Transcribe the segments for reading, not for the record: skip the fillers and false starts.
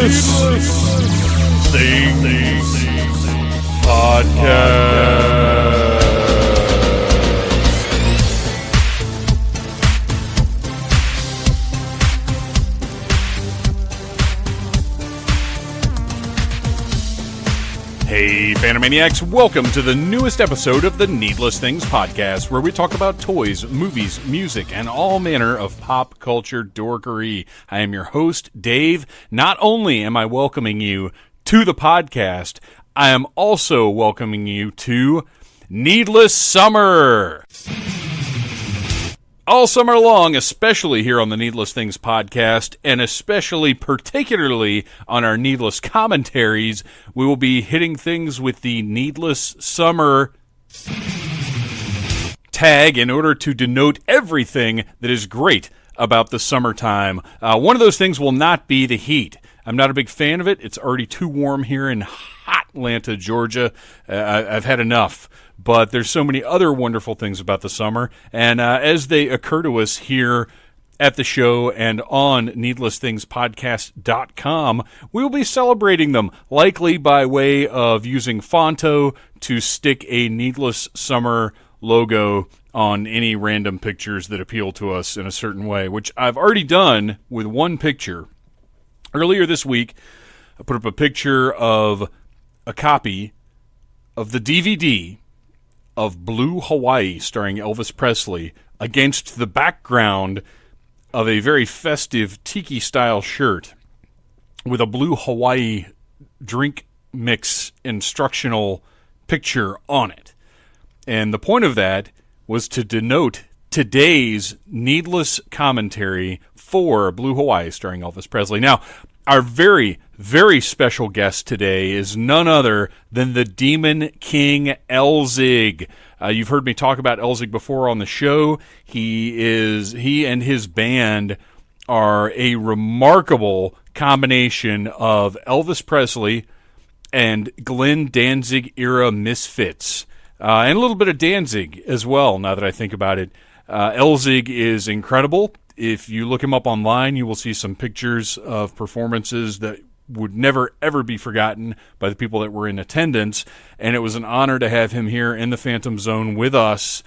Things Podcast. Hey, Phantomaniacs, welcome to the newest episode of the Needless Things Podcast, where we talk about toys, movies, music, and all manner of pop culture dorkery. I am your host, Dave. Not only am I welcoming you to the podcast, I am also welcoming you to Needless Summer. All summer long, especially here on the Needless Things Podcast, and especially particularly on our Needless commentaries, we will be hitting things with the Needless Summer tag in order to denote everything that is great about the summertime. One of those things will not be the heat. I'm not a big fan of it. It's already too warm here in hot Atlanta, Georgia. I've had enough. But there's so many other wonderful things about the summer, and as they occur to us here at the show and on needlessthingspodcast.com, we will be celebrating them, likely by way of using Fonto to stick a Needless Summer logo on any random pictures that appeal to us in a certain way, which I've already done with one picture. Earlier this week, I put up a picture of a copy of the DVD of Blue Hawaii starring Elvis Presley against the background of a very festive tiki-style shirt with a Blue Hawaii drink mix instructional picture on it. And the point of that was to denote today's needless commentary for Blue Hawaii starring Elvis Presley. Now, our very, very special guest today is none other than the Demon King ELZIG. You've heard me talk about ELZIG before on the show. He and his band are a remarkable combination of Elvis Presley and Glenn Danzig era misfits, and a little bit of Danzig as well. Now that I think about it, ELZIG is incredible. If you look him up online, you will see some pictures of performances that would never, ever be forgotten by the people that were in attendance. And it was an honor to have him here in the Phantom Zone with us,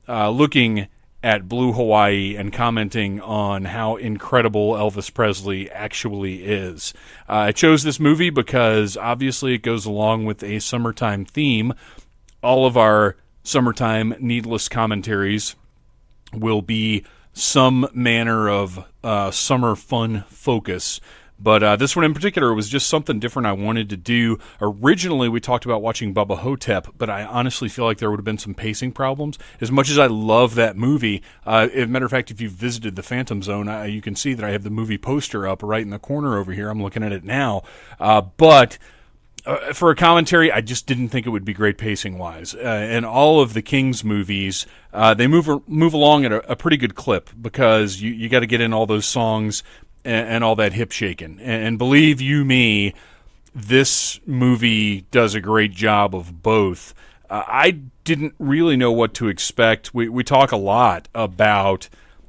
looking at Blue Hawaii and commenting on how incredible Elvis Presley actually is. I chose this movie because obviously it goes along with a summertime theme. All of our summertime needless commentaries will be some manner of summer fun focus. But this one in particular was just something different I wanted to do. Originally, we talked about watching Bubba Hotep, but I honestly feel like there would have been some pacing problems. As much as I love that movie, as a matter of fact, if you've visited the Phantom Zone, you can see that I have the movie poster up right in the corner over here. I'm looking at it now. But for a commentary, I just didn't think it would be great pacing-wise. And all of the King's movies, they move along at a pretty good clip because you got to get in all those songs and all that hip shaking. And believe you me, this movie does a great job of both. I didn't really know what to expect. We talk a lot about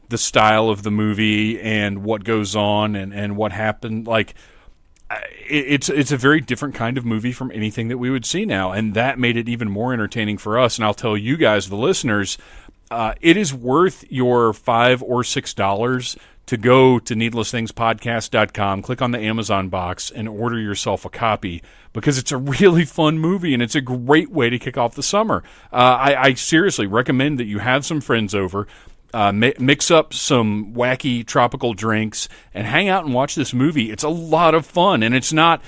the style of the movie and what goes on and what happened. Like, it's a very different kind of movie from anything that we would see now, and that made it even more entertaining for us. And I'll tell you guys, the listeners, it is worth your $5 or $6 to go to needlessthingspodcast.com, click on the Amazon box, and order yourself a copy, because it's a really fun movie, and it's a great way to kick off the summer. I seriously recommend that you have some friends over, mix up some wacky tropical drinks, and hang out and watch this movie. It's a lot of fun, and it's not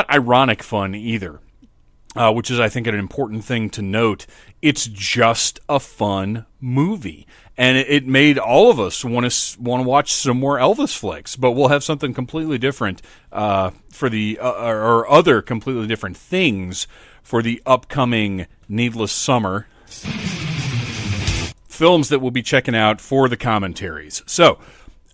ironic fun either, which is, I think, an important thing to note. It's just a fun movie, and it made all of us want to watch some more Elvis flicks. But we'll have something completely different for the or other completely different things for the upcoming Needless Summer films that we'll be checking out for the commentaries. So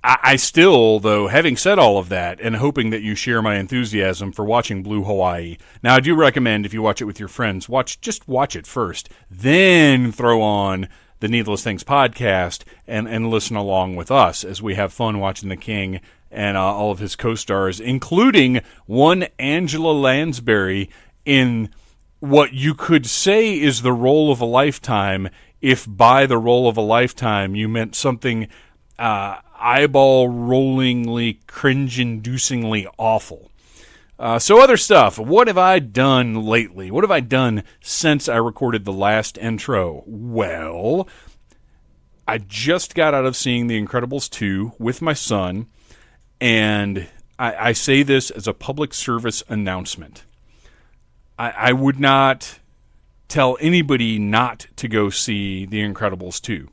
I still, though, having said all of that, and hoping that you share my enthusiasm for watching Blue Hawaii. Now, I do recommend, if you watch it with your friends, just watch it first, then throw on the Needless Things podcast and listen along with us as we have fun watching the King and all of his co-stars, including one Angela Lansbury in what you could say is the role of a lifetime, if by the role of a lifetime you meant something eyeball-rollingly, cringe-inducingly awful. So other stuff. What have I done lately? What have I done since I recorded the last intro? Well, I just got out of seeing The Incredibles 2 with my son, and I say this as a public service announcement. I would not tell anybody not to go see The Incredibles 2.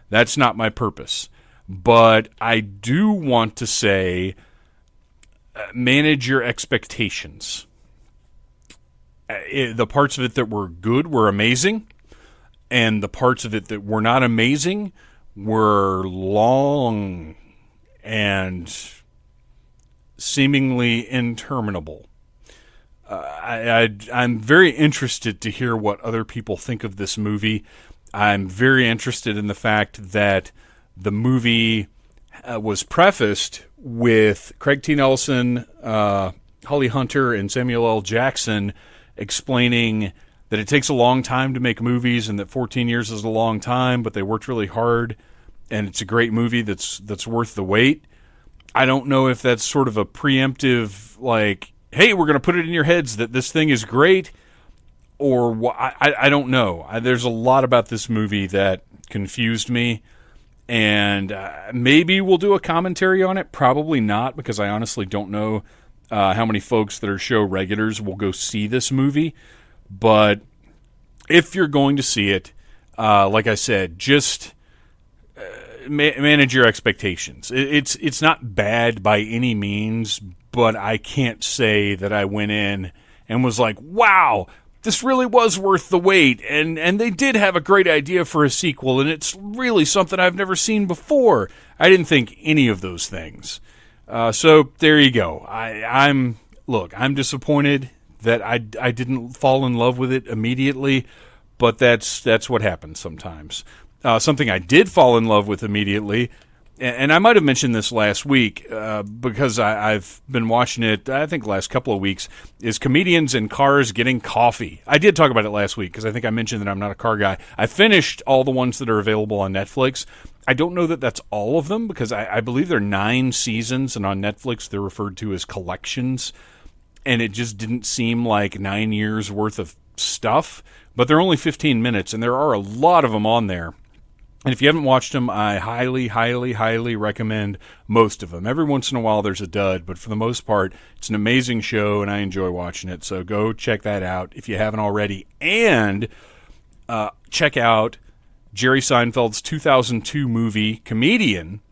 That's not my purpose. But I do want to say, manage your expectations. The parts of it that were good were amazing, and the parts of it that were not amazing were long and seemingly interminable. I'm very interested to hear what other people think of this movie. I'm very interested in the fact that the movie was prefaced with Craig T. Nelson, Holly Hunter, and Samuel L. Jackson explaining that it takes a long time to make movies and that 14 years is a long time, but they worked really hard, and it's a great movie that's worth the wait. I don't know if that's sort of a preemptive, like, hey, we're going to put it in your heads that this thing is great, or I don't know. There's a lot about this movie that confused me, and maybe we'll do a commentary on it. Probably not, because I honestly don't know how many folks that are show regulars will go see this movie. But if you're going to see it, like I said, just manage your expectations. It's not bad by any means, but I can't say that I went in and was like, wow, this really was worth the wait, and they did have a great idea for a sequel, and it's really something I've never seen before. I didn't think any of those things. So there you go. I'm disappointed that I didn't fall in love with it immediately, but that's what happens sometimes. Something I did fall in love with immediately, and I might have mentioned this last week because I've been watching it, I think, the last couple of weeks, is comedians in cars getting coffee. I did talk about it last week because I think I mentioned that I'm not a car guy. I finished all the ones that are available on Netflix. I don't know that that's all of them because I believe there are 9 seasons, and on Netflix they're referred to as collections, and it just didn't seem like 9 years worth of stuff. But they're only 15 minutes, and there are a lot of them on there. And if you haven't watched them, I highly, highly, highly recommend most of them. Every once in a while there's a dud, but for the most part, it's an amazing show, and I enjoy watching it. So go check that out if you haven't already. And check out Jerry Seinfeld's 2002 movie, Comedian.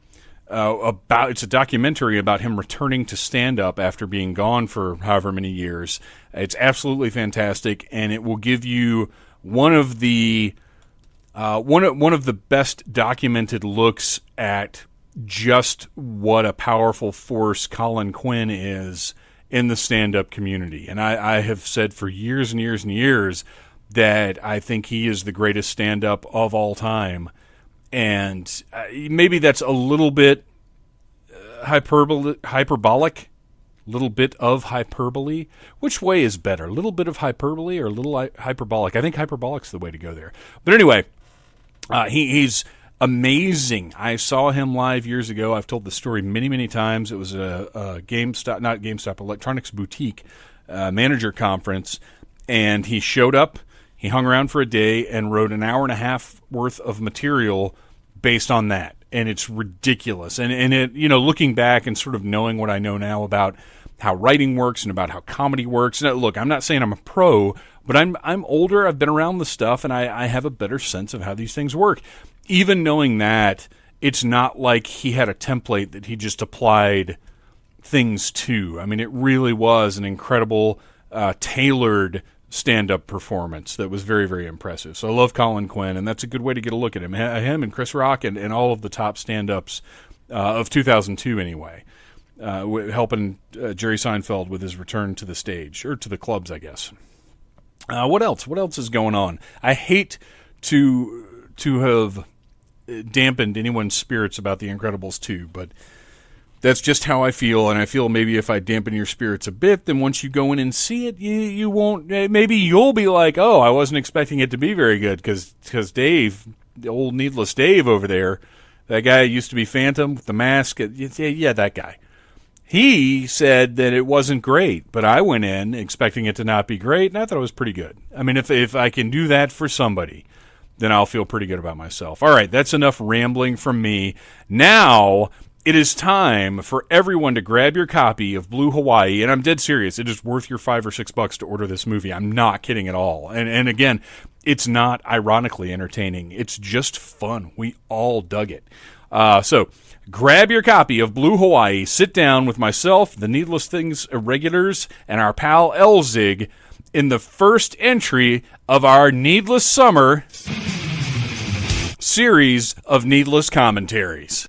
It's a documentary about him returning to stand-up after being gone for however many years. It's absolutely fantastic, and it will give you one of the best documented looks at just what a powerful force Colin Quinn is in the stand-up community. And I have said for years and years and years that I think he is the greatest stand-up of all time. And maybe that's a little bit hyperbolic. Little bit of hyperbole. Which way is better? A little bit of hyperbole or a little hyperbolic? I think hyperbolic's the way to go there. But anyway, he's amazing. I saw him live years ago. I've told the story many, many times. It was a GameStop, Electronics Boutique manager conference, and he showed up. He hung around for a day and wrote an hour and a half worth of material based on that. And it's ridiculous. And it, looking back and sort of knowing what I know now about how writing works and about how comedy works. And look, I'm not saying I'm a pro, but I'm older. I've been around the stuff, and I have a better sense of how these things work. Even knowing that, it's not like he had a template that he just applied things to. I mean, it really was an incredible, tailored stand-up performance that was very, very impressive. So I love Colin Quinn, and that's a good way to get a look at him. Him and Chris Rock and all of the top stand-ups of 2002 anyway, helping Jerry Seinfeld with his return to the stage, or to the clubs, I guess. What else? What else is going on? I hate to to have dampened anyone's spirits about The Incredibles 2, but that's just how I feel, and I feel maybe if I dampen your spirits a bit, then once you go in and see it, you won't. Maybe you'll be like, "Oh, I wasn't expecting it to be very good," because Dave, the old Needless Dave over there, that guy used to be Phantom with the mask. Yeah, that guy. He said that it wasn't great, but I went in expecting it to not be great, and I thought it was pretty good. I mean, if I can do that for somebody, then I'll feel pretty good about myself. All right, that's enough rambling from me. Now it is time for everyone to grab your copy of Blue Hawaii, and I'm dead serious. It is worth your $5 or $6 to order this movie. I'm not kidding at all. And again, it's not ironically entertaining. It's just fun. We all dug it. So grab your copy of Blue Hawaii. Sit down with myself, the Needless Things Irregulars, and our pal ELZIG in the first entry of our Needless Summer series of needless commentaries.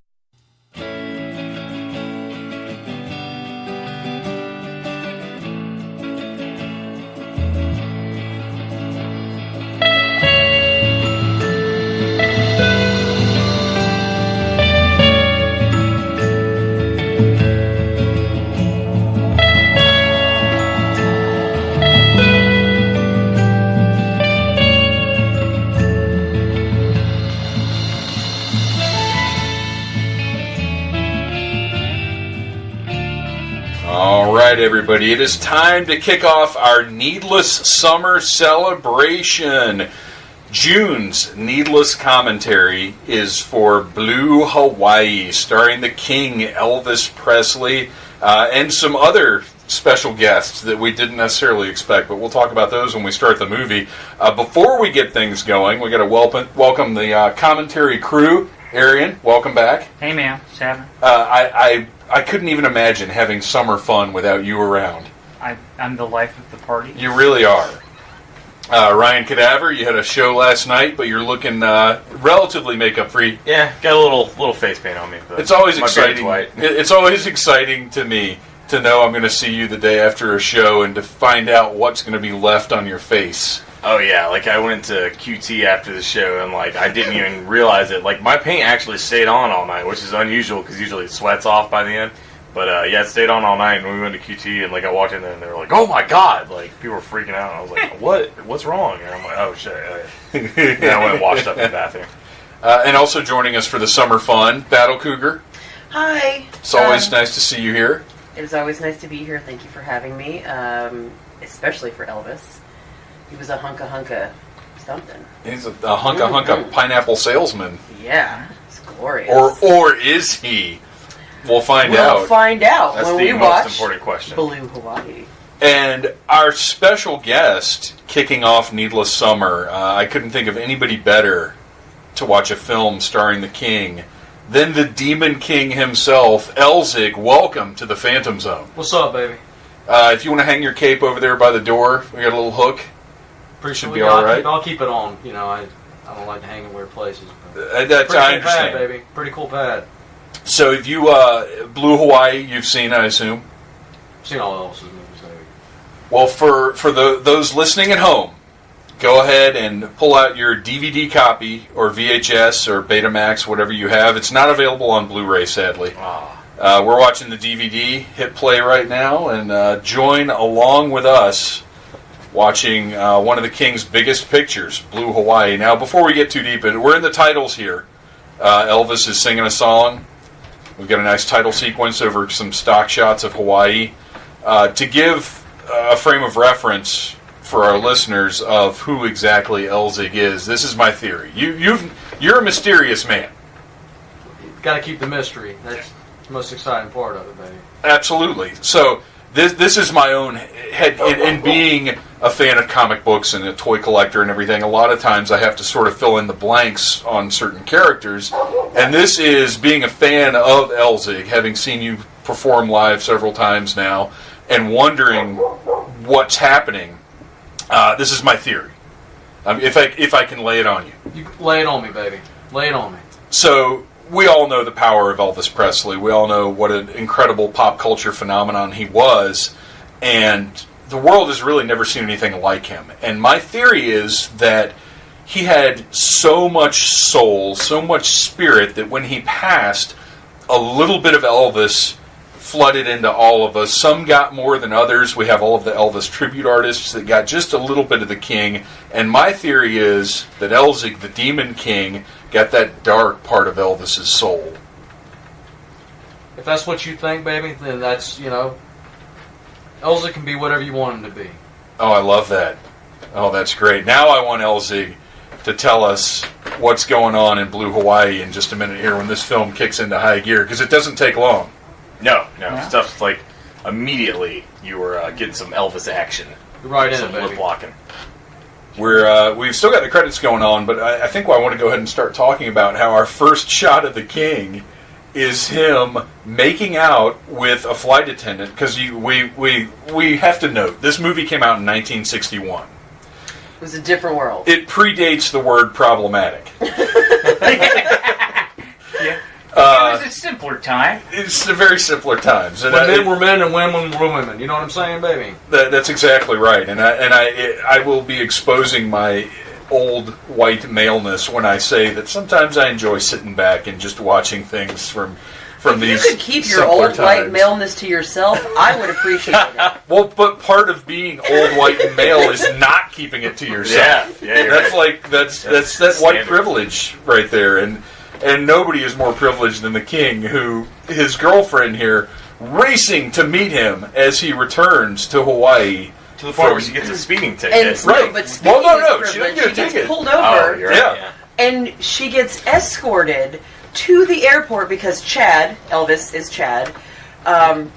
All right, everybody, it is time to kick off our Needless Summer celebration. June's Needless Commentary is for Blue Hawaii, starring the King, Elvis Presley, and some other special guests that we didn't necessarily expect, but we'll talk about those when we start the movie. Before we get things going, we got to welcome the commentary crew. Arian, welcome back. Hey, man. What's happening? I couldn't even imagine having summer fun without you around. I'm the life of the party. You really are. Ryan Cadaver, you had a show last night, but you're looking relatively makeup-free. Yeah, got a little face paint on me. But it's always my exciting. beard's white. It's always exciting to me to know I'm going to see you the day after a show and to find out what's going to be left on your face. Oh yeah, like I went to QT after the show and like I didn't even realize it. Like my paint actually stayed on all night, which is unusual because usually it sweats off by the end. But yeah, it stayed on all night, and we went to QT, and like I walked in there, and they were like, "Oh my god!" Like people were freaking out. And I was like, What's wrong?" And I'm like, "Oh shit!" And I went and washed up in the bathroom. And also joining us for the summer fun, Battle Cougar. Hi. It's always nice to see you here. It is always nice to be here. Thank you for having me, especially for Elvis. He was a hunka something. He's a hunka pineapple salesman. Yeah, it's glorious. Or is he? We'll find out. We'll find out That's when the we most watch important question. Blue Hawaii. And our special guest kicking off Needless Summer, I couldn't think of anybody better to watch a film starring the King than the Demon King himself, ELZIG. Welcome to the Phantom Zone. What's up, baby? If you want to hang your cape over there by the door, we got a little hook. Should be all right. I'll keep it on. You know, I don't like to hang in weird places. That's pretty cool I understand. pad, baby. Pretty cool pad. So if you, Blue Hawaii, you've seen, I assume? I've seen all Elvis's movies, baby. Well, for those listening at home, go ahead and pull out your DVD copy or VHS or Betamax, whatever you have. It's not available on Blu-ray, sadly. We're watching the DVD. Hit play right now and join along with us watching one of the King's biggest pictures, Blue Hawaii. Now, before we get too deep in it, we're in the titles here. Elvis is singing a song. We've got a nice title sequence over some stock shots of Hawaii. To give a frame of reference for our listeners of who exactly ELZIG is, this is my theory. You're a mysterious man. Got to keep the mystery. That's the most exciting part of it, baby. Absolutely. So this is my own head. In being a fan of comic books and a toy collector and everything, a lot of times I have to sort of fill in the blanks on certain characters. And this is being a fan of ELZIG, having seen you perform live several times now, and wondering what's happening. This is my theory. If I can lay it on you. You lay it on me, baby. Lay it on me. So we all know the power of Elvis Presley. We all know what an incredible pop culture phenomenon he was. And the world has really never seen anything like him. And my theory is that he had so much soul, so much spirit, that when he passed, a little bit of Elvis flooded into all of us. Some got more than others. We have all of the Elvis tribute artists that got just a little bit of the king. And my theory is that ELZIG, the Demon King, got that dark part of Elvis's soul. If that's what you think, baby, then that's, ELZIG can be whatever you want him to be. Oh, I love that. Oh, that's great. Now I want ELZIG to tell us what's going on in Blue Hawaii in just a minute here when this film kicks into high gear, because it doesn't take long. No. Stuff's like immediately you were getting some Elvis action. Right in some it, baby. lip locking. We've still got the credits going on, but I think I want to go ahead and start talking about how our first shot of the king is him making out with a flight attendant, because we have to note this movie came out in 1961. It was a different world. It predates the word problematic. Yeah. It was a simpler time. It's a very simpler times. When men were men and women were women. You know what I'm saying, baby? That's exactly right. And I will be exposing my old white maleness when I say that sometimes I enjoy sitting back and just watching things from these. You could keep your simpler old white times. maleness to yourself. I would appreciate it. Well, but part of being old white and male is not keeping it to yourself. Yeah, you're that's right. like that's that white standard. privilege right there, and nobody is more privileged than the king, who his girlfriend here racing to meet him as he returns to Hawaii. To the point where she gets a speeding And ticket. Right. no, but speaking Well, of she didn't privilege, get a she gets ticket. pulled Oh, over, you're right. Yeah. and she gets escorted to the airport because Chad, Elvis is Chad,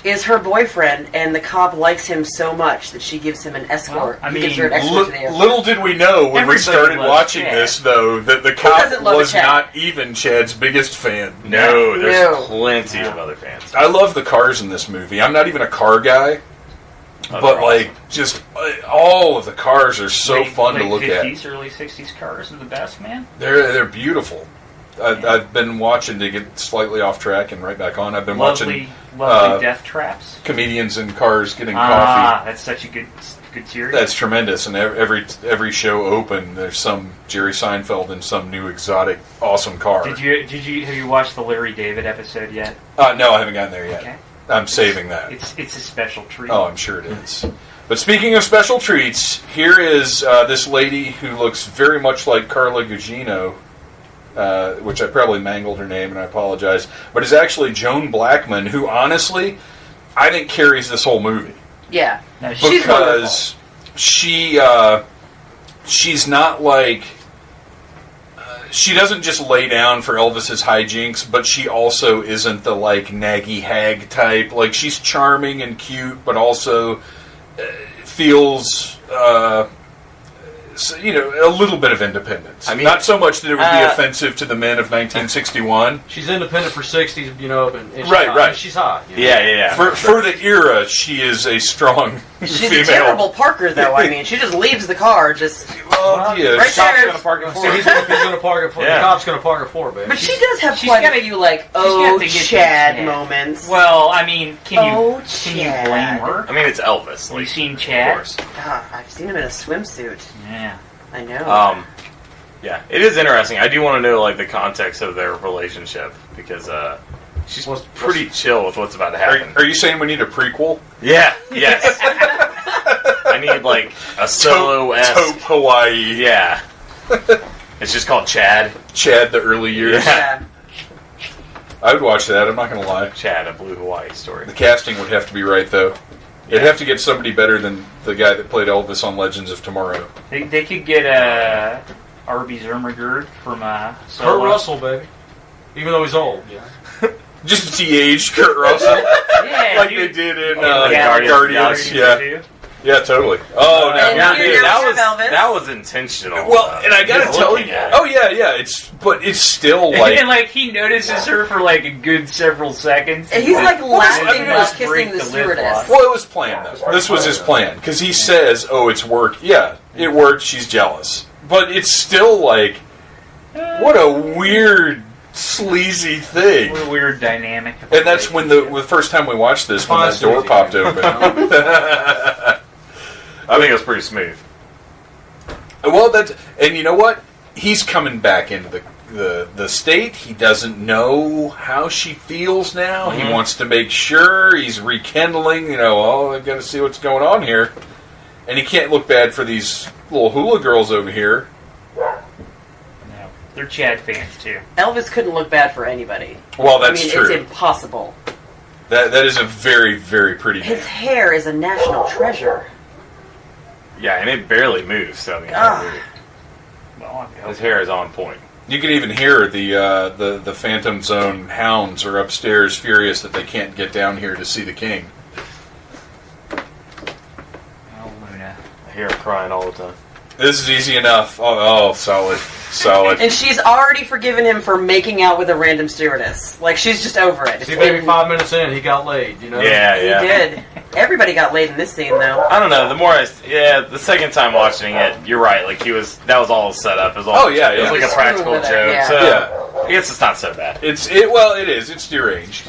is her boyfriend, and the cop likes him so much that she gives him an escort. Well, I He gives her an mean, escort to the airport. Little did we know when we Everybody started loves watching Chad. this, though, that the cop doesn't love was Chad? not even Chad's biggest fan. No, there's No. plenty of other fans. I love the cars in this movie. I'm not even a car guy, Oh, but they're like just all of the cars are so fun to look at. 50s, early 60s cars are the best, man. They're beautiful. I've been watching, to get slightly off track and right back on. I've been Lovely watching death traps. comedians in cars getting Ah, coffee. that's such a good series. That's tremendous. And every show open, there's some Jerry Seinfeld in some new exotic awesome car. Have you watched the Larry David episode yet? No, I haven't gotten there yet. Okay. I'm saving that. It's a special treat. Oh, I'm sure it is. But speaking of special treats, here is this lady who looks very much like Carla Gugino, which I probably mangled her name, and I apologize, but is actually Joan Blackman, who honestly, I think carries this whole movie. Yeah, No, she's Because she's not like... she doesn't just lay down for Elvis's hijinks, but she also isn't the like naggy hag type. Like, she's charming and cute, but also feels a little bit of independence. I mean, not so much that it would be offensive to the men of 1961. She's independent for 60s, and she's Right, hot. right. She's hot. Yeah. For the era, she is a strong She's female. a terrible parker, though. I mean, she just leaves the car, just. Well, yeah, Right she- there. Cop's gonna park it for. He's gonna park it for. Yeah. The cop's gonna park it for, baby. But she does have she's quite gotta- a few like, got oh, to get Chad Chad. moments. Well, I mean, can Oh, you Chad. blame her? I mean, it's Elvis. Have you seen Of Chad? course. I've seen him in a swimsuit. Yeah. I know. Yeah, it is interesting. I do want to know like the context of their relationship because she's pretty chill with what's about to happen. Are you saying we need a prequel? Yeah. Yes. I need like a solo-esque. Taupe Hawaii. Yeah. It's just called Chad. Chad, the early years. Yeah. I would watch that, I'm not going to lie. Chad, a Blue Hawaii story. The casting would have to be right, though. They'd have to get somebody better than the guy that played Elvis on Legends of Tomorrow. They could get R.B. Zermagerd from Kurt Solo. Russell, baby. Even though he's old. Yeah. Just de-aged Kurt Russell. Yeah, like dude. they did in Guardians, Guardians. Yeah. Yeah, totally. Oh, no. And Yeah, here dude, you're that Elvis. was intentional. Well, and I gotta Just tell looking you, at it. oh yeah, it's still like, and like he notices her for like a good several seconds. And he's like laughing I mean, it while was kissing break the the lip stewardess. lock. well, it was planned though. This was his plan because he says, "Oh, it's work." Yeah, it worked. She's jealous, but it's still like, what a weird, sleazy thing. What a weird dynamic. of And that's when the relationship. first time we watched this, when Fine, that door sleazy. popped open. I think it was pretty smooth. Well, and you know what? he's coming back into the state. He doesn't know how she feels now. He wants to make sure. He's rekindling, I've got to see what's going on here. And he can't look bad for these little hula girls over here. No, they're Chad fans too. Elvis couldn't look bad for anybody. Well, that's true. It's impossible. That is a very, very pretty man. His hair is a national treasure. Yeah, and it barely moves. So his hair is on point. You can even hear the Phantom Zone hounds are upstairs, furious that they can't get down here to see the king. Oh, Luna. I hear him crying all the time. This is easy enough. Oh, solid. And she's already forgiven him for making out with a random stewardess. Like, she's just over it. See, maybe 5 minutes in, he got laid, Yeah, He did. Everybody got laid in this scene, though. I don't know. The second time watching it, you're right. Like, that was all set up. It was all, yeah. It was like a practical joke. So, I guess it's not so bad. It is. It's deranged.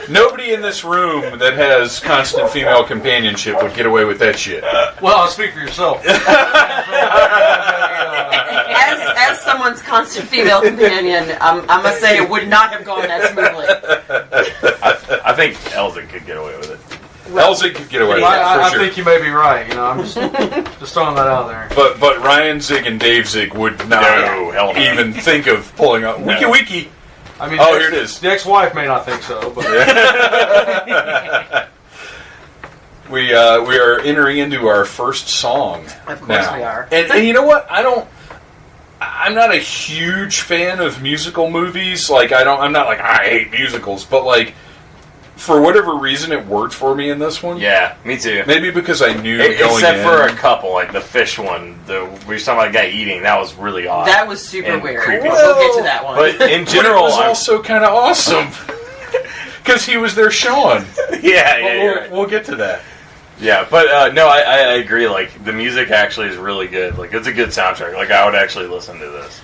Nobody in this room that has constant female companionship would get away with that shit. Well, speak for yourself. As someone's constant female companion, I must say it would not have gone that smoothly. I think ELZIG could get away with it. ELZIG could get away with it, I for sure. think you may be right. I'm just throwing that out there. But Ryan Zig and Dave Zig would not even think of pulling up. Wiki. I mean, here it is. The ex-wife may not think so, but we are entering into our first song. Of course now. we are. And you know what? I'm not a huge fan of musical movies. Like I'm not like I hate musicals, but like for whatever reason it worked for me in this one. Yeah, me too. Maybe because I knew going except in. for a couple, like the fish one, we were talking about a guy eating. That was really odd. That was super and weird. creepy. We'll get to that one. But in general, it was also kind of awesome because he was there Sean. We'll get to that. Yeah, but no, I agree. Like the music actually is really good. Like it's a good soundtrack. Like I would actually listen to this.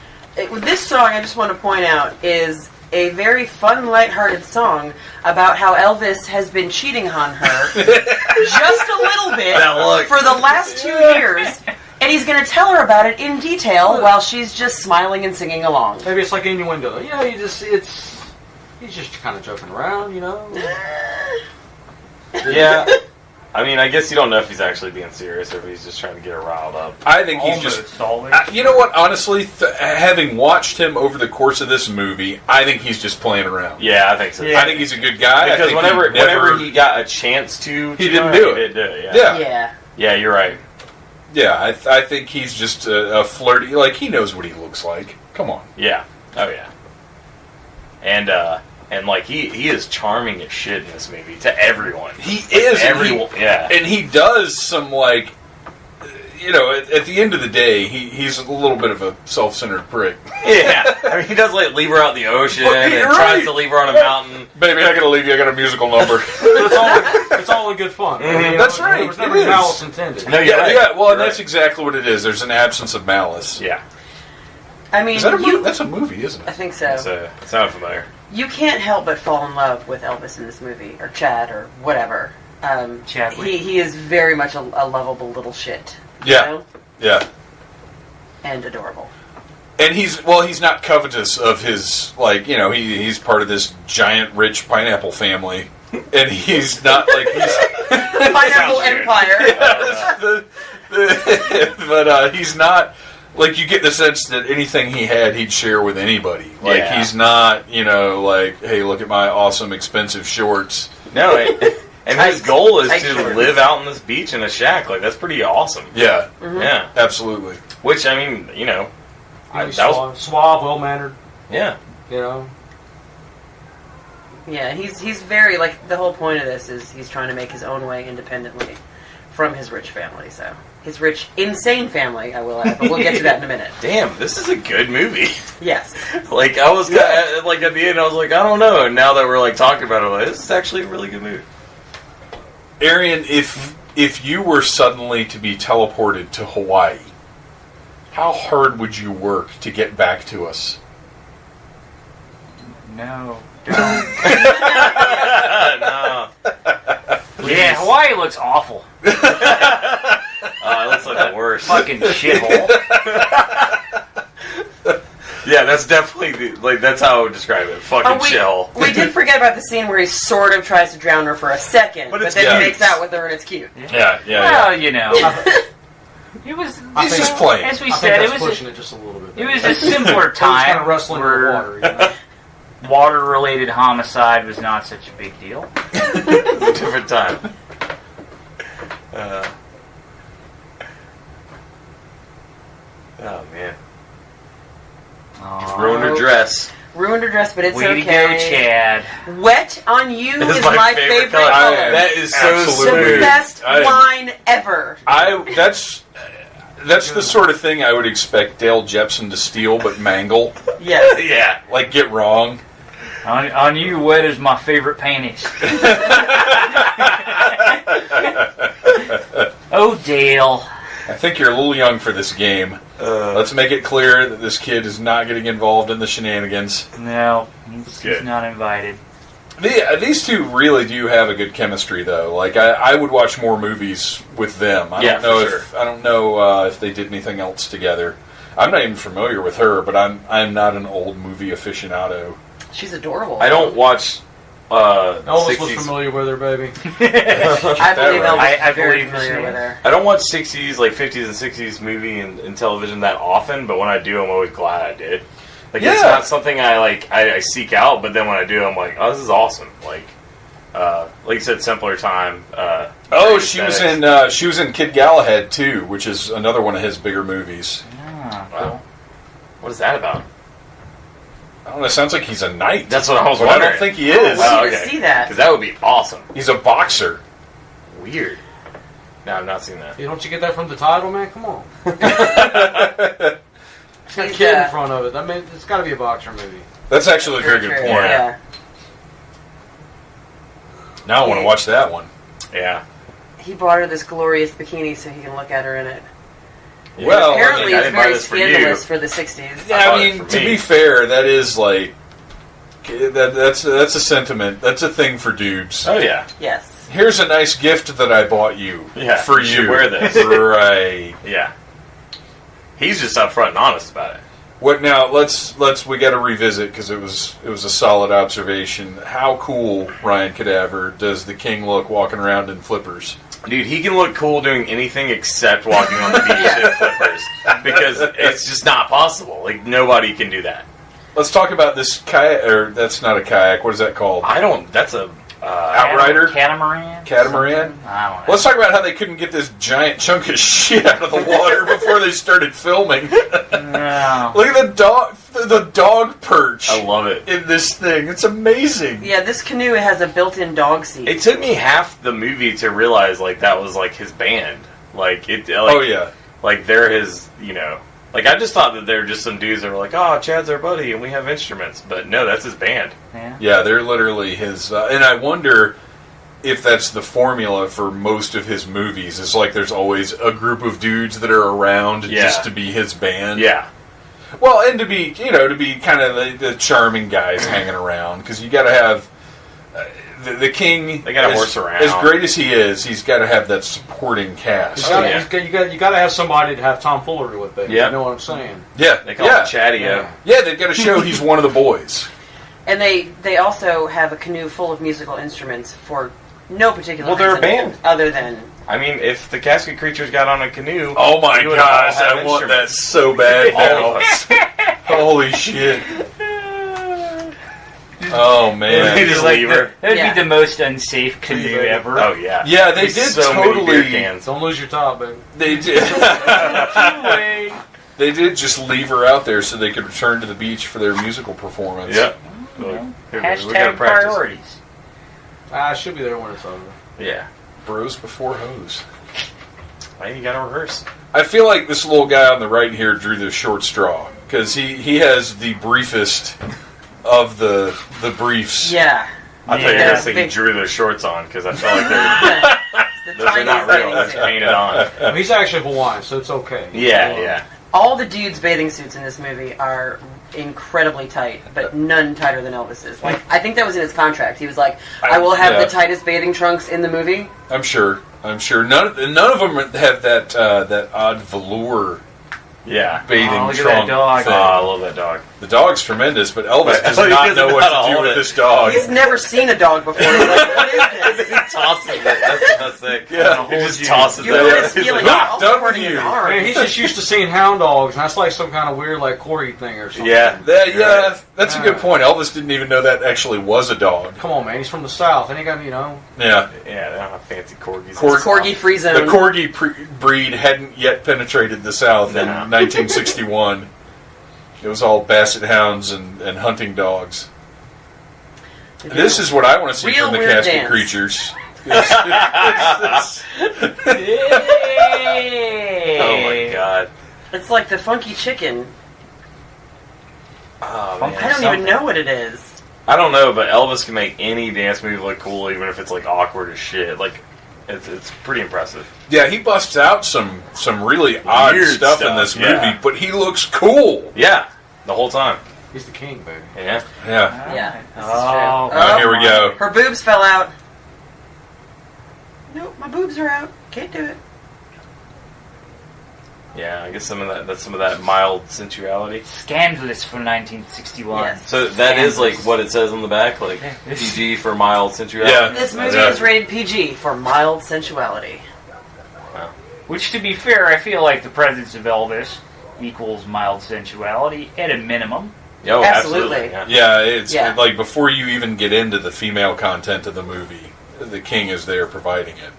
This song, I just want to point out, is a very fun, lighthearted song about how Elvis has been cheating on her just a little bit for the last 2 years, and he's going to tell her about it in detail while she's just smiling and singing along. maybe it's like innuendo. He's just kind of joking around, Yeah. I mean, I guess you don't know if he's actually being serious or if he's just trying to get her riled up. I think he's just... you know what? Honestly, having watched him over the course of this movie, I think he's just playing around. Yeah, I think so. Yeah. I think he's a good guy. Because whenever he got a chance to... He didn't do it. He did it, Yeah. Yeah, you're right. Yeah, I think he's just a flirty... Like, he knows what he looks like. Come on. Yeah. Oh, yeah. And like he is charming as shit in this movie to everyone. He is everyone. And he does some like, at the end of the day, he's a little bit of a self-centered prick. Yeah, I mean he does like leave her out in the ocean and tries to leave her on a mountain. Baby, I gotta leave you. I got a musical number. it's all in good fun. Mm-hmm. That's right. There was never malice intended. No, you're right. Yeah. Well, and that's exactly what it is. There's an absence of malice. Yeah. I mean, is that a movie? That's a movie, isn't it? I think so. It sounded familiar. You can't help but fall in love with Elvis in this movie, or Chad, or whatever. He is very much a lovable little shit. Yeah. Yeah. And adorable. And he's not covetous of his, like, he's part of this giant rich pineapple family. And he's not like he's Pineapple Empire. But he's not. Like, you get the sense that anything he had, he'd share with anybody. Like, he's not, like, hey, look at my awesome, expensive shorts. No, and his goal is to live out on this beach in a shack. Like, that's pretty awesome. Yeah. Mm-hmm. Yeah. Absolutely. Which, I mean, that was suave, well-mannered. Yeah. Yeah, he's very, like, the whole point of this is he's trying to make his own way independently from his rich family, so... His rich, insane family, I will add, but we'll get to that in a minute. Damn, this is a good movie. Yes. Like, I was, like, at the end, I was like, I don't know. And now that we're, like, talking about it, like, this is actually a really good movie. Arian, if you were suddenly to be teleported to Hawaii, how hard would you work to get back to us? No. No. Yeah, Hawaii looks awful. It looks like the worst. Fucking shithole. Yeah, that's definitely that's how I would describe it. Fucking chill. We did forget about the scene where he sort of tries to drown her for a second, but then he makes out with her and it's cute. Yeah. Well, you know, it was. He's just playing. As we I said, think it that's was. pushing it just a little bit. It was a simpler time. kind of wrestling in the where water. You know? water-related homicide was not such a big deal. Different time. Oh man. Ruined her dress. Ruined her dress, but it's Way okay. to go, Chad. Wet on you It's is my favorite color. That is so Absolutely. The best line ever. That's the sort of thing I would expect Dale Jepsen to steal, but mangle. Yes. Yeah. Like, get wrong. On you, wet is my favorite panties. Oh, Dale. I think you're a little young for this game. Let's make it clear that this kid is not getting involved in the shenanigans. No, he's not invited. These two really do have a good chemistry, though. Like, I would watch more movies with them. I don't know if they did anything else together. I'm not even familiar with her, but I'm not an old movie aficionado. She's adorable. I don't watch. Elvis 60s. was familiar with her, baby. I believe Elvis I is very believe familiar this with her. I don't watch 60s, like 50s and 60s movie and television that often, but when I do, I'm always glad I did. Like, it's not something I seek out, but then when I do, I'm like, oh, this is awesome. Like you said, simpler time. She was in Kid Galahad too, which is another one of his bigger movies. Ah, Wow. What is that about? I don't know. It sounds like he's a knight. That's what I was but wondering. I don't think he is. I want you to see that. Because that would be awesome. He's a boxer. Weird. No, I've not seen that. Don't you get that from the title, man? Come on. It's got a He's, kid in front of it. I mean, it's got to be a boxer movie. That's actually a very good point. Yeah. Now I want to watch that one. Yeah. He bought her this glorious bikini so he can look at her in it. Well, Apparently, I it's didn't buy very this for you. scandalous for the 60s. Yeah, I mean, to be fair, that is like that's a sentiment. That's a thing for dudes. Oh yeah. Yes. Here's a nice gift that I bought you. Yeah, for you you. should wear this. Right. Yeah. He's just upfront and honest about it. What now? We got to revisit because it was a solid observation. How cool, Ryan Cadaver, does the king look walking around in flippers? Dude, he can look cool doing anything except walking on the beach in flippers. Because it's just not possible. Like, nobody can do that. Let's talk about this kayak, or that's not a kayak. What is that called? That's a... Outrider? Catamaran? Catamaran? I don't know. Let's talk about how they couldn't get this giant chunk of shit out of the water before they started filming. No. Look at the dog perch. I love it. In this thing. It's amazing. Yeah, this canoe has a built-in dog seat. It took me half the movie to realize, like, that was, like, his band. Like, oh, yeah. Like, they're his, Like, I just thought that they were just some dudes that were like, oh, Chad's our buddy, and we have instruments. But no, that's his band. Yeah, they're literally his... and I wonder if that's the formula for most of his movies. It's like there's always a group of dudes that are around just to be his band. Yeah. Well, and to be kind of the charming guys hanging around. Because you got to have... The king, they got to horse around. As great as he is, he's got to have that supporting cast. You got to have somebody to have tomfoolery with, baby. Yeah. You know what I'm saying? Yeah, they call him Chatty-O. Yeah, they've got to show he's one of the boys. And they also have a canoe full of musical instruments for no particular reason. Well, they're a band. Other than... I mean, if the Casket Creatures got on a canoe... Oh my we would all gosh, have I want that instruments. so bad now. Holy shit. Oh man! They just leave her. That would be the most unsafe canoe ever. Oh yeah. Yeah, they There's did so many totally. beer cans. Don't lose your top, baby. They did. They did just leave her out there so they could return to the beach for their musical performance. Yep. Hashtag priorities. I should be there when it's over. Yeah. Bros before hoes. Well, you gotta rehearse. I feel like this little guy on the right here drew the short straw because he has the briefest of the briefs. Yeah. I thought you were going to say he drew those shorts on because I felt like those are not real. That's painted on. I mean, he's actually Hawaiian, so it's okay. Yeah. All the dudes' bathing suits in this movie are incredibly tight, but none tighter than Elvis's. Like, I think that was in his contract. He was like, I will have the tightest bathing trunks in the movie. I'm sure. None of them have that odd velour Yeah. bathing look at trunk that dog. thing. Oh, I love that dog. The dog's tremendous, but Elvis does He not doesn't know know what how to to do hold with it. this dog. He's never seen a dog before. He's like, what is this? He tosses it. That's sick. Yeah. He just tosses You it. know his He's feeling. like, He's "Ah." also done with hurting his you. arm. Man, he's just used to seeing hound dogs, and that's like some kind of weird, like, corgi thing or something. Yeah. Yeah, that's a good point. Elvis didn't even know that actually was a dog. Come on, man. He's from the South. And he got, Yeah. Yeah, they don't have fancy corgis. It's a corgi-free zone. The corgi breed hadn't yet penetrated the South in No. 1961. It was all basset hounds and hunting dogs. This is what I want to see Real from the weird casket dance. creatures. Oh my god. It's like the funky chicken. Oh, Funky man. I don't even know what it is. I don't know, but Elvis can make any dance move look cool, even if it's like awkward as shit. Like, it's pretty impressive. Yeah, he busts out some really odd Weird stuff in stuff, this movie, yeah. but he looks cool. Yeah, the whole time. He's the king, baby. Yeah. Yeah. Yeah, this is Oh, true. Oh, here we go. Her boobs fell out. Nope, my boobs are out. Can't do it. Yeah, I guess that's some of that mild sensuality. Scandalous for 1961. Yes. So that is like Scandalous. what it says on the back, like PG for mild sensuality. Yeah. This movie Yeah. is rated PG for mild sensuality. Which, to be fair, I feel like the presence of Elvis equals mild sensuality at a minimum. Oh, Absolutely. Yeah. Yeah, it's Yeah. like before you even get into the female content of the movie, the king is there providing it.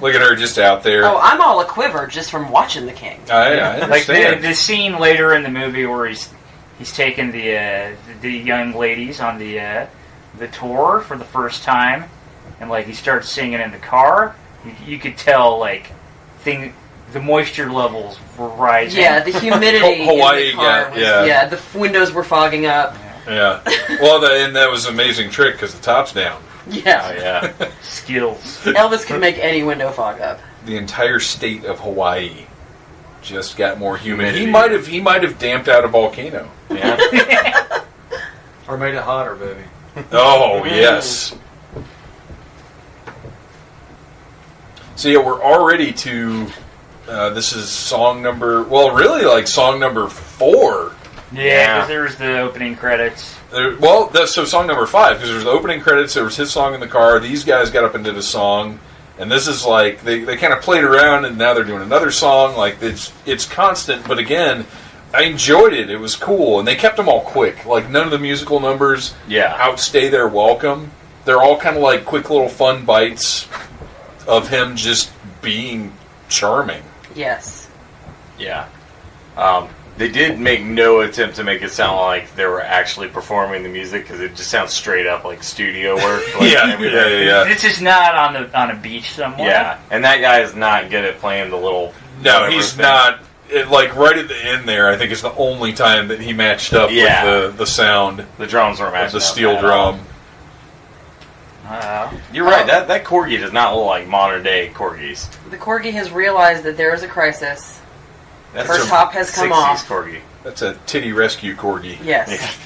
Look at her just out there. Oh, I'm all a quiver just from watching The King. I Like understand. the scene later in the movie where he's taking the young ladies on the tour for the first time, and like he starts singing in the car. You could tell like the moisture levels were rising. Yeah, the humidity Hawaii in the car got- was, yeah. the windows were fogging up. Yeah. Well, and that was an amazing trick because the top's down. Yeah. Oh, yeah. Skills. Elvis could make any window fog up. The entire state of Hawaii just got more humid. Humidity. He might have damped out a volcano. Yeah. Or made it hotter, baby. Oh yes. So yeah, we're already to. This is song number. Well, really, like song number 4. Yeah, because there was the opening credits. So song number 5, because there's the opening credits. There was his song in the car. These guys got up and did a song, and this is like they kind of played around, and now they're doing another song. Like it's constant, but again, I enjoyed it. It was cool, and they kept them all quick. Like none of the musical numbers outstay their welcome. They're all kind of like quick little fun bites of him just being charming. Yes. Yeah. They did make no attempt to make it sound like they were actually performing the music because it just sounds straight up like studio work. Like Yeah. This is not on a beach somewhere. Yeah, and that guy is not good at playing the little. No, whatever he's thing. not. Like right at the end there, I think is the only time that he matched up with the sound The drums weren't of matching the up steel at all. drum. You're right. That corgi does not look like modern day corgis. The corgi has realized that there is a crisis. That's Her a top has come 60s off. corgi. That's a titty rescue corgi. Yes.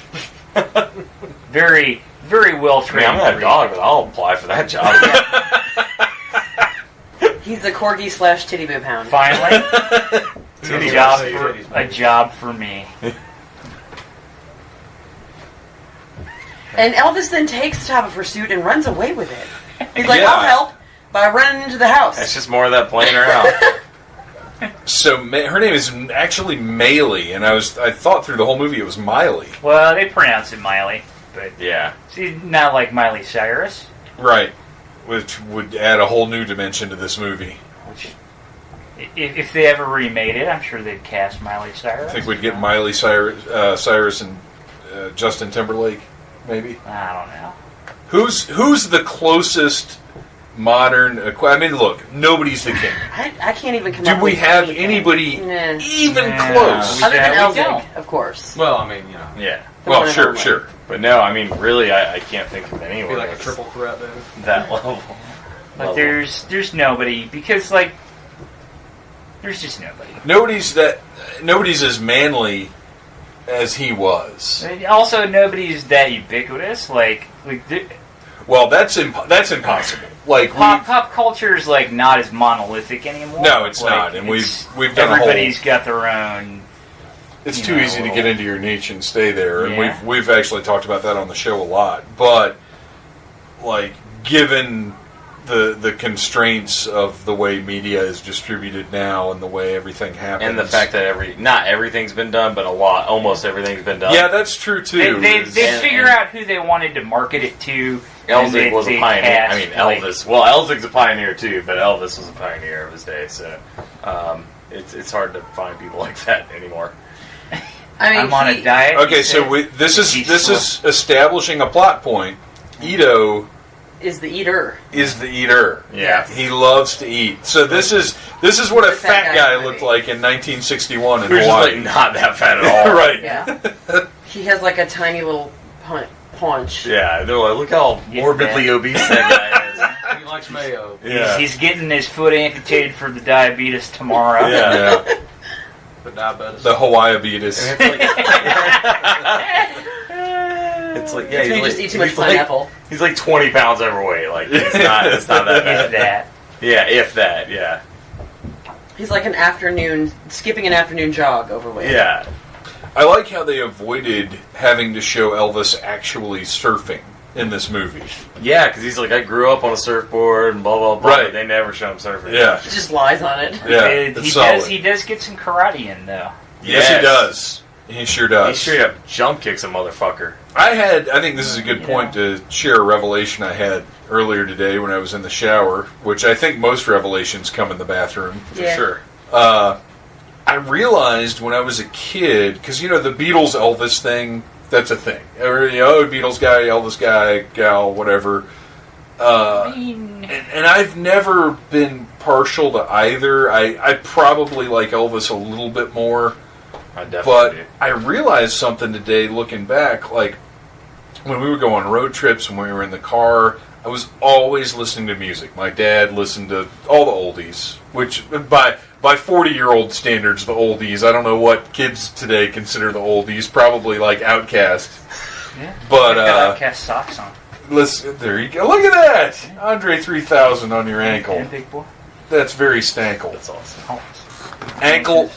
Very, very well I mean, trained. I'm not a dog, but I'll apply for that job. He's a corgi / titty boob hound. Finally, Titty a job for me. And Elvis then takes the top of her suit and runs away with it. He's like, Yeah. I'll help by running into the house. That's just more of that playing around. So her name is actually Maylee, and I thought through the whole movie it was Miley. Well, they pronounce it Miley, but Yeah. she's not like Miley Cyrus. Right. Which would add a whole new dimension to this movie. Which, if they ever remade it, I'm sure they'd cast Miley Cyrus. I think we'd get Miley Cyrus and Justin Timberlake, maybe. I don't know. Who's the closest modern? I mean, look, nobody's the king. I can't even come Do up we with have anything. even Nah. close? Other than Yeah, we ELZIG, don't. of course. Well, I mean, Yeah. The Well, one and sure, only. sure. But no, I mean, really, I can't think of be anyone like a that's triple threat, baby. that level. But there's nobody, because like there's just nobody. Nobody's as manly as he was. And also, nobody's that ubiquitous. Like Well, that's impossible. Like pop culture is like not as monolithic anymore. No, it's Like, not, and we've done a whole- everybody's got their own It's You too know, easy to get into your niche and stay there, Yeah. and we've actually talked about that on the show a lot. But like, given the constraints of the way media is distributed now and the way everything happens, And the fact that not everything's been done, but almost everything's been done. yeah, that's true too. They figure out who they wanted to market it to. ELZIG was a pioneer. I mean, cast, Elvis. Well, ELZIG's a pioneer too, but Elvis was a pioneer of his day. So it's hard to find people like that anymore. I mean, I'm on a diet. Okay, he so said. this is establishing a plot point. Ito is the eater. is the eater. Yeah. He loves to eat. So this is what a The fat fat guy guy looked like in 1961 in Who's just Hawaii. like not that fat at all. Right. Yeah. He has like a tiny little paunch. Yeah, they're like, look how morbidly obese that guy He likes mayo. is. Yeah. He's getting his foot amputated for the diabetes tomorrow. Yeah. Yeah. The diabetes. The Hawaii beatus. And it's like, yeah, If you he's just like, eat too much he's like- pineapple. He's like 20 pounds overweight. Like, it's not that bad. If that. Yeah, if that, yeah. He's like skipping an afternoon jog overweight. Yeah. I like how they avoided having to show Elvis actually surfing in this movie. Yeah, because he's like, I grew up on a surfboard and blah, blah, blah. Right. But they never show him surfing. Yeah. He just lies on it. Yeah, He it's solid. does get some karate in though. Yes, he does. He sure He does. straight up jump kicks a motherfucker. I think this is a good point to share a revelation I had earlier today when I was in the shower, which I think most revelations come in the bathroom, for Yeah. sure. I realized when I was a kid, because, the Beatles Elvis thing, that's a thing. Beatles guy, Elvis guy, gal, whatever. And I've never been partial to either. I probably like Elvis a little bit more. I definitely But do. I realized something today looking back, like when we would go on road trips, when we were in the car, I was always listening to music. My dad listened to all the oldies, which by 40-year-old standards, the oldies, I don't know what kids today consider the oldies, probably like Outkast. Yeah. But got Outkast socks on. listen, there you go. Look at that! Andre 3000 on your ankle. And big boy. That's very stankle. That's awesome. Oh.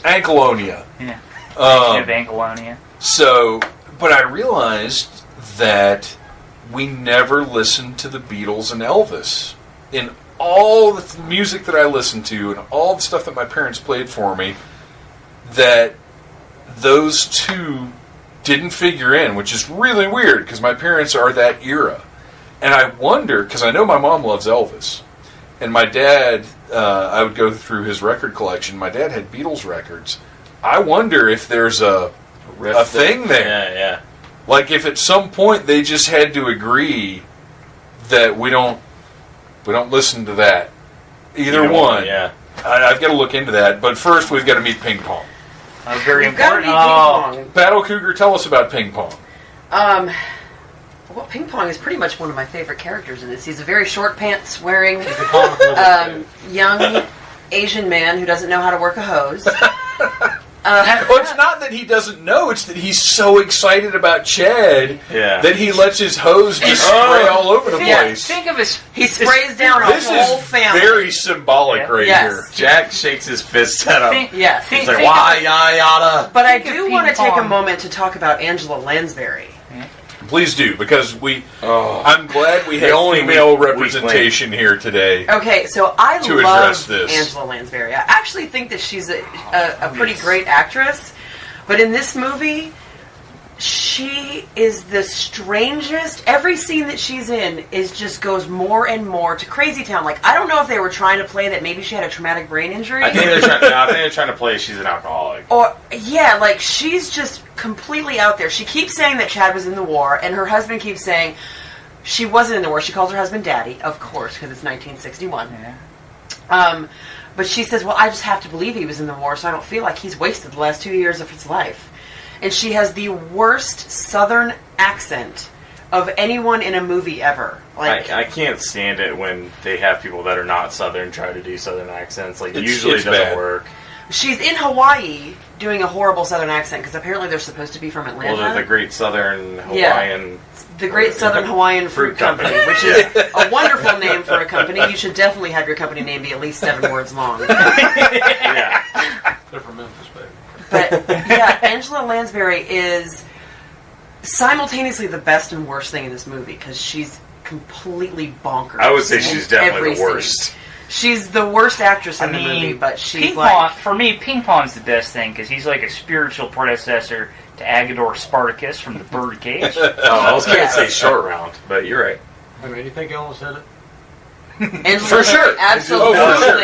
Ankleonia. Yeah. Um, Ankleonia. So, but I realized that we never listened to the Beatles and Elvis. In all the music that I listened to and all the stuff that my parents played for me, that those two didn't figure in, which is really weird because my parents are that era. And I wonder, because I know my mom loves Elvis, and my dad, I would go through his record collection. My dad had Beatles records. I wonder if there's a thing there. Yeah, yeah. Like if at some point they just had to agree that we don't listen to that. Either one. Yeah. I've got to look into that. But first we've got to meet Ping Pong. Very We've got to important. meet Ping Pong. Battle Cougar, tell us about Ping Pong. Well, Ping Pong is pretty much one of my favorite characters in this. He's a very short pants wearing He's a comic relief. young Asian man who doesn't know how to work a hose. Well, it's not that he doesn't know, it's that he's so excited about Chad Yeah. that he lets his hose just spray all over the Yeah. place. Think of his. He sprays down a This whole is family. very symbolic Yeah. right Yes. here. Jack shakes his fist at him. Think, Yes. think, He's like, think why, of- yada, yada. But I Think of do Ping want to take a Pong. moment to talk about Angela Lansbury. Please do, because Oh. I'm glad we have only female weak representation here today. Okay, so I To address love this. Angela Lansbury. I actually think that she's a pretty great actress. But in this movie, she is the strangest. Every scene that she's in just goes more and more to Crazy Town. Like, I don't know if they were trying to play that maybe she had a traumatic brain injury. I think they're trying to play she's an alcoholic. Or, yeah, like, she's just completely out there. She keeps saying that Chad was in the war, and her husband keeps saying she wasn't in the war. She calls her husband Daddy, of course, because it's 1961. Yeah. But she says, well, I just have to believe he was in the war, so I don't feel like he's wasted the last 2 years of his life. And she has the worst Southern accent of anyone in a movie ever. Like, I can't stand it when they have people that are not Southern try to do Southern accents. Like, It's usually it doesn't bad. work. she's in Hawaii doing a horrible Southern accent, because apparently they're supposed to be from Atlanta. Well, the Great Southern Hawaiian... Yeah. The Great Southern Hawaiian Fruit Company, which is a wonderful name for a company. You should definitely have your company name be at least 7 words long. Yeah. They're from Memphis, baby. But yeah, Angela Lansbury is simultaneously the best and worst thing in this movie because she's completely bonkers. I would say she's definitely the worst. Scene. She's the worst actress in the movie, but she's Ping like... Pong, for me, Ping Pong's the best thing because he's like a spiritual predecessor to Agador Spartacus from the Birdcage. I was going to say Short Round, but you're right. I mean, do you think Elvis did it? For sure. Absolutely. Oh, for sure.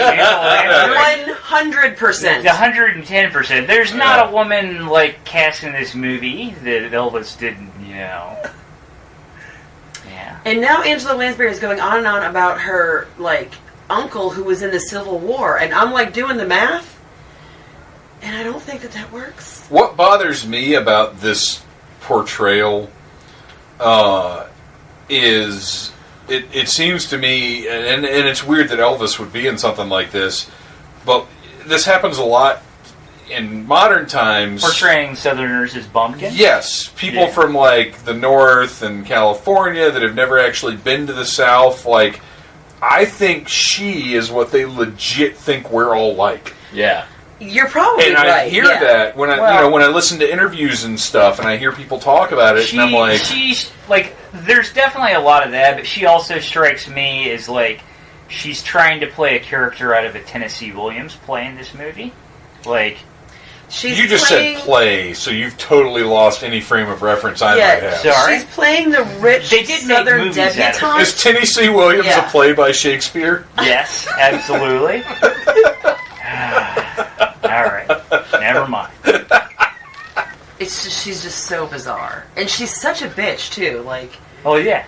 100%. 110%. There's not a woman like cast in this movie that Elvis didn't, Yeah. And now Angela Lansbury is going on and on about her, like, uncle who was in the Civil War. And I'm, like, doing the math. And I don't think that works. What bothers me about this portrayal is... It seems to me, and it's weird that Elvis would be in something like this, but this happens a lot in modern times. Portraying Southerners as bumpkins? Yes. People from, like, the North and California that have never actually been to the South, like, I think she is what they legit think we're all like. Yeah. You're probably and right. I hear that when I, when I listen to interviews and stuff, and I hear people talk about it, and I'm like, she's like, there's definitely a lot of that, but she also strikes me as like, she's trying to play a character out of a Tennessee Williams play in this movie, like. You just said play, so you've totally lost any frame of reference I might have. Sorry. She's playing the rich Southern debutante. Is Tennessee Williams a play by Shakespeare? Yes, absolutely. All right, never mind. It's just, she's just so bizarre, and she's such a bitch too. Like, oh yeah,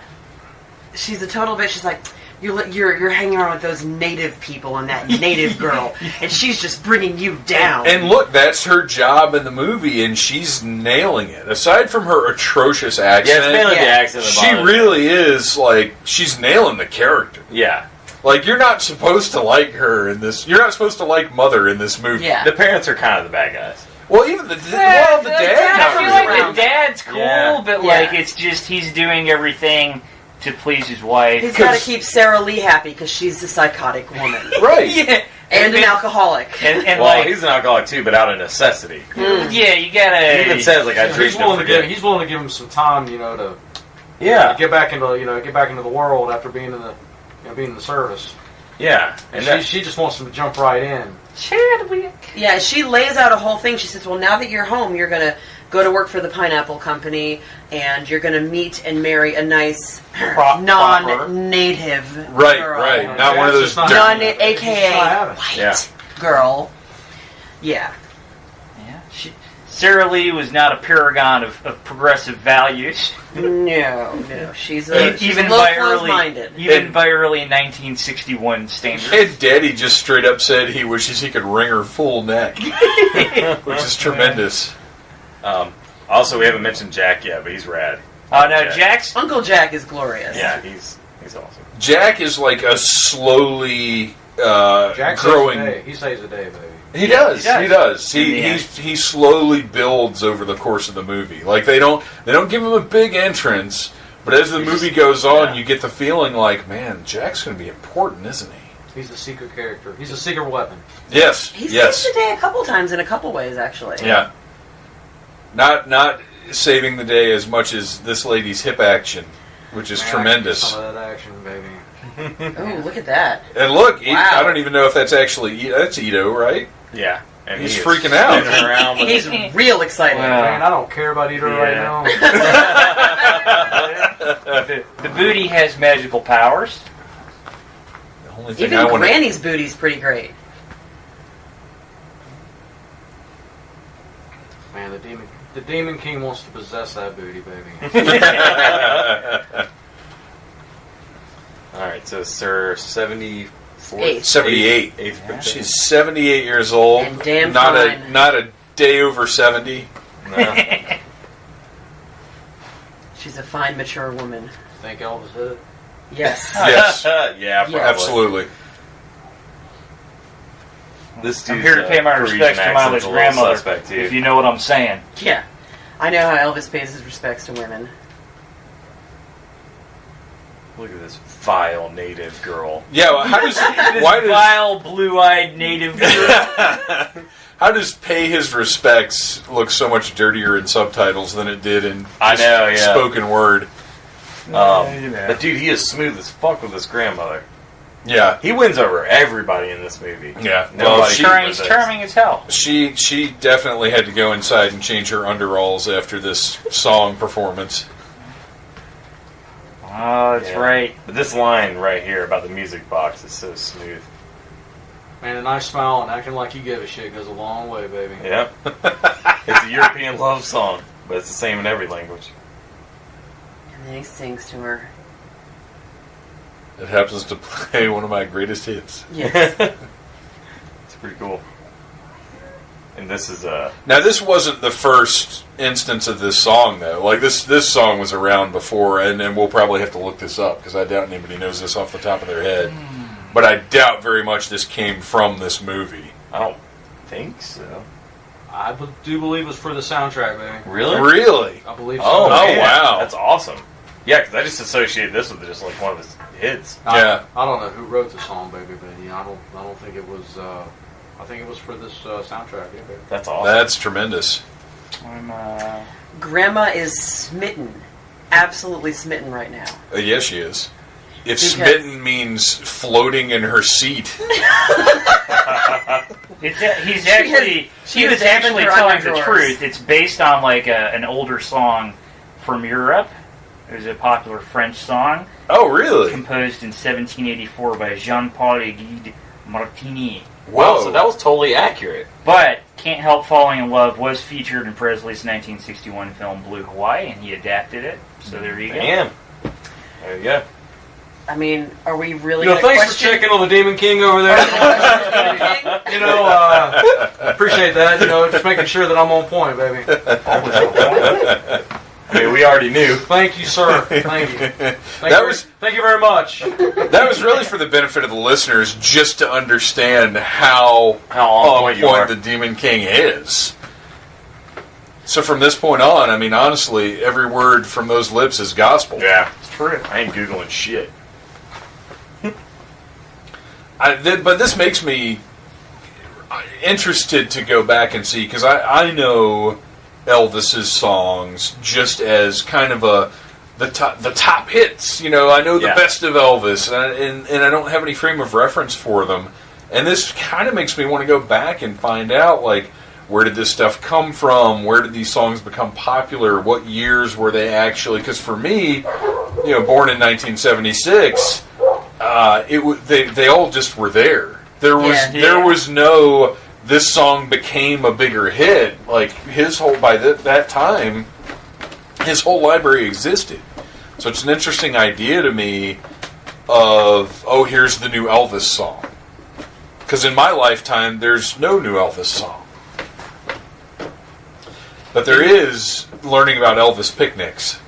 she's a total bitch. She's like, you're hanging around with those native people and that native girl, and she's just bringing you down. And look, that's her job in the movie, and she's nailing it. Aside from her atrocious accent, it's mainly the accent. She really is like she's nailing the character. Yeah. Like, you're not supposed to like her in this. You're not supposed to like Mother in this movie. Yeah. The parents are kind of the bad guys. Well, even the dad. I feel like the dad's cool, but like Yeah. it's just he's doing everything to please his wife. He's got to keep Sarah Lee happy because she's a psychotic woman, right? Yeah. And an alcoholic. And well, he's an alcoholic too, but out of necessity. Yeah, you gotta. He even says like I drink he's willing to give him some time, to get back into the world after being in the being in the service. Yeah, and she just wants him to jump right in. Yeah, she lays out a whole thing. She says, well, now that you're home, you're going to go to work for the Pineapple Company, and you're going to meet and marry a nice non-native girl. Right. Not one of those... A.K.A. white girl. Yeah. Sarah Lee was not a paragon of progressive values. No. She's a even little by close-minded. by early 1961 standards. And Daddy just straight up said he wishes he could wring her full neck, which is tremendous. Also, we haven't mentioned Jack yet, but he's rad. Oh no, Jack's Uncle Jack is glorious. Yeah, he's awesome. Jack is like a slowly Jack growing. He saves the day, baby. He does. He slowly builds over the course of the movie. Like they don't give him a big entrance, but as the movie goes on, you get the feeling like, man, Jack's going to be important, isn't he? He's the secret character. He's a secret weapon. Yes. He saves the day a couple times in a couple ways, actually. Yeah. Not saving the day as much as this lady's hip action, which is tremendous. Some of that action, baby. Oh, look at that! And look, wow. I don't even know if that's actually that's Ito, right? Yeah, and he's freaking out. Around with He's real excited. Man, I don't care about Ito right now. the booty has magical powers. The only thing Even Granny's booty's pretty great. Man, the Demon King wants to possess that booty, baby. All right, so Sir 74, 78. Eighth birthday. She's 78 years old. And damn not fine. not a day over 70. No. She's a fine, mature woman. Think Elvis did it? Yes. Yes. Yeah, probably. Absolutely. This I'm here to pay my respects to Miley's grandmother, if you know what I'm saying. Yeah. I know how Elvis pays his respects to women. Look at this vile native girl. Yeah, well, how does This why does vile, blue-eyed native girl. How does "Pay His Respects" look so much dirtier in subtitles than it did in spoken word? But dude, he is smooth as fuck with his grandmother. Yeah, he wins over everybody in this movie. Yeah, he's charming as hell. She definitely had to go inside and change her underalls after this song performance. Oh, that's right. But this line right here about the music box is so smooth. Man, a nice smile and acting like you give a shit goes a long way, baby. Yep. It's a European love song, but it's the same in every language. And then he sings to her. It happens to play one of my greatest hits. Yes. It's pretty cool. And this is Now, this wasn't the first instance of this song, though. Like, this song was around before, and we'll probably have to look this up, because I doubt anybody knows this off the top of their head. But I doubt very much this came from this movie. I don't think so. I do believe it was for the soundtrack, baby. Really? Really? I believe so. Oh, man. Wow. That's awesome. Yeah, because I just associated this with just like one of his hits. Yeah. I don't know who wrote the song, baby, but yeah, I don't think it was. I think it was for this soundtrack. Yeah, baby. That's awesome. That's tremendous. Grandma is smitten, absolutely smitten right now. Yes, she is. If smitten means floating in her seat. He was actually telling the truth. It's based on like an older song from Europe. It was a popular French song. Oh, really? Composed in 1784 by Jean-Paul Guy Martini. Wow, so that was totally accurate. But Can't Help Falling in Love was featured in Presley's 1961 film Blue Hawaii, and he adapted it. So there you go. Damn. There you go. I mean, are we really thanks for checking on the Demon King over there. Appreciate that. Just making sure that I'm on point, baby. Always on point. I mean, we already knew. Thank you, sir. Thank you. Thank you very much. That was really for the benefit of the listeners, just to understand how on point the Demon King is. So from this point on, I mean, honestly, every word from those lips is gospel. Yeah, it's true. I ain't Googling shit. But this makes me interested to go back and see, because I know Elvis's songs just as kind of the top hits. I know the best of Elvis, and I don't have any frame of reference for them. And this kind of makes me want to go back and find out, like, where did this stuff come from? Where did these songs become popular? What years were they actually? Because for me, born in 1976, they all just were there. There was no, this song became a bigger hit. Like, by that time, his whole library existed. So it's an interesting idea to me of, here's the new Elvis song. Because in my lifetime, there's no new Elvis song. But there is learning about Elvis picnics.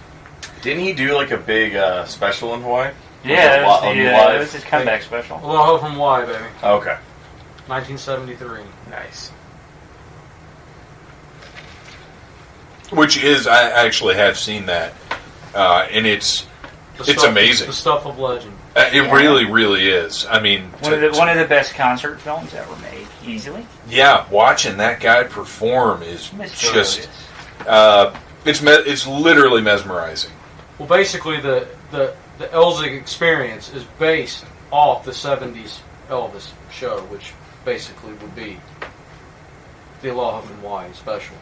Didn't he do like a big special in Hawaii? Yeah, that was his comeback special. Aloha from Hawaii, baby. Okay. 1973. Nice. Which is, I actually have seen that, and it's amazing. The stuff of legend. It really, really is. I mean, one of the best concert films ever made, easily. Yeah, watching that guy perform is just, it's literally mesmerizing. Well, basically, the ELZIG experience is based off the 70s Elvis show, which basically would be the Aloha from Hawaii special.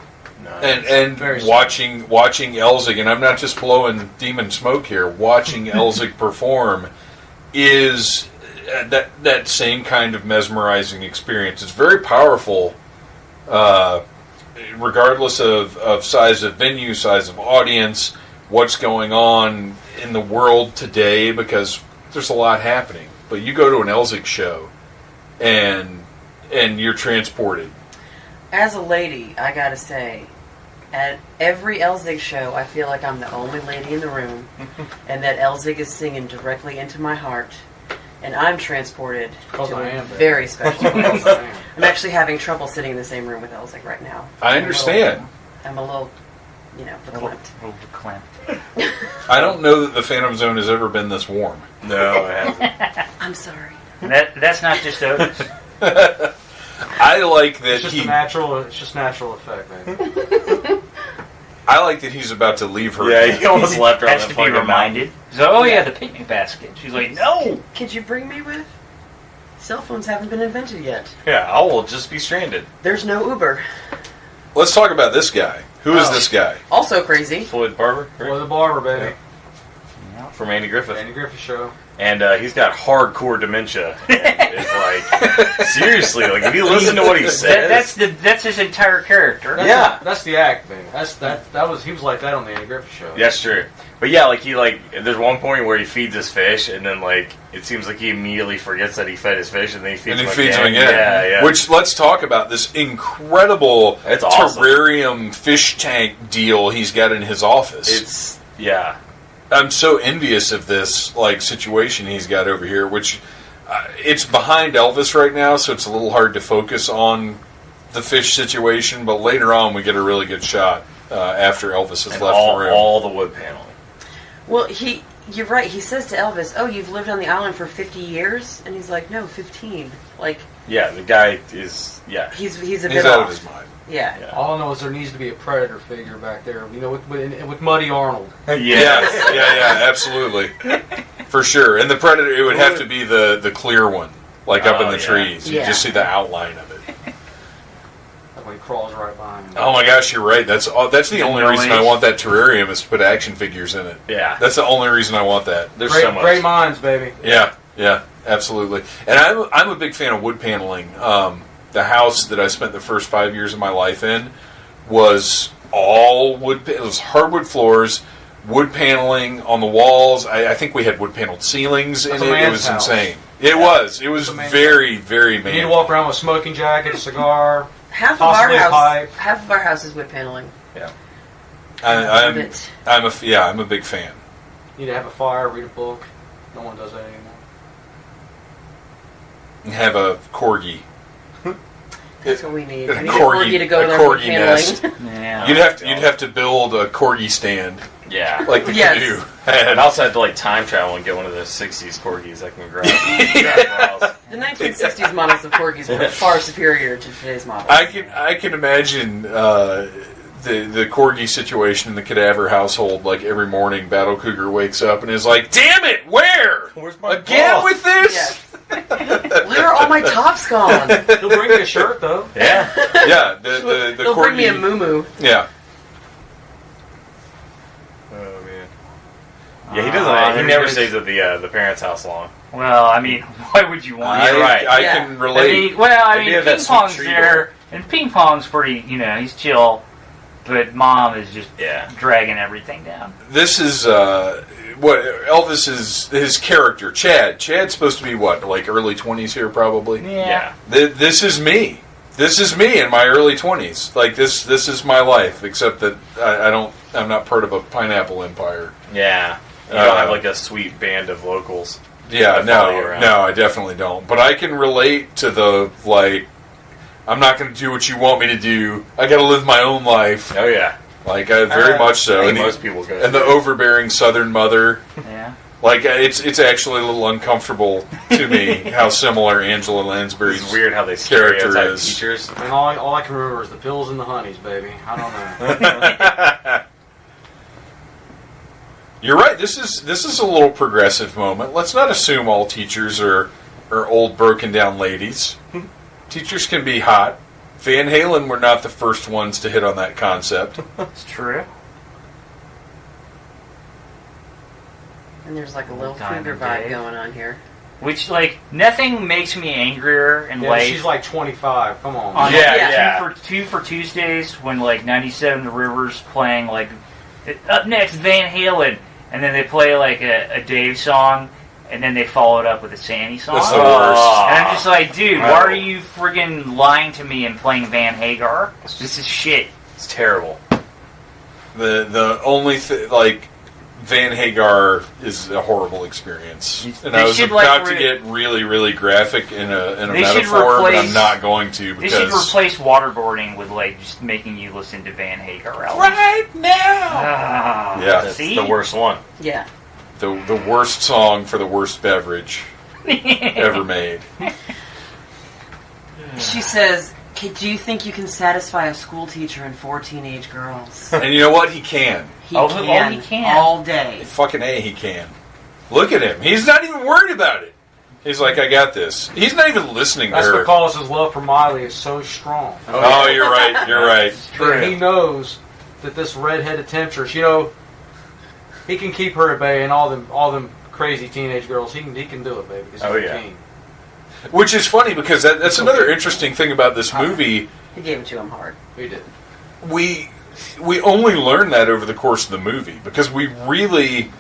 Nice. And watching ELZIG, and I'm not just blowing demon smoke here, watching ELZIG perform is that same kind of mesmerizing experience. It's very powerful, regardless of size of venue, size of audience, what's going on in the world today, because there's a lot happening. But you go to an ELZIG show, and you're transported. As a lady, I gotta say, at every ELZIG show, I feel like I'm the only lady in the room, and that ELZIG is singing directly into my heart, and I'm transported to a very special place. I'm actually having trouble sitting in the same room with ELZIG right now. I understand. I'm a little, verklempt. I don't know that the Phantom Zone has ever been this warm. No, it hasn't. I'm sorry. That's not just Otis. I like that It's just natural effect, man. I like that he's about to leave her. Yeah, he almost left her on Has that to be fucking reminded. So, oh yeah, the picnic basket. She's like, no. Could you bring me with? Cell phones haven't been invented yet. Yeah, I will just be stranded. There's no Uber. Let's talk about this guy. Who is this guy? Also crazy. Floyd Barber, Boy the Barber, baby. from Andy Griffith. Andy Griffith Show. And he's got hardcore dementia. And it's like, seriously, like if you listen to what he says, That's his entire character. That's the act, man. He was like that on the Andy Griffith Show. that's true. But yeah, there's one point where he feeds his fish, and then it seems like he immediately forgets that he fed his fish, and then he feeds him again. Yeah. Which, let's talk about this incredible It's awesome. terrarium fish tank deal he's got in his office. I'm so envious of this situation he's got over here, which it's behind Elvis right now, so it's a little hard to focus on the fish situation, but later on we get a really good shot after Elvis has left the room. All the wood paneling. Well, you're right. He says to Elvis, "Oh, you've lived on the island for 50 years," and he's like, "No, 15." Yeah, the guy is he's a He's bit out off. of his mind. Yeah. All I know is there needs to be a Predator figure back there, with Muddy Arnold. Yeah, absolutely, for sure. And the Predator, it would have to be the clear one, up in the trees. You just see the outline of it. When he crawls right behind him. Oh my gosh, you're right. That's the only reason I want that terrarium is to put action figures in it. Yeah. That's the only reason I want that. There's so much. Great minds, baby. Yeah, absolutely. And I'm a big fan of wood paneling. The house that I spent the first 5 years of my life in was all wood. It was hardwood floors, wood paneling on the walls. I think we had wood paneled ceilings in it. It was insane. It was very, very man. You need to walk around with a smoking jacket, a cigar. Half of our house is wood paneling. Yeah. I'm a big fan. You need to have a fire, read a book. No one does that anymore. And have a corgi. That's what we need. A I need a corgi to go there wood nest. paneling. Yeah. You'd have to build a corgi stand. Yeah. Like the canoe. I'd also have to time travel and get one of those 60s corgis that can grab miles. The 1960s models of corgis were far superior to today's models. I can imagine the corgi situation in the Cadaver household. Every morning, Battle Cougar wakes up and is like, "Damn it, where? Where's my Again ball?" with this?" Yes. Where are all my tops gone? He'll bring me a shirt, though. Yeah. Yeah, the He'll corgi. bring me a moo-moo. Yeah. Oh man. Yeah, he doesn't. He never stays at the parents' house long. Well, I mean, why would you want to? I can relate. Ping pong's there, and ping pong's pretty. He's chill, but mom is just dragging everything down. This is what Elvis is. His character, Chad. Chad's supposed to be what, early 20s here, probably. Yeah. This is me. This is me in my early 20s. This is my life, except that I'm not part of a pineapple empire. Yeah. You don't have a sweet band of locals. Yeah, no, I definitely don't. But I can relate to the I'm not going to do what you want me to do. I got to live my own life. Oh yeah, very much so. I think most people go. And the overbearing Southern mother. Yeah. It's actually a little uncomfortable to me how similar Angela Lansbury's It's weird how they character stereotype is. teachers. And all I can remember is the pills and the honeys, baby. I don't know. You're right. This is a little progressive moment. Let's not assume all teachers are old, broken down ladies. Teachers can be hot. Van Halen were not the first ones to hit on that concept. It's true. And there's a little Time cougar of vibe day. going on here. Which, nothing makes me angrier in Yeah, life. she's 25. Come on. On Yeah. Two for Tuesdays when 97 The River's playing up next Van Halen, and then they play a Dave song, and then they follow it up with a Sammy song. That's the worst. And I'm just like, dude, why are you friggin' lying to me and playing Van Hagar? This is shit. It's terrible. The only Van Hagar is a horrible experience, and I was about to get really, really graphic in a metaphor, but I'm not going to because they should replace waterboarding with just making you listen to Van Hagar albums. right now. Yeah. That's See? the worst one. Yeah. The worst song for the worst beverage ever made. She says, do you think you can satisfy a school teacher and 4 teenage girls? And you know what? He can. He can. All day. Fucking A, he can. Look at him. He's not even worried about it. He's like, I got this. He's not even listening to her. That's because his love for Miley is so strong. Oh, you're right. You're right. True. He knows that this redheaded temptress, he can keep her at bay and all them crazy teenage girls. He can do it, baby. Because he's the king. Which is funny because that's another interesting thing about this movie. He gave it to him hard. He did. We only learn that over the course of the movie because we really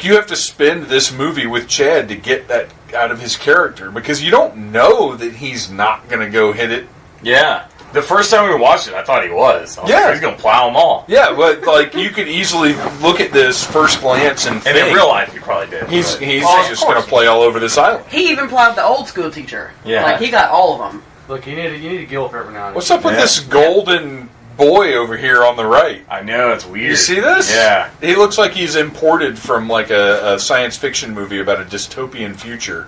you have to spend this movie with Chad to get that out of his character because you don't know that he's not going to go hit it. Yeah. The first time we watched it, I thought he was. I was like, he's going to plow them all. Yeah, but you could easily look at this first glance and think, in real life, he probably did. He's just going to play all over this island. He even plowed the old school teacher. Yeah, he got all of them. Look, you need a gilf every now and then. What's up with this golden boy over here on the right? I know, it's weird. You see this? Yeah. He looks like he's imported from a science fiction movie about a dystopian future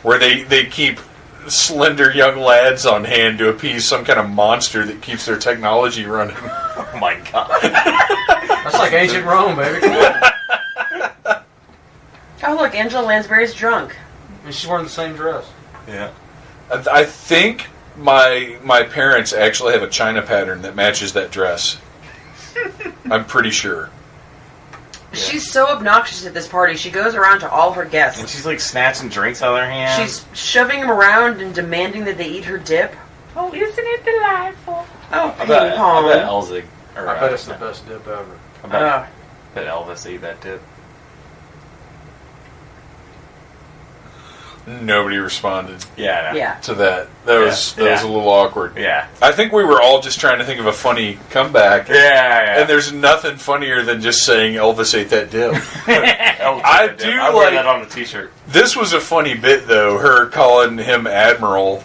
where they keep slender young lads on hand to appease some kind of monster that keeps their technology running. Oh my god. That's like ancient Rome, baby. Come on. Oh, look, Angela Lansbury's drunk. And she's wearing the same dress. Yeah. I think my parents actually have a china pattern that matches that dress. I'm pretty sure. She's so obnoxious at this party. She goes around to all her guests. And she's like snatching drinks out of their hands. She's shoving them around and demanding that they eat her dip. Oh, isn't it delightful? Oh, I bet ping-pong. ELZIG. I bet it's the best dip ever. I bet Elvis ate that dip. Nobody responded. Yeah, I know. Yeah. To that. That was a little awkward. Yeah. I think we were all just trying to think of a funny comeback. Yeah. And there's nothing funnier than just saying Elvis ate that dip. I wear that on the t-shirt. This was a funny bit though, her calling him Admiral.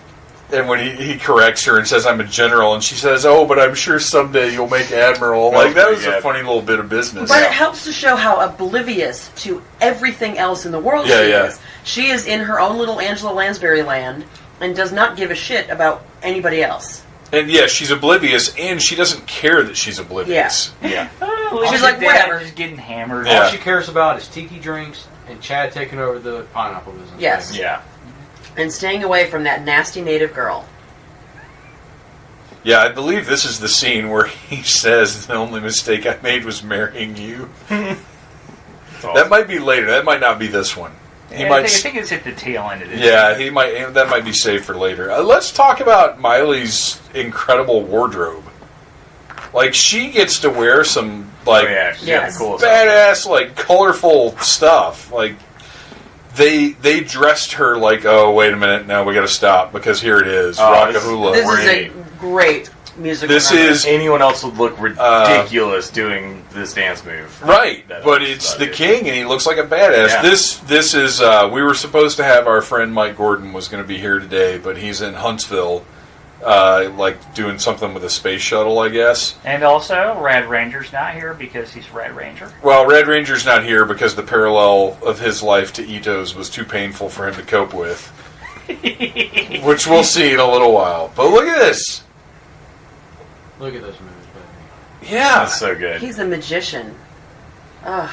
And when he corrects her and says, I'm a general, and she says, oh, but I'm sure someday you'll make Admiral. That was a funny little bit of business. But it helps to show how oblivious to everything else in the world she is. She is in her own little Angela Lansbury land and does not give a shit about anybody else. And she's oblivious, and she doesn't care that she's oblivious. Yeah. She's like, whatever. She's getting hammered. All she cares about is tiki drinks and Chad taking over the pineapple business. Yes. Baby. Yeah. And staying away from that nasty native girl. Yeah, I believe this is the scene where he says, the only mistake I made was marrying you. That might be later. That might not be this one. I think it's at the tail end of this. Yeah, he might. That might be saved for later. Let's talk about Miley's incredible wardrobe. She gets to wear some she's cool badass, colorful stuff. They dressed her oh, wait a minute, now we got to stop because here it is, Rockahula. This is a great musical number. Anyone else would look ridiculous doing this dance move. Right, but it's the king, and he looks like a badass. Yeah. This is, we were supposed to have our friend Mike Gordon was going to be here today, but he's in Huntsville, doing something with a space shuttle, I guess. And also, Red Ranger's not here because he's Red Ranger. Well, Red Ranger's not here because the parallel of his life to Ito's was too painful for him to cope with. Which we'll see in a little while. But look at this. Look at this movie, baby. Yeah. That's so good. He's a magician. Ugh.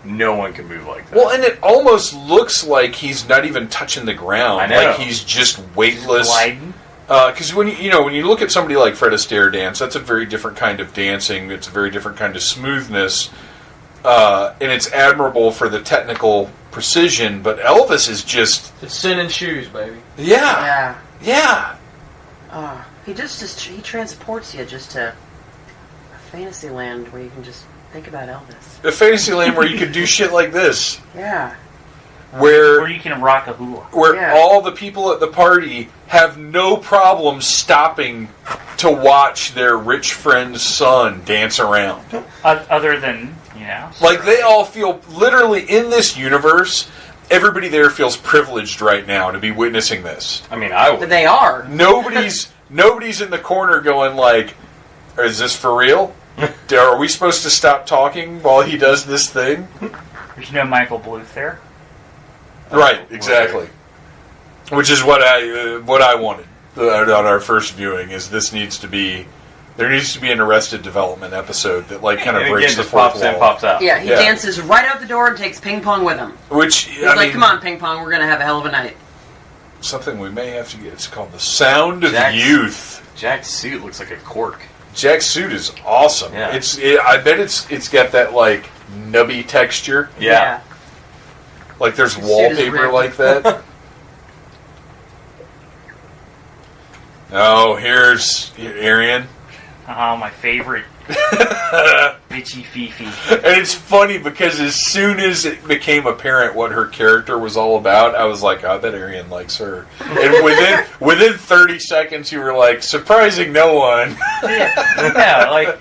No one can move like that. Well, and it almost looks like he's not even touching the ground. I know. He's just weightless. Gliding. Because when you look at somebody like Fred Astaire dance, that's a very different kind of dancing. It's a very different kind of smoothness, and it's admirable for the technical precision. But Elvis is just—it's sin and shoes, baby. Yeah. He he transports you just to a fantasy land where you can just think about Elvis. A fantasy land where you can do shit like this. Yeah. Where you can rock a hula. Where all the people at the party have no problem stopping to watch their rich friend's son dance around. Other than, they all feel, literally in this universe, everybody there feels privileged right now to be witnessing this. I mean, I would. They are. Nobody's in the corner going is this for real? Are we supposed to stop talking while he does this thing? There's no Michael Bluth there. Right, exactly. Which is what I wanted on our first viewing. Is there needs to be an Arrested Development episode that like kind of breaks the fourth wall. Pops out. Yeah, he dances right out the door and takes ping pong with him. Which he's like, "Come on, ping pong, we're gonna have a hell of a night." Something we may have to get. It's called The Sound of Youth. Jack's suit looks like a cork. Jack's suit is awesome. Yeah. I bet it's got that like nubby texture. Yeah. Like there's wallpaper like that. Oh, here's Arian. Oh, my favorite. Bitchy Fifi. And it's funny because as soon as it became apparent what her character was all about, I was like, I bet Arian likes her. And within 30 seconds, you were like, surprising no one. Yeah, like,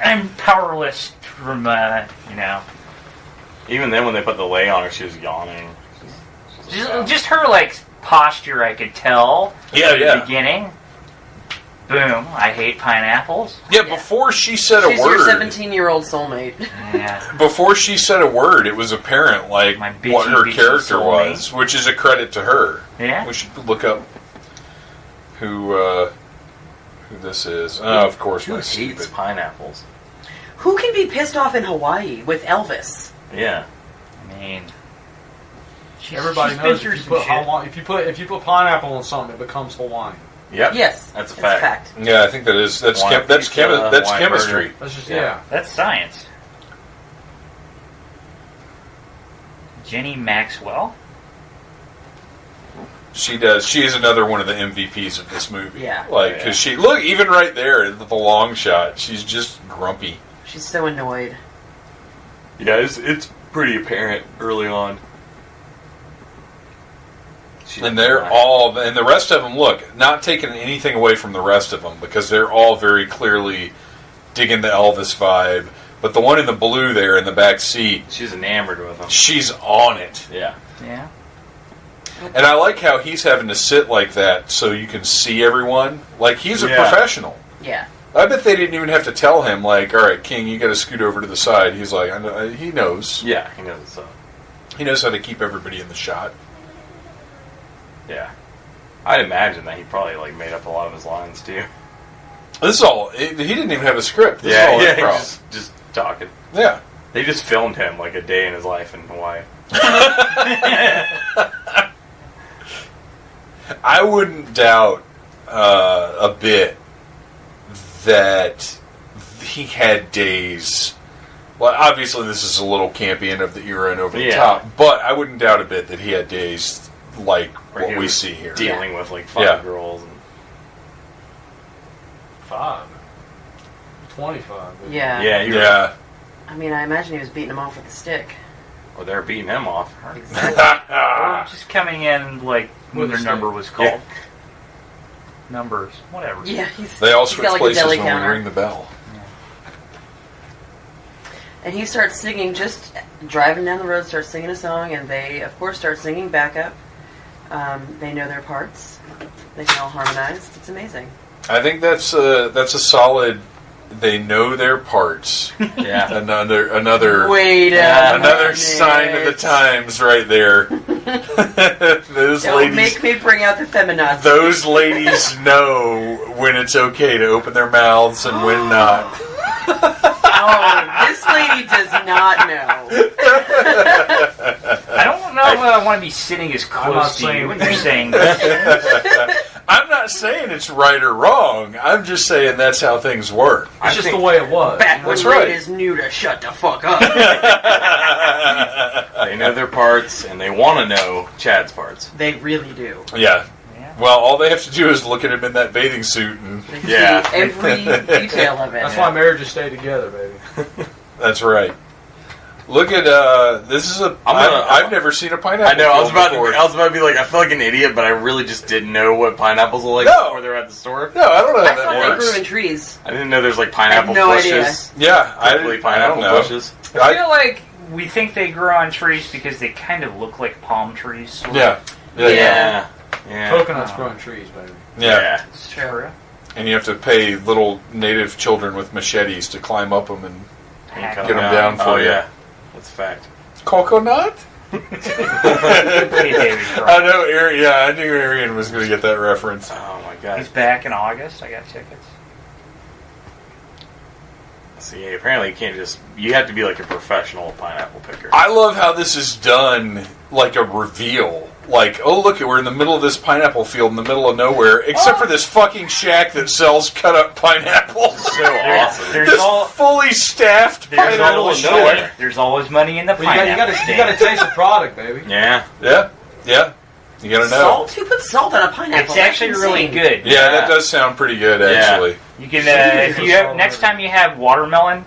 I'm powerless from, Even then, when they put the lei on her, she was yawning. Just her, like, posture, I could tell. Yeah, at the beginning. Boom. I hate pineapples. Yeah, before she said a She's word. She's your 17-year-old soulmate. Yeah. Before she said a word, it was apparent, like, what her character soulmate. was, which is a credit to her. Yeah. We should look up who this is. Oh, of course, Who hates pineapples? Who can be pissed off in Hawaii with Elvis? Yeah. I mean... Everybody knows if you put pineapple on something, it becomes Hawaiian. Yep. Yes, that's a fact. Yeah, I think that's chemistry. That's just That's science. Jenny Maxwell. She does. She is another one of the MVPs of this movie. Yeah. Like, because she look even right there in the long shot, she's just grumpy. She's so annoyed. Yeah, it's pretty apparent early on. And they're all, and the rest of them, look, not taking anything away from the rest of them, because they're all very clearly digging the Elvis vibe. But the one in the blue there in the back seat, she's enamored with him. She's on it. Yeah. Yeah. And I like how he's having to sit like that so you can see everyone. Like, he's a professional. Yeah. I bet they didn't even have to tell him, like, all right, King, you got to scoot over to the side. He's like, I know, he knows. Yeah, he knows. He knows how to keep everybody in the shot. Yeah. I'd imagine that he probably, like, made up a lot of his lines, too. This is all, he didn't even have a script. This Yeah, is all just talking. Yeah. They just filmed him, like, a day in his life in Hawaii. I wouldn't doubt a bit that he had days. Well, obviously this is a little campy and of the era and over the top, but I wouldn't doubt a bit that he had days like what we see here. Dealing with, like, 5 girls. And 5. 25. Yeah. Yeah. I mean, I imagine he was beating him off with a stick. Or they're beating him off. Exactly. Or just coming in, like, when their number was called. Yeah. Numbers. Whatever. Yeah. They all switch like places when counter. we ring the bell. And he starts singing, just driving down the road, starts singing a song, and they, of course, start singing backup. They know their parts. They can all harmonize. It's amazing. I think that's a solid. They know their parts. Yeah. Another. Wait another sign of the times, right there. Those Don't ladies make me bring out the feminazi. Those ladies know when it's okay to open their mouths and when not. Oh, this lady does not know. I don't know if I want to be sitting as close to you when you're saying this. I'm not saying it's right or wrong. I'm just saying that's how things work. It's just the way it was. Back when That's right. ladies knew to shut the fuck up. They know their parts, and they want to know Chad's parts. They really do. Yeah. Well, all they have to do is look at him in that bathing suit, and They see every detail of it. That's why marriages stay together, baby. that's right. Look at this is I've never seen a pineapple. I know. I was about before. to be like, I feel like an idiot, but I really just didn't know what pineapples were like before they were at the store. No, I don't know how I thought that they works. grew in trees. I didn't know there's like pineapple no bushes. Yeah, I pineapple don't know. bushes. I feel like we think they grow on trees because they kind of look like palm trees. Sort of. Yeah. Coconuts grow in trees, baby. Yeah. It's true. And you have to pay little native children with machetes to climb up them and Hack get them down for you. Yeah, that's a fact. Coconut? I know, Arian. Yeah, I knew Arian was going to get that reference. Oh my god. He's back in August. I got tickets. See, apparently you can't just... You have to be like a professional pineapple picker. I love how this is done like a reveal. Like, oh, look, we're in the middle of this pineapple field in the middle of nowhere, except for this fucking shack that sells cut-up pineapples. So awesome. This fully staffed pineapple shack. There's always money in the Well, pineapple you got to taste the product, baby. Yeah. Yeah, yeah. You gotta know. Salt? Who puts salt on a pineapple? It's actually That's really insane. good. Yeah, that does sound pretty good, actually. You can, if you have, next time you have watermelon,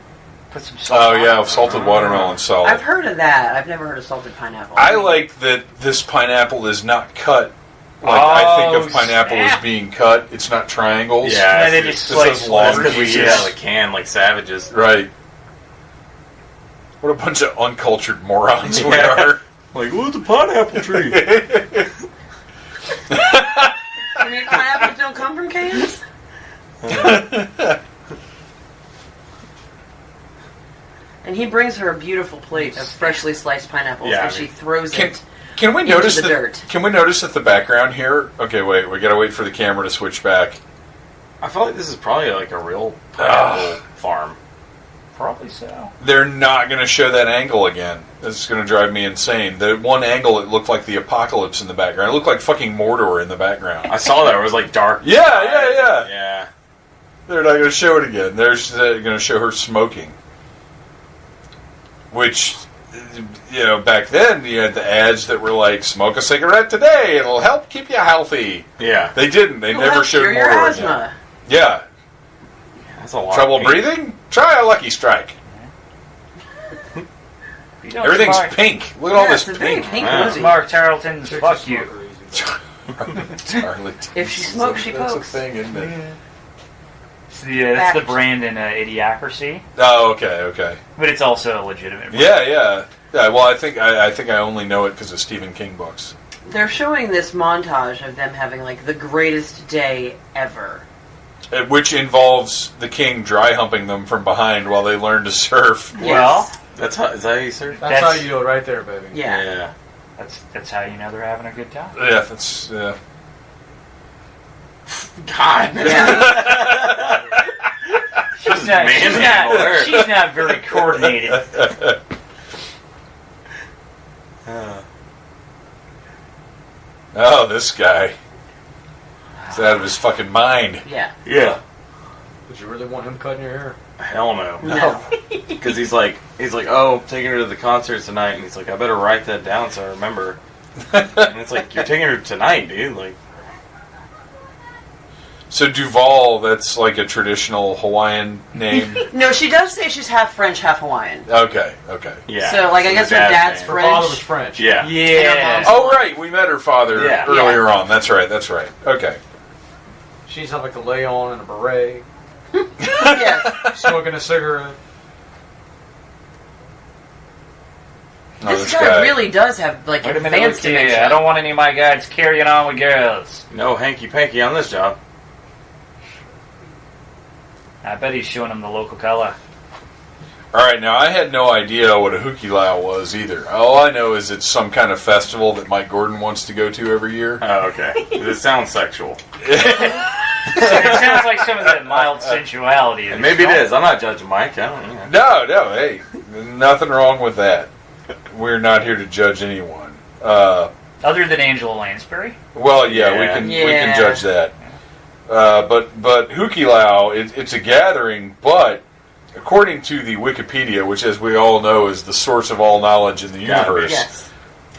put some salt Oh, on yeah, it. salted watermelon salt. I've heard of that. I've never heard of salted pineapple. I like that this pineapple is not cut. Like, I think of pineapple as snap. being cut. It's not triangles. Yeah. And then they just This slice has long Because we eat pieces. it out of the can like savages. Right. What a bunch of uncultured morons we Yeah. are. Like, what's a pineapple tree? I mean, pineapples don't come from cans? And he brings her a beautiful plate of freshly sliced pineapples, Yeah, and I she mean, throws it. Can we Into notice the that? dirt. Can we notice that the background here? Okay, wait. We gotta wait for the camera to switch back. I feel like this is probably like a real pineapple farm. Probably so. They're not gonna show that angle again. This is gonna drive me insane. The one angle, it looked like the apocalypse in the background. It looked like fucking Mordor in the background. I saw that. It was like dark. Yeah, yeah. Yeah. They're not gonna show it again. They're gonna show her smoking. Which, you know, back then you had the ads that were like, "Smoke a cigarette today; it'll help keep you healthy." Yeah. They didn't. They It'll never help showed cure your Mordor asthma. again. Yeah. That's a lot. Trouble of paint. breathing? Try a Lucky Strike. You don't Everything's smart. pink. Look at all this it's a very pink. pink Wow. movie. Mark Tarleton's Chicks fuck just you. smoke her easy. Charlie. If she smokes, she That's a pokes. thing, isn't it? That's the Fact. brand in Idiocracy, Oh, okay. but it's also a legitimate brand. Yeah. Well, I think I only know it because of Stephen King books. They're showing this montage of them having like the greatest day ever. Which involves the king dry humping them from behind while they learn to surf. Well, Is that how you surf? That's how you do it right there, baby. Yeah. that's how you know they're having a good time. Yeah, that's God. Yeah. She's not very coordinated. Oh, this guy. He's out of his fucking mind. Yeah. Yeah. Did you really want him cutting your hair? Hell no. No. Because he's like, oh, I'm taking her to the concert tonight, and he's like, I better write that down so I remember. And it's like, you're taking her tonight, dude. Like, So Duval, that's like a traditional Hawaiian name. No, she does say she's half French, half Hawaiian. Okay. yeah. So, like, I guess her dad's Her French. father was French. Yeah. Yeah. Oh, right. We met her father Yeah. earlier on. That's right. Okay. She's had like a lay on and a beret, Yes. smoking a cigarette. Oh, This guy really does have, like, Wait a minute, advanced look here. dementia. I don't want any of my guys carrying on with girls. No hanky-panky on this job. I bet he's showing them the local color. All right, now I had no idea what a hukilau was either. All I know is it's some kind of festival that Mike Gordon wants to go to every year. Oh, okay. It sounds sexual. It sounds like some of that mild sensuality. And maybe it is. I'm not judging Mike. I don't know. No, hey, nothing wrong with that. We're not here to judge anyone. Other than Angela Lansbury. Well, yeah, Yeah. we Yeah. can judge that. But hukilau, it's a gathering, but according to the Wikipedia, which as we all know is the source of all knowledge in the universe, Yes.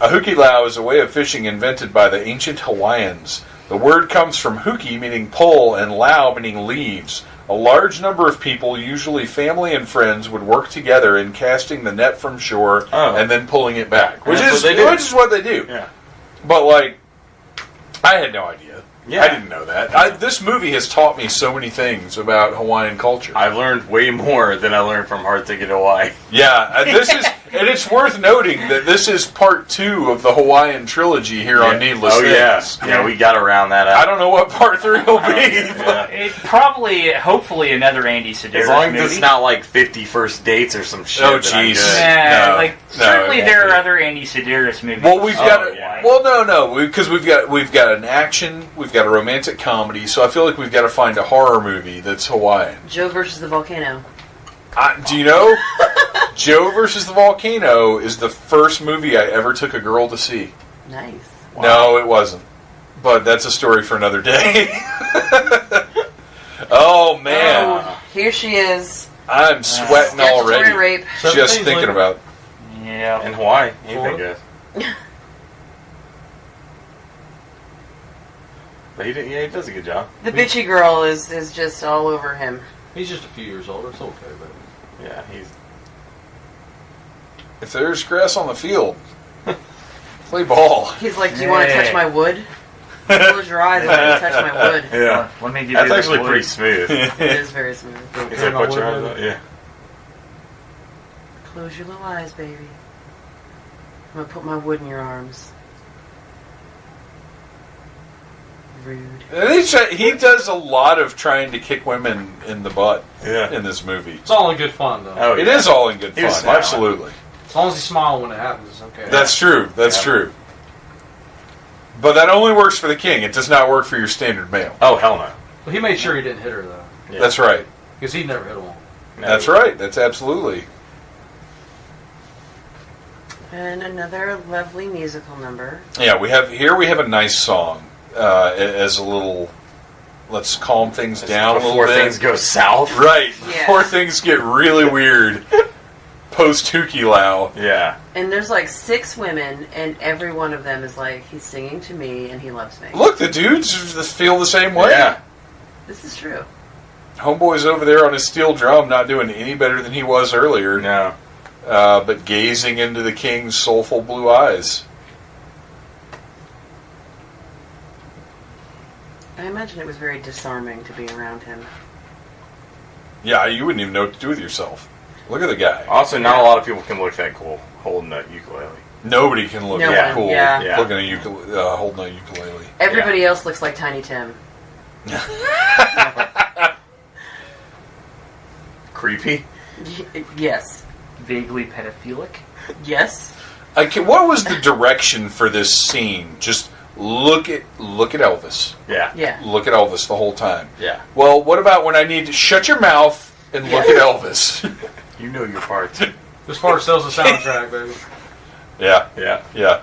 a hukilau is a way of fishing invented by the ancient Hawaiians. The word comes from huki, meaning pole, and lau, meaning leaves. A large number of people, usually family and friends, would work together in casting the net from shore and then pulling it back, which That's is what they do. what they do. Yeah. But, like, I had no idea. Yeah. I didn't know that. This movie has taught me so many things about Hawaiian culture. I've learned way more than I learned from Hard Ticket to Hawaii. Yeah, this is And it's worth noting that this is part 2 of the Hawaiian trilogy here on Needless Things. Yeah, we got around that out. I don't know what part 3 will be. It probably, hopefully, another Andy Sedaris as long as movie. it's not like 50 First Dates or some shit. Oh, jeez. Certainly there are other Andy Sedaris movies. Well, we've got because we've got an action, we've got a romantic comedy, so I feel like we've got to find a horror movie that's Hawaiian. Joe versus the volcano. Do you know? Joe versus the Volcano is the first movie I ever took a girl to see. Nice. Wow. No, it wasn't. But that's a story for another day. Oh, man. Oh, here she is. I'm sweating already. Rape. Just thinking about it. Yeah. In Hawaii. Anything goes. But he does a good job. The bitchy girl is just all over him. He's just a few years older. It's okay, baby. Yeah, he's... If there's grass on the field, play ball. He's like, do you want to touch my wood? Close your eyes and let me touch my wood. Yeah. Let me give That's you actually wood. pretty smooth. It is very smooth. He's like, put your eyes up. Yeah. Close your little eyes, baby. I'm going to put my wood in your arms. Rude. He does a lot of trying to kick women in the butt in this movie. It's all in good fun, though. Oh, It is all in good fun, smiling. absolutely. As long as you smile when it happens, it's okay. That's true, that's true. But that only works for the king. It does not work for your standard male. Oh, hell no. But he made sure he didn't hit her, though. Yeah. That's right. Because he'd never hit a woman. That's right. That's absolutely. And another lovely musical number. Yeah, we have a nice song as a little. Let's calm things down a little Before bit. things go south. Right. Yeah. Before things get really weird. Post Hukilau. Yeah. And there's like 6 women, and every one of them is like, he's singing to me and he loves me. Look, the dudes feel the same way. Yeah. This is true. Homeboy's over there on his steel drum, not doing any better than he was earlier. No. But gazing into the king's soulful blue eyes. I imagine it was very disarming to be around him. Yeah, you wouldn't even know what to do with yourself. Look at the guy. Also, not a lot of people can look that cool holding a ukulele. Nobody can look that cool yeah. looking at holding a ukulele. Everybody else looks like Tiny Tim. Creepy. Yes. Vaguely pedophilic. Yes. What was the direction for this scene? Just look at Elvis. Yeah. Yeah. Look at Elvis the whole time. Yeah. Well, what about when I need to shut your mouth and look at Elvis? You know your parts. This part sells the soundtrack, baby. Yeah. Yeah. Yeah.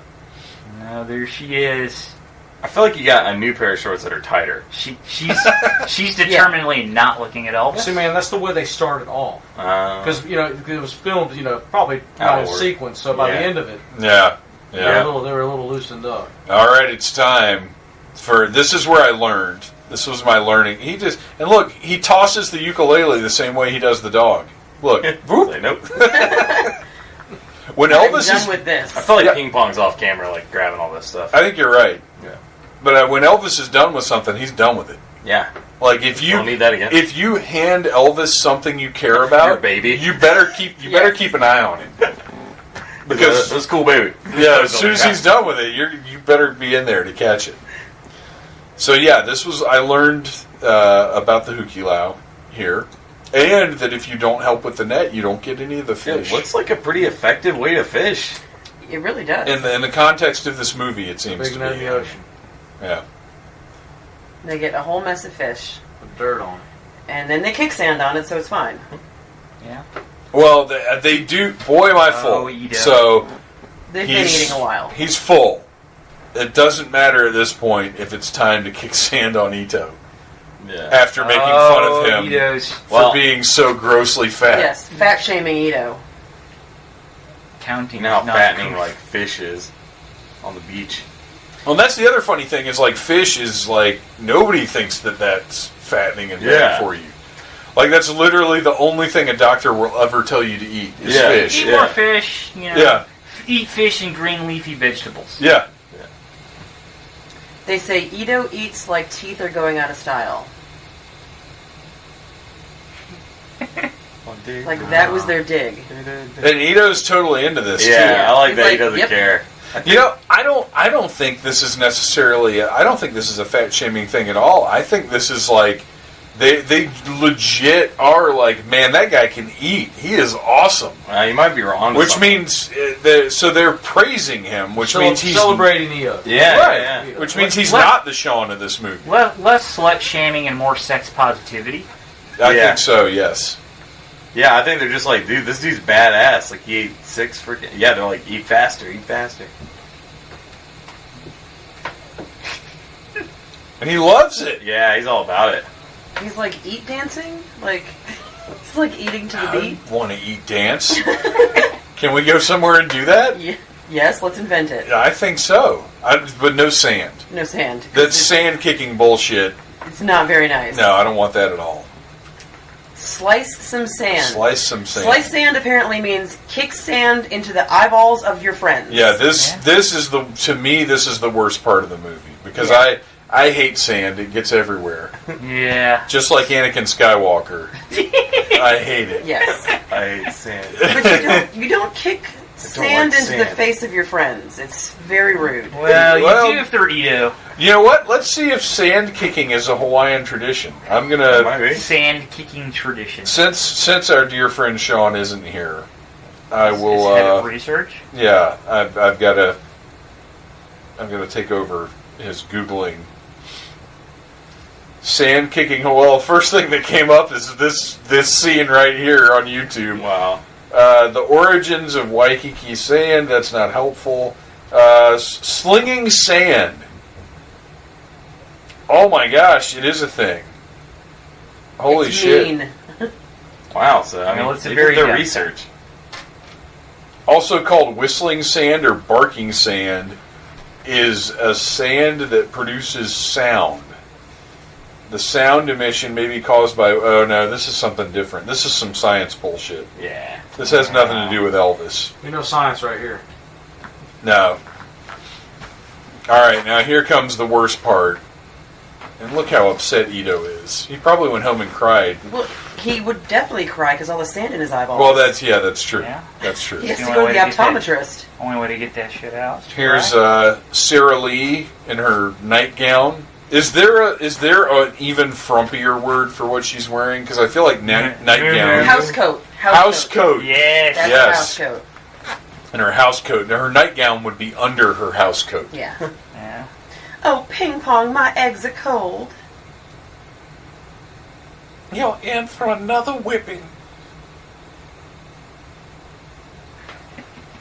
Now there she is. I feel like you got a new pair of shorts that are tighter. She's determinedly not looking at Elvis. See, man, that's the way they started off. Because, it was filmed, probably not in sequence, so by the end of it, Yeah. they Yeah. were a little loosened up. All right, it's time for. This is where I learned. This was my learning. He tosses the ukulele the same way he does the dog. Look, whoop. Say nope. When I'm Elvis done is, with this. I feel like ping pong's off camera, like grabbing all this stuff. I think you're right. Yeah. But when Elvis is done with something, he's done with it. Yeah. Like if you Don't need that again. If you hand Elvis something you care about, Your baby. you better keep an eye on him. Because that's cool, baby. yeah, as soon as he's done with it, you better be in there to catch it. So yeah, I learned about the Hukilau here, and that if you don't help with the net, you don't get any of the fish. It looks like a pretty effective way to fish. It really does. In the context of this movie, it seems Big to net be. in the ocean Yeah. They get a whole mess of fish, with dirt on it. and then they kick sand on it, so it's fine. Yeah. Well, they do. Boy, am I full. Ito. So They've been eating a while. he's full. It doesn't matter at this point if it's time to kick sand on Ito. Yeah. After making fun of him Ito's for being so grossly fat. Yes, fat shaming Ito. counting. You know how not fattening proof. like fish is on the beach. Well, that's the other funny thing is like fish is like nobody thinks that that's fattening and bad for you. Like that's literally the only thing a doctor will ever tell you to eat is fish. Eat more fish. Yeah. Eat fish and green leafy vegetables. Yeah. They say Ito eats like teeth are going out of style. dig. Like, that was their dig. And Ito's totally into this, too. Yeah, I like He's that like, he doesn't yep. care. You know, I don't think this is necessarily. I don't think this is a fat shaming thing at all. I think this is like they legit are like, man, that guy can eat. He is awesome. You might be wrong. Which means so they're praising him, which means he's celebrating Io. Yeah, right. yeah. Which means he's not the Sean of this movie. Less slut shaming and more sex positivity. I think so. Yes. Yeah, I think they're just like, dude, this dude's badass. Like, he ate 6 freaking... Yeah, they're like, eat faster, eat faster. And he loves it. Yeah, he's all about it. He's like, eat dancing? Like, it's like eating to the beat. I want to eat dance. Can we go somewhere and do that? Yeah. Yes, let's invent it. I think so. But no sand. No sand. That's sand kicking bullshit. It's not very nice. No, I don't want that at all. Slice some sand. Slice some sand. Slice sand apparently means kick sand into the eyeballs of your friends. Yeah, this is to me this is the worst part of the movie because I hate sand. It gets everywhere. Yeah. Just like Anakin Skywalker. I hate it. Yes. I hate sand. But you don't kick sand like into the sand. face of your friends. It's very rude. Well, Well- you do if they're Ito. You know what? Let's see if sand kicking is a Hawaiian tradition. I'm Might gonna be. Sand kicking tradition. since our dear friend Sean isn't here, I Is will. head of research. Yeah, I'm gonna take over his Googling. Sand kicking. Well, first thing that came up is this scene right here on YouTube. Wow. The origins of Waikiki sand. That's not helpful. Slinging sand. Oh my gosh, it is a thing. Holy It's shit. mean. Wow, so, I mean, Well, it's a they very did their depth. research. Also called whistling sand or barking sand, is a sand that produces sound. The sound emission may be caused by... Oh, no, this is something different. This is some science bullshit. Yeah. This has nothing to do with Elvis. You know science right here. No. Alright, now here comes the worst part. And look how upset Ito is. He probably went home and cried. Well, he would definitely cry because all the sand in his eyeballs. Well, that's true. Yeah. That's true. He has to The go only to the way to get that- optometrist. Only way to get that shit out. Here's Right? Sarah Lee in her nightgown. Is there an even frumpier word for what she's wearing? Because I feel like nightgown. House coat. House coat. Yes. That's Yes. a house coat. And her house coat. Now, her nightgown would be under her house coat. Yeah. Yeah. Oh, ping pong, my eggs are cold. You're in for another whipping.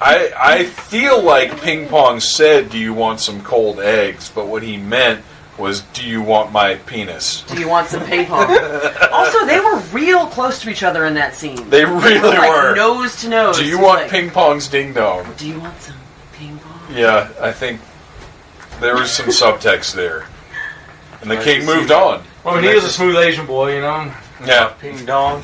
I feel like Ping Pong said, "Do you want some cold eggs?" But what he meant was, "Do you want my penis?" Do you want some ping pong? Also, they were real close to each other in that scene. They really like were. nose to nose. Do you It's want like, Ping Pong's ding dong? Do you want some ping pong? Yeah, I think there was some subtext there. And the Nice king to see moved that. on. Well, I mean, he is a smooth Asian boy, you know. Yeah. Ping dong.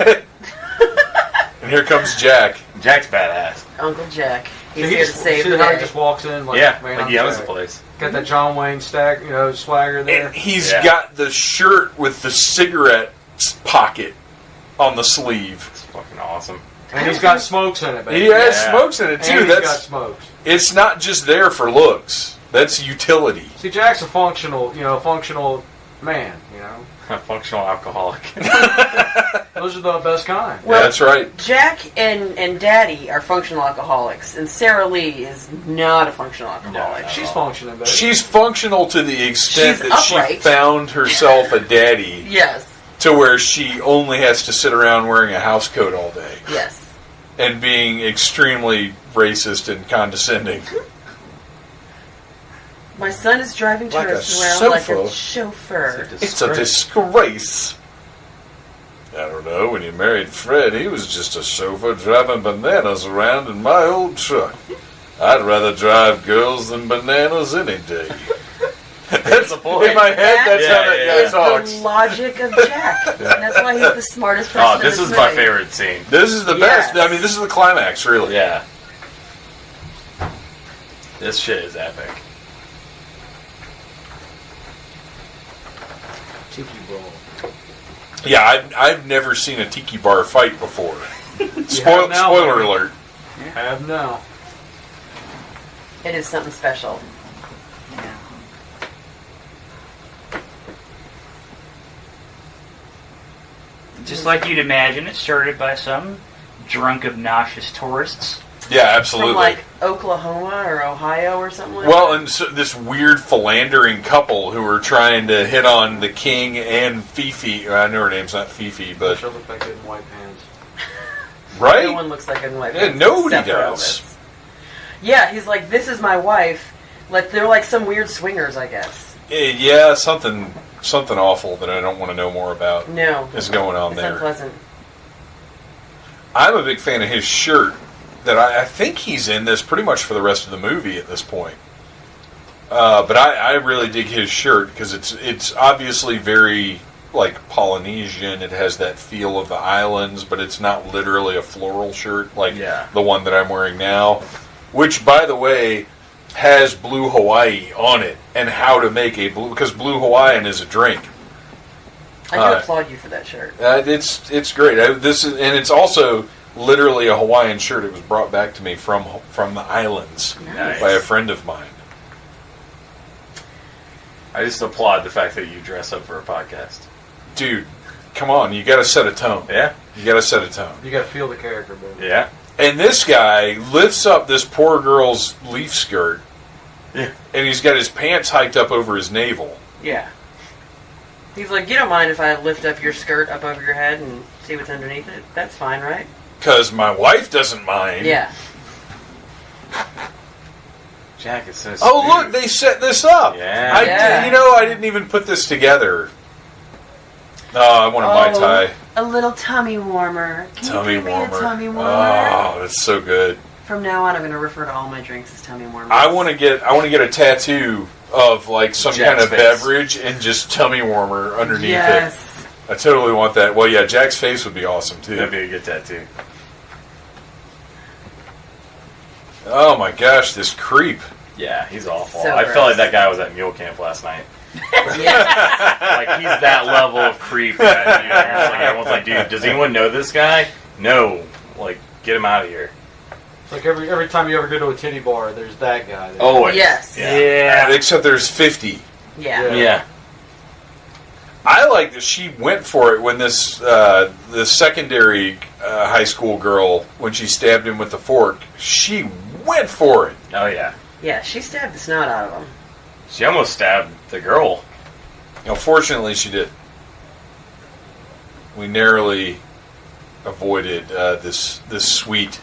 And here comes Jack. Jack's badass. Uncle Jack. He's So he here to just, save see the how he day. just walks in like, Yeah, man, like I'm he owns Jack. the place. Got that John Wayne stack, swagger there. And he's Yeah. got the shirt with the cigarette pocket on the sleeve. It's fucking awesome. And he's got smokes in it, baby. He has Yeah. smokes in it And too. he's got That's smokes. it's not just there for looks. That's utility. See, Jack's a functional man, A functional alcoholic. Those are the best kind. Well, That's right. Jack and Daddy are functional alcoholics, and Sarah Lee is not a functional alcoholic. No. She's functioning, baby. She's functional to the extent She's that she upright. found herself a daddy Yes, to where she only has to sit around wearing a house coat all day yes. and being extremely racist and condescending. My son is driving Like a tourists around like sofa. a chauffeur. It's a disgrace. I don't know, when you married Fred, he was just a chauffeur driving bananas around in my old truck. I'd rather drive girls than bananas any day. That's the point. In my head, that's Yeah, how that yeah, guy It's talks. the logic of Jack. And that's why he's the smartest person Oh, in this this is my movie. favorite scene. This is the Yes. best. I mean, this is the climax, really. Yeah. This shit is epic. Tiki brawl. Yeah, I've never seen a tiki bar fight before. Spoiler alert. Have now. It is something special. Just like you'd imagine, it started by some drunk, obnoxious tourists. Yeah, absolutely. From like Oklahoma or Ohio or something like Well, that. and so this weird philandering couple who were trying to hit on the king and Fifi. I know her name's not Fifi, but She'll look like good in white pants. right? No one looks like a white Yeah, person nobody except for does. Elvis. Yeah, he's like, this is my wife. Like they're like some weird swingers, I guess. Yeah, something awful that I don't want to know more about No, is going on it's there. unpleasant. I'm a big fan of his shirt. That I think he's in this pretty much for the rest of the movie at this point. But I really dig his shirt because it's obviously very like Polynesian. It has that feel of the islands, but it's not literally a floral shirt like the one that I'm wearing now. Which, by the way, has Blue Hawaii on it and how to make a blue, because Blue Hawaiian is a drink. I do applaud you for that shirt. It's great. And it's also literally a Hawaiian shirt. It was brought back to me from the islands by a friend of mine. I just applaud the fact that you dress up for a podcast. Dude, come on, you got to set a tone. Yeah, you got to set a tone. You got to feel the character, baby. Yeah. And this guy lifts up this poor girl's leaf skirt. Yeah. And he's got his pants hiked up over his navel. Yeah. He's like, you don't mind if I lift up your skirt up over your head and see what's underneath it? That's fine, right? Because my wife doesn't mind. Yeah. Jack is so smooth. Oh, look, they set this up. Yeah. I didn't even put this together. Oh, I want a Mai Tai. A little tummy warmer. Can Tummy you give warmer. me a tummy warmer? Oh, that's so good. From now on, I'm going to refer to all my drinks as tummy warmers. I want to get a tattoo of like some Jack's kind of face. beverage and just tummy warmer underneath Yes. it. I totally want that. Well, yeah, Jack's face would be awesome too. That'd be a good tattoo. Oh my gosh, this creep. Yeah, he's awful. So I felt gross. like that guy was at mule camp last night. Yeah. Like, he's that level of creep. That, you know, like, everyone's like, dude, does anyone know this guy? No. Like, get him out of here. It's like every time you ever go to a titty bar, there's that guy there. Always. Yes. Yeah. Except there's 50. Yeah. Yeah. I like that she went for it when this the secondary high school girl, when she stabbed him with the fork, she went for it. Oh, yeah. Yeah, she stabbed the snot out of him. She almost stabbed the girl. Fortunately, she did. We narrowly avoided this sweet.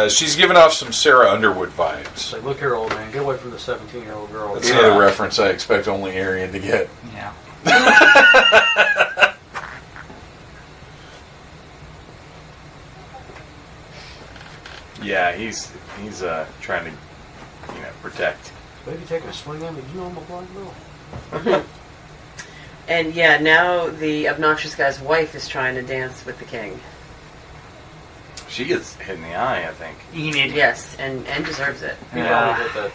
She's giving off some Sarah Underwood It's vibes. like, look here, old man, get away from the 17-year-old girl. That's another reference I expect only Arian to get. Yeah. Yeah, he's trying to, protect. Maybe taking a swing at me. You know I'm a black belt. And yeah, now the obnoxious guy's wife is trying to dance with the king. She gets hit in the eye, I think. Enid. Yes, and deserves it. He Yeah. probably did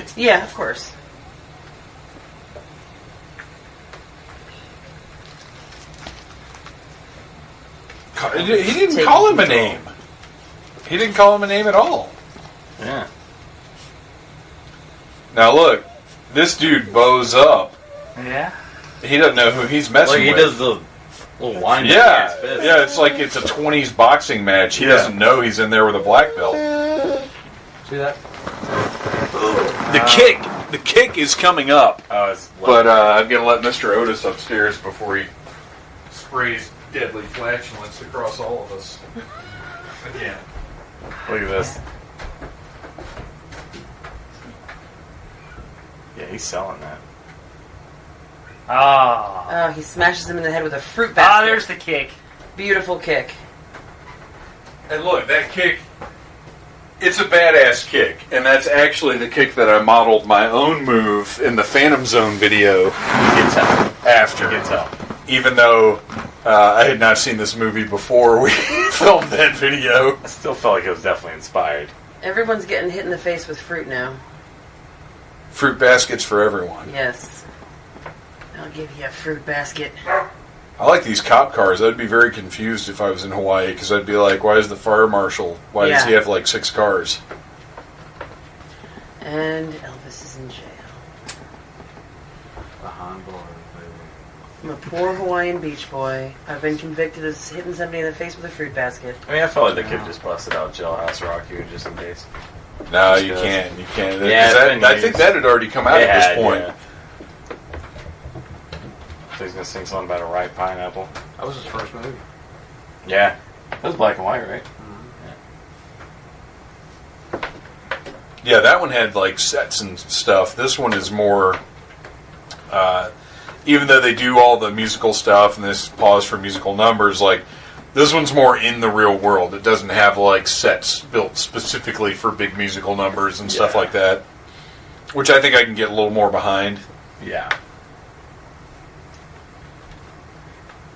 that too. Yeah, of course. He didn't call him a name. He didn't call him a name at all. Yeah. Now look, this dude bows up. Yeah. He doesn't know who he's messing Like, he with. does the little wind up Yeah, with his fist. yeah. It's like it's a 20s boxing match. He doesn't know he's in there with a black belt. See that? The kick is coming up. Oh, it's But I'm going to let Mr. Otis upstairs before he sprays deadly flatulence across all of us. Again. Look at this. Yeah, he's selling that. Oh. Oh, he smashes him in the head with a fruit basket. Ah, there's the kick. Beautiful kick. And look, that kick, it's a badass kick. And that's actually the kick that I modeled my own move in the Phantom Zone video You can tell. after. You can tell. Even though I had not seen this movie before we filmed that video. I still felt like it was definitely inspired. Everyone's getting hit in the face with fruit now. Fruit baskets for everyone. Yes. I'll give you a fruit basket. I like these cop cars. I'd be very confused if I was in Hawaii because I'd be like, why is the fire marshal? Why does he have like 6 cars? And Elvis is in jail. Behind bars, baby. I'm a poor Hawaiian beach boy. I've been convicted of hitting somebody in the face with a fruit basket. I mean, I felt like they could have just busted out Jailhouse Rock here just in case. No, you can't. You can't. Yeah, I think that had already come out at this point. Yeah. So he's going to sing something about a ripe pineapple. That was his first movie. Yeah. That was black and white, right? Yeah, that one had like sets and stuff. This one is more, even though they do all the musical stuff and this pause for musical numbers, like this one's more in the real world. It doesn't have like sets built specifically for big musical numbers and stuff like that, which I think I can get a little more behind. Yeah.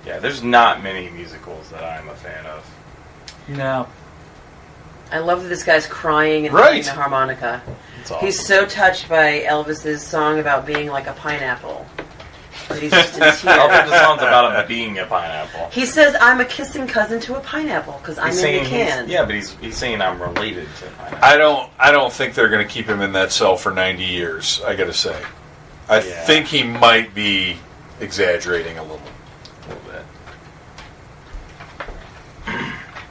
Yeah, there's not many musicals that I'm a fan of. No. I love that this guy's crying and playing the harmonica. Awesome. He's so touched by Elvis's song about being like a pineapple. But he's just in tears. I don't think the song's about him being a pineapple. He says, I'm a kissing cousin to a pineapple because I'm in the can. Yeah, but he's saying I'm related to a pineapple. I don't think they're going to keep him in that cell for 90 years, I got to say. I think he might be exaggerating a little bit.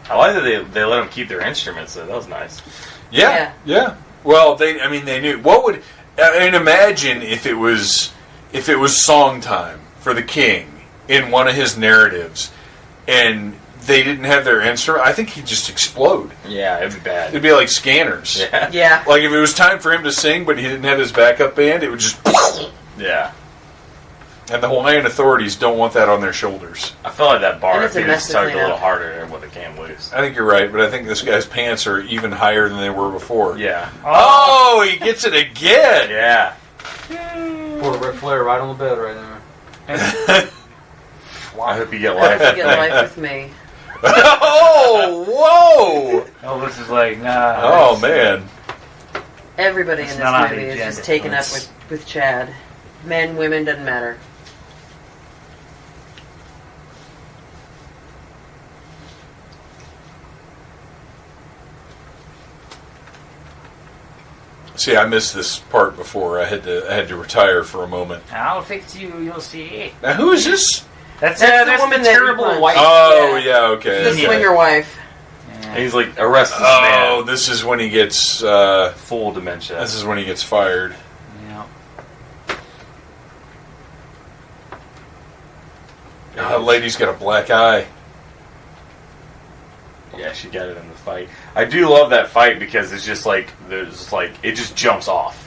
I like that they let them keep their instruments, though. That was nice. Yeah. Well, they knew. What would... I mean, imagine if it was song time for the king in one of his narratives, and they didn't have their instrument. I think he'd just explode. Yeah, it'd be bad. It'd be like Scanners. Yeah. Like if it was time for him to sing, but he didn't have his backup band, it would just... Yeah. And the Hawaiian authorities don't want that on their shoulders. I feel like that bar, And if it's a he mess just to tugged a clean little up. harder, would have came loose. I think you're right, but I think this guy's pants are even higher than they were before. Yeah. Oh, he gets it again! Yeah. Poor Ric Flair right on the bed right there. I hope you get life. You get life with me. Oh, whoa! Elvis is like, nah. Oh, man. Everybody It's in not on this the movie is agenda. just taken up with Chad. Men, women, doesn't matter. See, I missed this part before. I had to retire for a moment. I'll fix you, you'll see. Now, who is this? That's the the woman the that terrible you white. Oh, yeah, okay. The swinger wife. And he's like, arrest this Oh, man. this is when he gets... Full dementia. this is when he gets fired. Yeah. That lady's got a black eye. Yeah, she got it in the fight. I do love that fight because it's just like it just jumps off.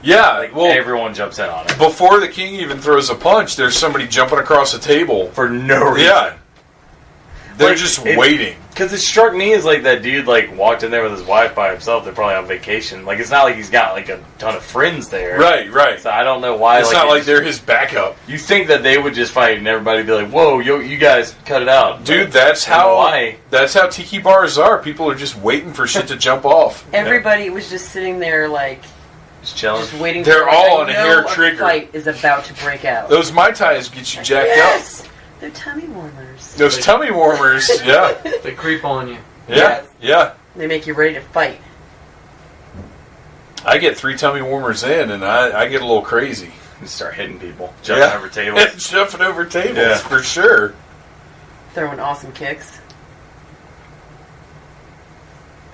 Yeah, Like well, everyone jumps in on it before the king even throws a punch, there's somebody jumping across the table. for no reason. Yeah. They're Like, just it- waiting. Because it struck me as like that dude like walked in there with his wife by himself. They're probably on vacation. Like it's not like he's got like a ton of friends there. Right. So I don't know why. It's not like they're his backup. You think that they would just fight and everybody be like, "Whoa, yo, you guys cut it out, Dude, But that's in how Hawaii, tiki bars are. People are just waiting for shit to jump off. Everybody was just sitting there like, just chilling. just waiting They're for all I on a know hair trigger. fight is about to break out. Those Mai Tais get you jacked Yes! They're tummy warmers. up. Those tummy warmers, yeah. They creep on you. Yeah. They make you ready to fight. I get 3 tummy warmers in, and I get a little crazy. Just start hitting people, jumping over tables. Jumping over tables, Yeah. for sure. Throwing awesome kicks.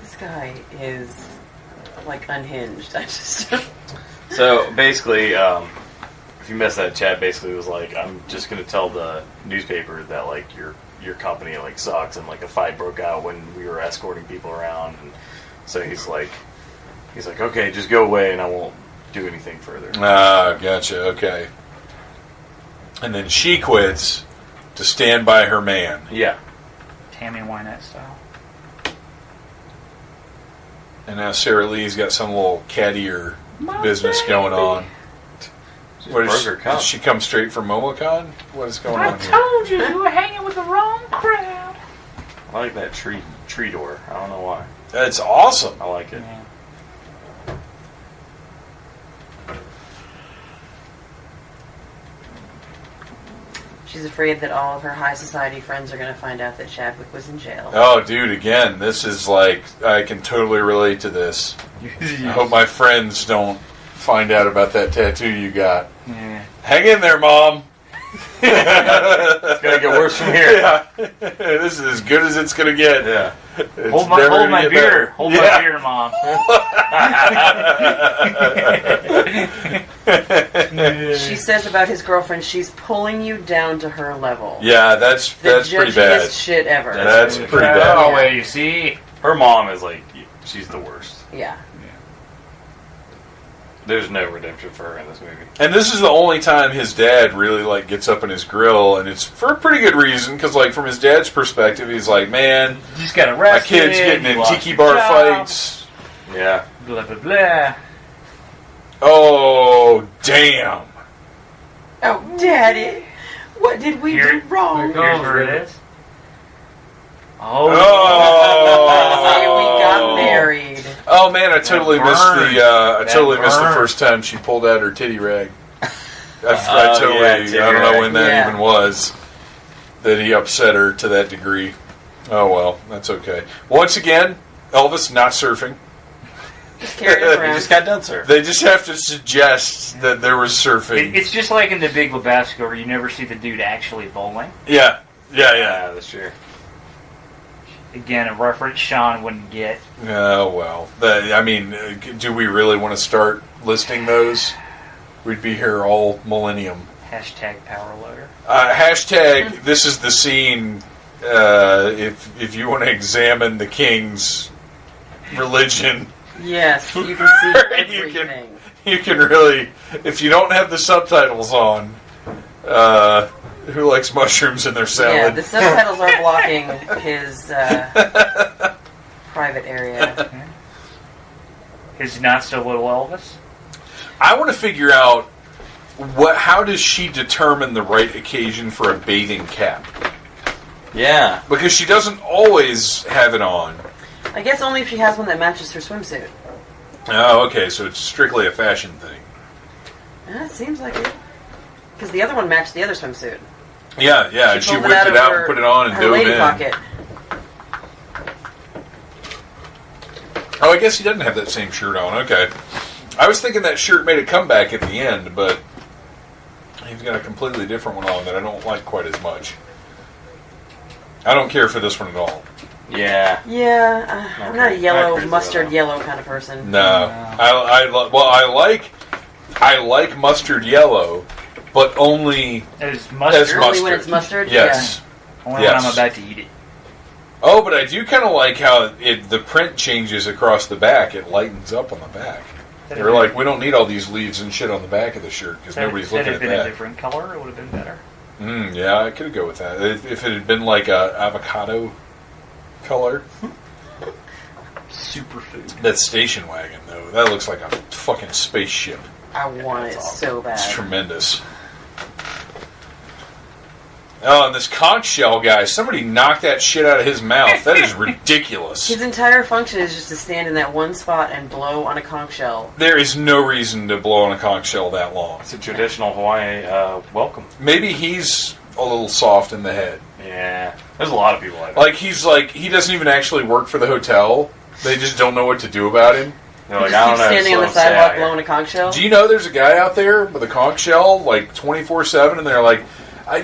This guy is like unhinged. I just So basically, if you missed that, Chad basically was like, "I'm just going to tell the newspaper that like your company like sucks," and like a fight broke out when we were escorting people around, and so he's like, "Okay, just go away, and I won't do anything further." Ah, gotcha. Okay. And then she quits to stand by her man. Yeah, Tammy Wynette style. And now Sarah Lee's got some little cattier business going on. What is burger does she come straight from MomoCon? What is going I on here? told you you were hanging with the wrong crowd. I like that tree door. I don't know why. That's awesome. I like it. Yeah. She's afraid that all of her high society friends are going to find out that Chadwick was in jail. Oh, dude, again, this is like, I can totally relate to this. I hope my friends don't find out about that tattoo you got. Yeah. Hang in there, Mom. It's gonna get worse from here. Yeah. This is as good as it's gonna get. Yeah. Hold my beer. Hold my beer, Mom. She says about his girlfriend, she's pulling you down to her level. Yeah, that's pretty bad. The shit ever. That's pretty bad. Oh, wait, you see? Her mom is like, she's the worst. Yeah. There's no redemption for her in this movie. And this is the only time his dad really like gets up in his grill, and it's for a pretty good reason, because like from his dad's perspective, he's like, man, You just got my arrested. kid's getting you in lost tiki your bar job, fights. Yeah. Blah, blah, blah. Oh, damn. Oh, Daddy, what did we do wrong? Here's where it is. Oh. Say we got married. Oh man, I totally missed the. I totally missed the burned. first time she pulled out her titty rag. I Oh, totally. yeah, titty I don't know rag. when that Yeah. even was. That he upset her to that degree. Oh well, that's okay. Once again, Elvis not surfing. Just carry it You around. just got done, sir. They just have to suggest that there was surfing. It's just like in The Big Lebowski where you never see the dude actually bowling. Yeah. Yeah, that's true. Again, a reference Sean wouldn't get. Oh well. I mean, do we really want to start listing those? We'd be here all millennium. Hashtag power loader. Hashtag this is the scene. If you want to examine the king's religion, Yes, you can see You can- everything. you can really. If you don't have the subtitles on, who likes mushrooms in their Yeah, salad? the subtitles are blocking his private area. His not so little Elvis. I want to figure out how does she determine the right occasion for a bathing cap? Yeah. Because she doesn't always have it on. I guess only if she has one that matches her swimsuit. Oh, okay, so it's strictly a fashion thing. Yeah, it seems like it. Because the other one matched the other swimsuit. Yeah, yeah, and she pulled whipped it of out her- and put it on and her dove lady in. pocket. Oh, I guess he doesn't have that same shirt on. Okay. I was thinking that shirt made a comeback at the end, but he's got a completely different one on that I don't like quite as much. I don't care for this one at all. Yeah. Yeah, I'm not a Not yellow, crazy mustard about yellow kind of person. No. I like mustard yellow, but only As mustard. As Only when mustard. it's mustard? yes. Only Yes. when I'm about to eat it. Oh, but I do kind of like how the print changes across the back. It lightens up on the back. They're like, we don't need all these leaves and shit on the back of the shirt because nobody's looking at If it had been a that. different color, it would have been better. Yeah, I could go with that. If it had been like a avocado color. Superfood. That station wagon, though, that looks like a fucking spaceship. I want it so bad. It's tremendous. Oh, and this conch shell guy, somebody knocked that shit out of his mouth. That is ridiculous. His entire function is just to stand in that one spot and blow on a conch shell. There is no reason to blow on a conch shell that long. It's a traditional Hawaii welcome. Maybe he's a little soft in the head. Yeah. There's a lot of people like that. Like, he doesn't even actually work for the hotel. They just don't know what to do about him. They're He like, just I don't keeps know. standing on the so stay out sidewalk here. blowing a conch shell. Do you know there's a guy out there with a conch shell, like 24/7, and they're like,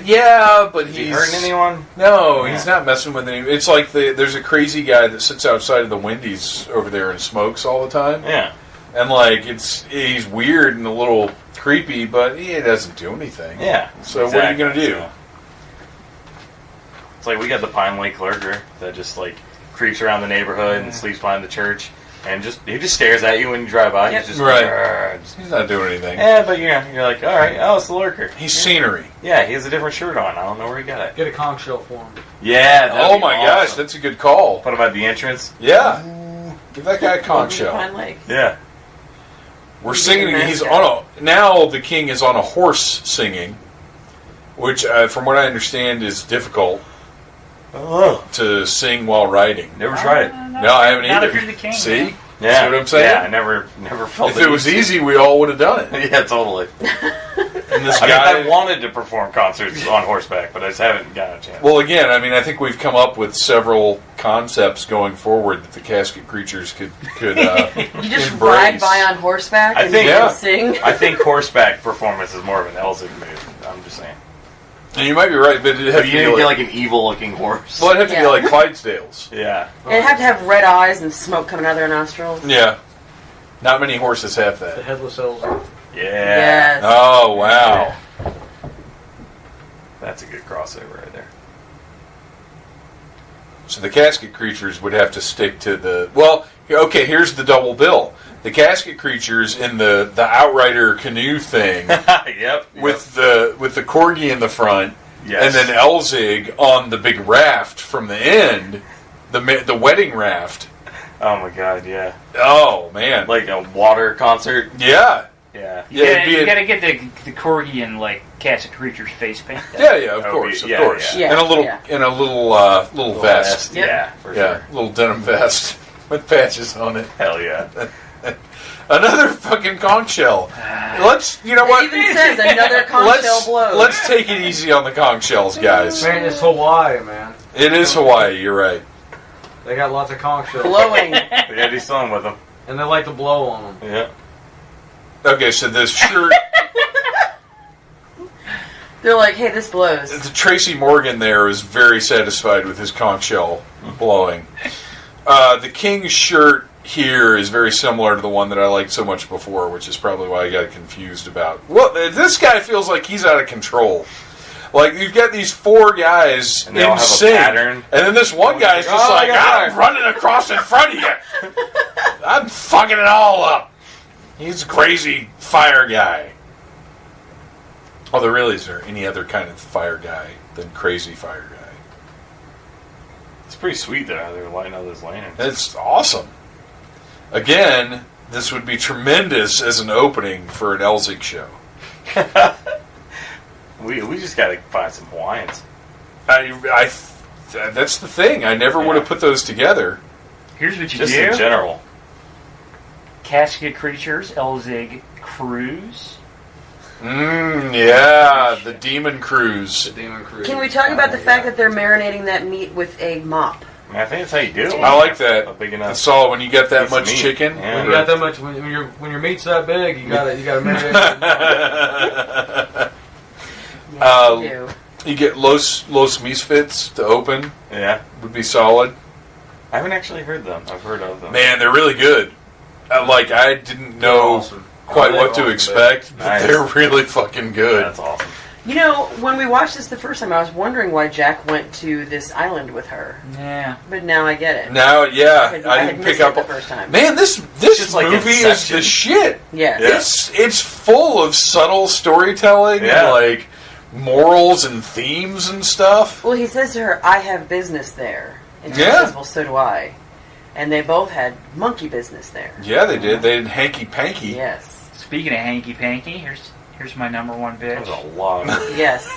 yeah, but Is he he's hurting anyone? No, Yeah. he's not messing with any. It's like there's a crazy guy that sits outside of the Wendy's over there and smokes all the time, Yeah. and like he's weird and a little creepy, but he doesn't do anything. Yeah. So what are you gonna do? So, it's like we got the Pine Lake lurker that just like creeps around the neighborhood and sleeps behind the church, and he just stares at you when you drive by. Yep. He's just Right. "Grr." He's not doing anything. Yeah, but you're like, all right, oh, it's the lurker. He's scenery. Yeah, he has a different shirt on. I don't know where he got it. Get a conch shell for him. Yeah. that'd Oh be my awesome. gosh, that's a good call. Put him at the entrance. Yeah, give that guy a conch Welcome to shell. Pine Lake. Yeah. We're He's singing. a He's mascot. now the king is on a horse singing, which, from what I understand, is difficult Oh. to sing while riding. Never tried it. No, I haven't Not either. if you're the king. See, man. Yeah. See what I'm saying? Yeah, I never felt If it was easy, we all would have done it. Yeah, totally. And this I guy, wanted to perform concerts on horseback, but I just haven't gotten a chance. well, again, I mean, I think we've come up with several concepts going forward that the casket creatures could You just embrace. ride by on horseback I and think- Yeah. sing. I think horseback performance is more of an ELZIG move. I'm just saying. And you might be right, but it'd have to You be need to like, get like an evil-looking horse. well, it'd have to be Yeah. like Clydesdales. Yeah. It'd have to have red eyes and smoke coming out of their nostrils. Yeah. Not many horses have The that. headless elves. Yeah. Yes. Oh, wow. That's a good crossover right there. So the casket creatures would have to stick to the... Well, okay, here's the double bill. The casket creatures in the Outrider canoe thing Yep. with the corgi in the front, Yes. and then ELZIG on the big raft from the end, the wedding raft. Oh my god, yeah. Oh, man. Like a water concert. Yeah. Yeah. Yeah, it'd be you a- gotta get the corgi and like Casket Creature's face paint. Yeah, of Oh, course, yeah, of course. yeah. And a little, Yeah. and a little vest. Yep. Yeah, for Yeah, sure. little denim vest with patches on it. Hell yeah. Another fucking conch shell. Let's, you know It what? even says another conch shell blows. Let's take it easy on the conch shells, guys. Man, it's Hawaii, man. It is Hawaii. You're right. They got lots of conch shells. blowing. Yeah, he's song with him. And they like to blow on them. Yeah. Okay, so this shirt, They're like, hey, this blows. the Tracy Morgan there is very satisfied with his conch shell blowing. The King's shirt here is very similar to the one that I liked so much before, which is probably why I got confused about. Well, this guy feels like he's out of control. Like, you've got these four guys And they all in have a sync, pattern. and then this one guy's just Oh, like, I got I'm running across in front of you. I'm fucking it all up. He's a crazy fire guy. Oh, there really isn't any other kind of fire guy than crazy fire guy. It's pretty sweet though how they're lighting all those lanterns. It's awesome. Again, this would be tremendous as an opening for an ELZIG show. We just gotta find some Hawaiians. That's the thing. I never would have put those together. Here's what you Just do: in general. Casket Creatures, ELZIG Cruise. Yeah, the Demon Cruise. The Demon Cruise. Can we talk about the fact that they're marinating that meat with a mop? I mean, I think that's how you do it. I like that. A big enough. That's all. When you get that piece of much meat. chicken, Yeah. When you got that much, when your meat's that big, you gotta marinate. Yes, you do. you get Los Misfits to open. Yeah. Would be solid. I haven't actually heard them. I've heard of them. Man, they're really good. Like, I didn't know Awesome. quite They're what to awesome, expect, but Nice. they're really fucking good. That's awesome. You know, when we watched this the first time, I was wondering why Jack went to this island with her. Yeah. But now I get it. Now, yeah, I I had didn't missed pick up it on the first time. Man, this just like movie is Inception. the shit. Yes. It's full of subtle storytelling Yeah. and like morals and themes and stuff. Well, he says to her, I have business there. And she Yeah. says, well, so do I. And they both had monkey business there. Yeah, they did. They did hanky panky. Yes. Speaking of hanky panky, here's my number one That was bitch. a lot of Yes.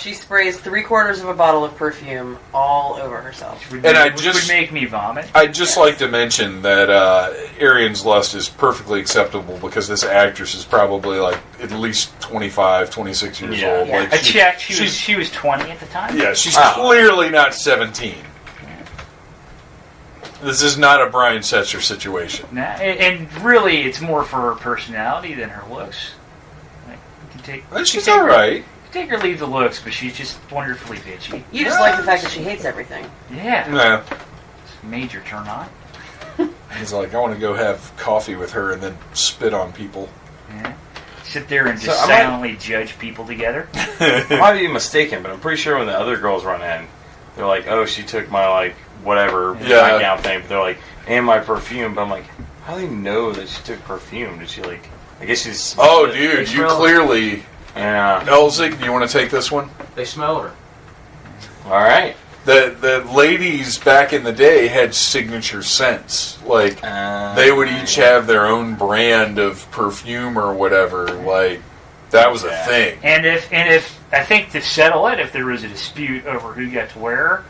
She sprays 3/4 of a bottle of perfume all over herself. Which And I would just- make me vomit. I'd just like to mention that Arian's Lust is perfectly acceptable because this actress is probably like at least 25, 26 years Yeah. old. Yeah. Like I checked. She she's- was 20 at the time. Yeah, she's Wow. clearly not 17. This is not a Brian Setzer situation. Nah, and really, it's more for her personality than her looks. Like, you can take, Well, you she's can take all her- right. you can take or leave the looks, but she's just wonderfully bitchy. You just like the fact that she hates everything. Yeah, Yeah. major turn on. He's like, I want to go have coffee with her and then spit on people. Yeah. Sit there and So just I might- silently judge people together. I might be mistaken, but I'm pretty sure when the other girls run in, they're like, "Oh, she took my like whatever Yeah. nightgown thing." But they're like, "And my perfume." But I'm like, how do they know that she took perfume? Did she like? I guess she's. Oh, dude, you smell it. clearly... Yeah. ELZIG, do you want to take this one? They smelled her. All right. The ladies back in the day had signature scents. Like, they would each have their own brand of perfume or whatever. Like, that was a Yeah. thing. And if I think to settle it, if there was a dispute over who got to wear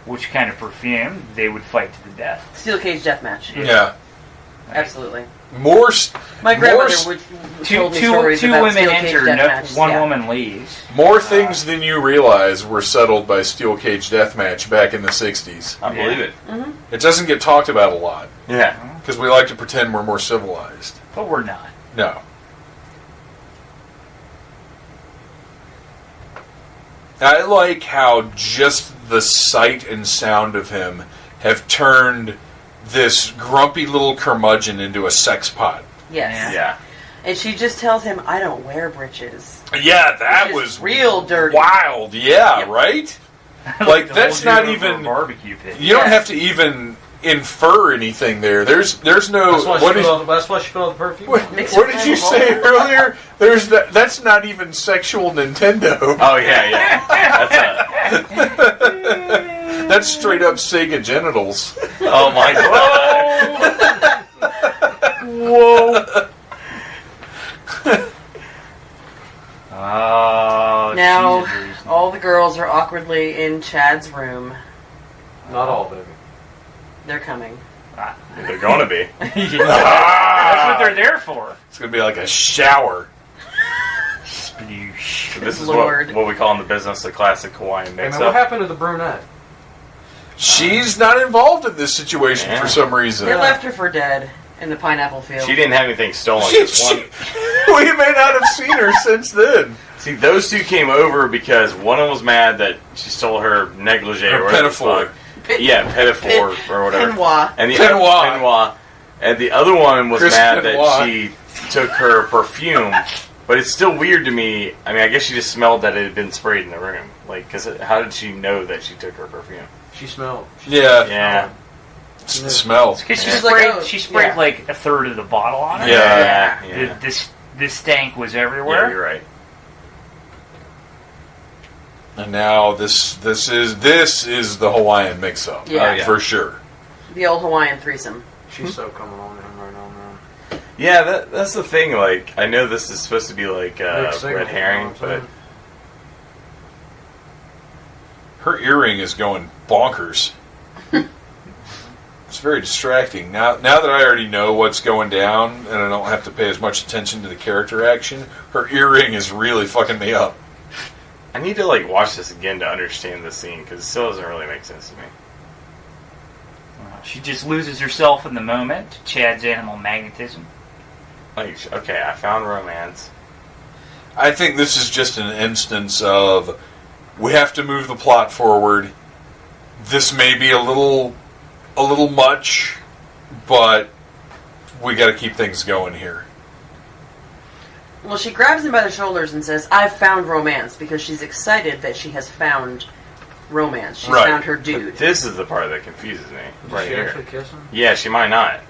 which kind of perfume, they would fight to the death. Steel cage deathmatch. Yeah. Absolutely. My My grandmother would told me stories two about women steel cage enter, deathmatch. one woman leaves. More things than you realize were settled by steel cage deathmatch back in the 60s. I believe it. Mm-hmm. It doesn't get talked about a lot Yeah. because we like to pretend we're more civilized. But we're not. No. I like how just the sight and sound of him have turned this grumpy little curmudgeon into a sex pot. Yes. Yeah. And she just tells him, I don't wear breeches. Yeah, that Which was is real dirty. wild. Yeah, Yep. right? Like, The that's whole not dude over even... a barbecue pit. You don't Yes. have to even infer anything there. There's no... That's why what is- that's why she put all the perfume. What, Mix what it did you with say alcohol. earlier? That's not even sexual Nintendo. Oh yeah. That's That's straight up Sega genitals. oh my god. Whoa! Oh, Now, Jesus. all the girls are awkwardly in Chad's room. Not all, baby. They're coming. They're gonna be. That's what they're there for. It's gonna be like a shower. Sploosh. This is Lord. what we call in the business the classic Hawaiian Hey, man, what mix-up. happened to the brunette? She's not involved in this situation Yeah. for some reason. They left her for dead in the pineapple field. She didn't have anything stolen. She- Just one. we may not have seen her since then. See, those two came over because one of them was mad that she stole her negligee Her or whatever. the pinafore. fuck. Yeah, pinafore or whatever. Pinois. And the Pinois. Pinois. And the other one was Chris mad Pinois. that she took her perfume. But it's still weird to me. I mean, I guess she just smelled that it had been sprayed in the room. Like, how did she know that she took her perfume? She smelled. Yeah. Yeah. It's the smell. Because she Yeah. sprayed, Like, oh, she sprayed yeah. like a third of the bottle on it. Yeah. Yeah. This stank was Yeah, everywhere. you're right. And now this is the Hawaiian mix-up. Yeah. Oh, yeah. For sure. The old Hawaiian threesome. She's so coming on him right now, man. Yeah, that's the thing. Like, I know this is supposed to be like Big signal, red herring, you know what I'm but Her earring is going bonkers. It's very distracting. Now that I already know what's going down and I don't have to pay as much attention to the character action, her earring is really fucking me up. I need to like watch this again to understand this scene because it still doesn't really make sense to me. She just loses herself in the moment to Chad's animal magnetism. Like, okay, I found romance. I think this is just an instance of we have to move the plot forward. This may be a little much, but we got to keep things going here. Well, she grabs him by the shoulders and says, I've found romance, because she's excited that she has found romance. She's Right. found her dude. But this is the part that confuses me. Did Right she here. actually kiss him? Yeah, she might not.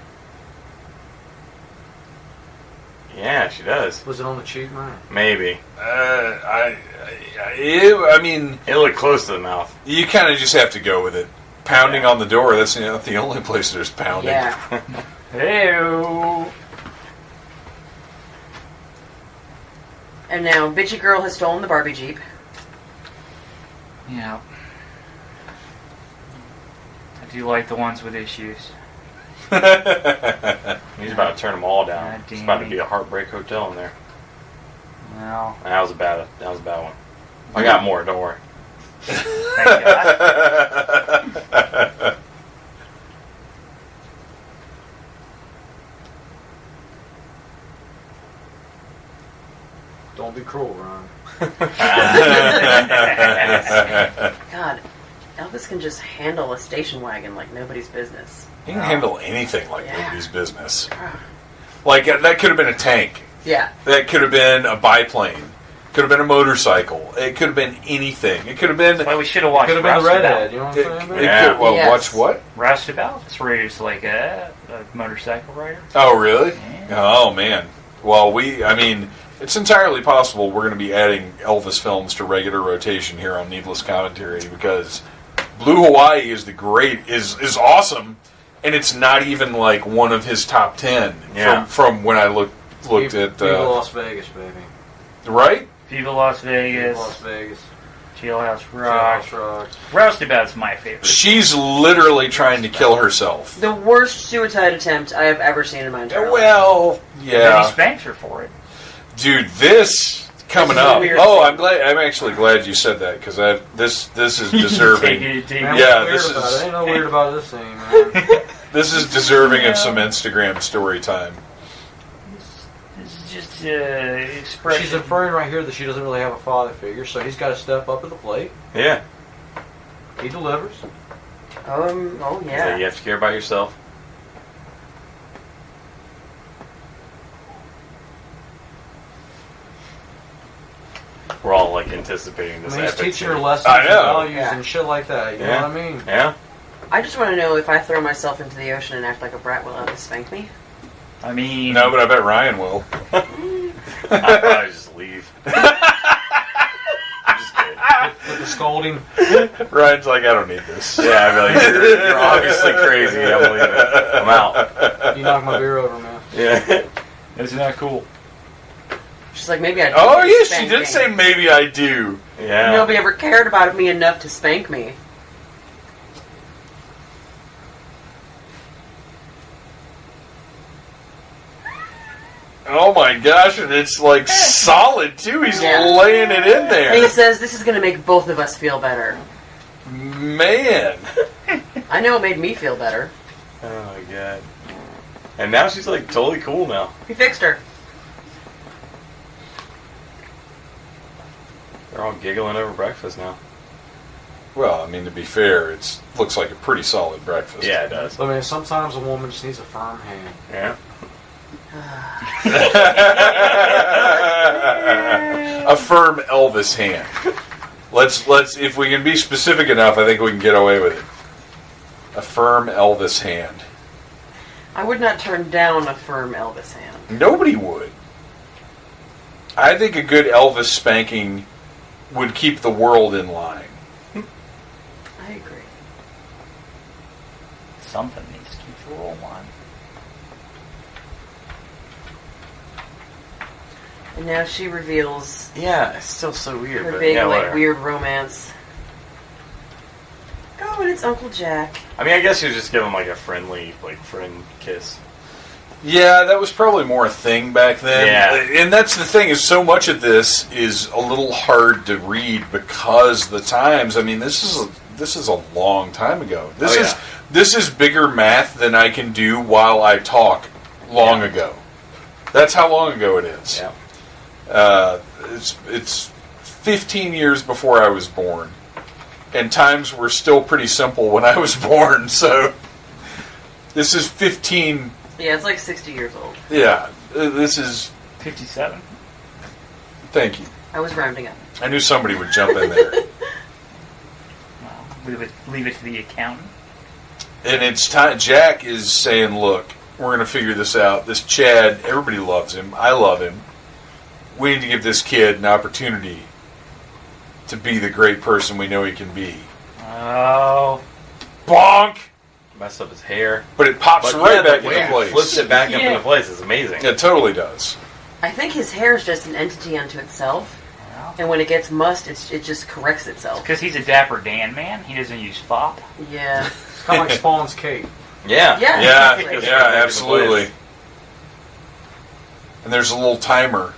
Yeah, she does. Was it on the cheek, man? Maybe. I mean, It looked close to the mouth. you kind of just have to go with it. Pounding on the door, that's not the only place there's pounding. Yeah. Hey-o. And now, bitchy girl has stolen the Barbie Jeep. Yeah. I do like the ones with issues. He's about to turn them all down. God It's about to damn. be a heartbreak hotel in there. Well, That was a bad one. I got more. Don't worry. thank God. Don't be cruel, Ron. God, Elvis can just handle a station wagon like nobody's business. He can handle anything like Yeah. nobody's business. Like, that could have been a tank. Yeah. That could have been a biplane. Could have been a motorcycle. It could have been anything. It could have been... Well, we should have watched Could have been the Roustabout. redhead, you know what I'm saying? man? Yeah. Well, Yes. watch what? Roustabout? That's where he's like a motorcycle rider. Oh, really? Yeah. Oh, man. Well, it's entirely possible we're going to be adding Elvis films to regular rotation here on Needless Commentary because Blue Hawaii is is awesome, and it's not even like one of his top 10 Yeah. from when I looked at Viva Las Vegas, baby. right. Viva Las Viva Vegas. Las Vegas. Jailhouse Rock. Jailhouse Rock. Roustabout's my favorite. She's literally trying to kill herself. The worst suicide attempt I have ever seen in my entire life. Well, And yeah. he spanks her for it. Dude, this coming This is a up. weird Oh, thing. I'm actually glad you said that because this is deserving. Take Man, it. Yeah, what's this weird about is- it? Ain't no weird about this thing, man. This is deserving of some Instagram story time. This is just expression. She's inferring right here that she doesn't really have a father figure, so he's got to step up to the plate. Yeah. He delivers. Oh So yeah. you have to care about yourself. We're all like anticipating I this. mean, he's epic teaching her scene. lessons I and know. values Yeah. and shit like that. You know Yeah. what I mean? Yeah. I just want to know if I throw myself into the ocean and act like a brat, will Elvis spank me? I mean, No, but I bet Ryan will. I'd probably just leave. I'm just kidding. With the scolding. Ryan's like, I don't need this. Yeah, I'd be like, you're obviously crazy. I'm leaving. I'm out. You knock my beer over, man. Yeah. isn't that cool? She's like, maybe I do Oh, need yeah, she spanking. did say maybe I do. Yeah. Nobody ever cared about me enough to spank me. Oh my gosh, and it's like solid too. He's Yeah. laying it in And he there. says, this is going to make both of us feel better. Man. I know it made me feel better. Oh my god. And now she's like totally cool now. He fixed her. They're all giggling over breakfast now. Well, I mean, to be fair, it looks like a pretty solid breakfast. Yeah, it does. I mean, sometimes a woman just needs a firm hand. Yeah. A firm Elvis hand. Let's if we can be specific enough, I think we can get away with it. A firm Elvis hand. I would not turn down a firm Elvis hand. Nobody would. I think a good Elvis spanking would keep the world in line. I agree. Something needs to keep the roll on. And now she reveals Yeah, it's still so weird. her But big, yeah, like, whatever. weird romance. Oh, and it's Uncle Jack. I mean, I guess you just give him like a friendly, like friend kiss. Yeah, that was probably more a thing back then. Yeah. And that's the thing, is so much of this is a little hard to read because the times, I mean, this is a long time ago. This is bigger math than I can do while I talk long ago. That's how long ago it is. Yeah. It's 15 years before I was born. And times were still pretty simple when I was born, so this is 15. Yeah, it's like 60 years old. Yeah, this is. 57. Thank you. I was rounding up. I knew somebody would jump in there. Well, leave it to the accountant. And it's time. Jack is saying, look, we're going to figure this out. This Chad, everybody loves him. I love him. We need to give this kid an opportunity to be the great person we know he can be. Oh. Bonk! Messed up his hair. But it pops But right yeah, back the way into he place. flips it back up Yeah. into place. It's amazing. It totally does. I think his hair is just an entity unto itself. And when it gets mussed, it just corrects itself. Because he's a Dapper Dan man. He doesn't use fop. Yeah. It's kind of like Spawn's cape. Yeah. Yeah. Yeah, exactly. yeah, absolutely. And there's a little timer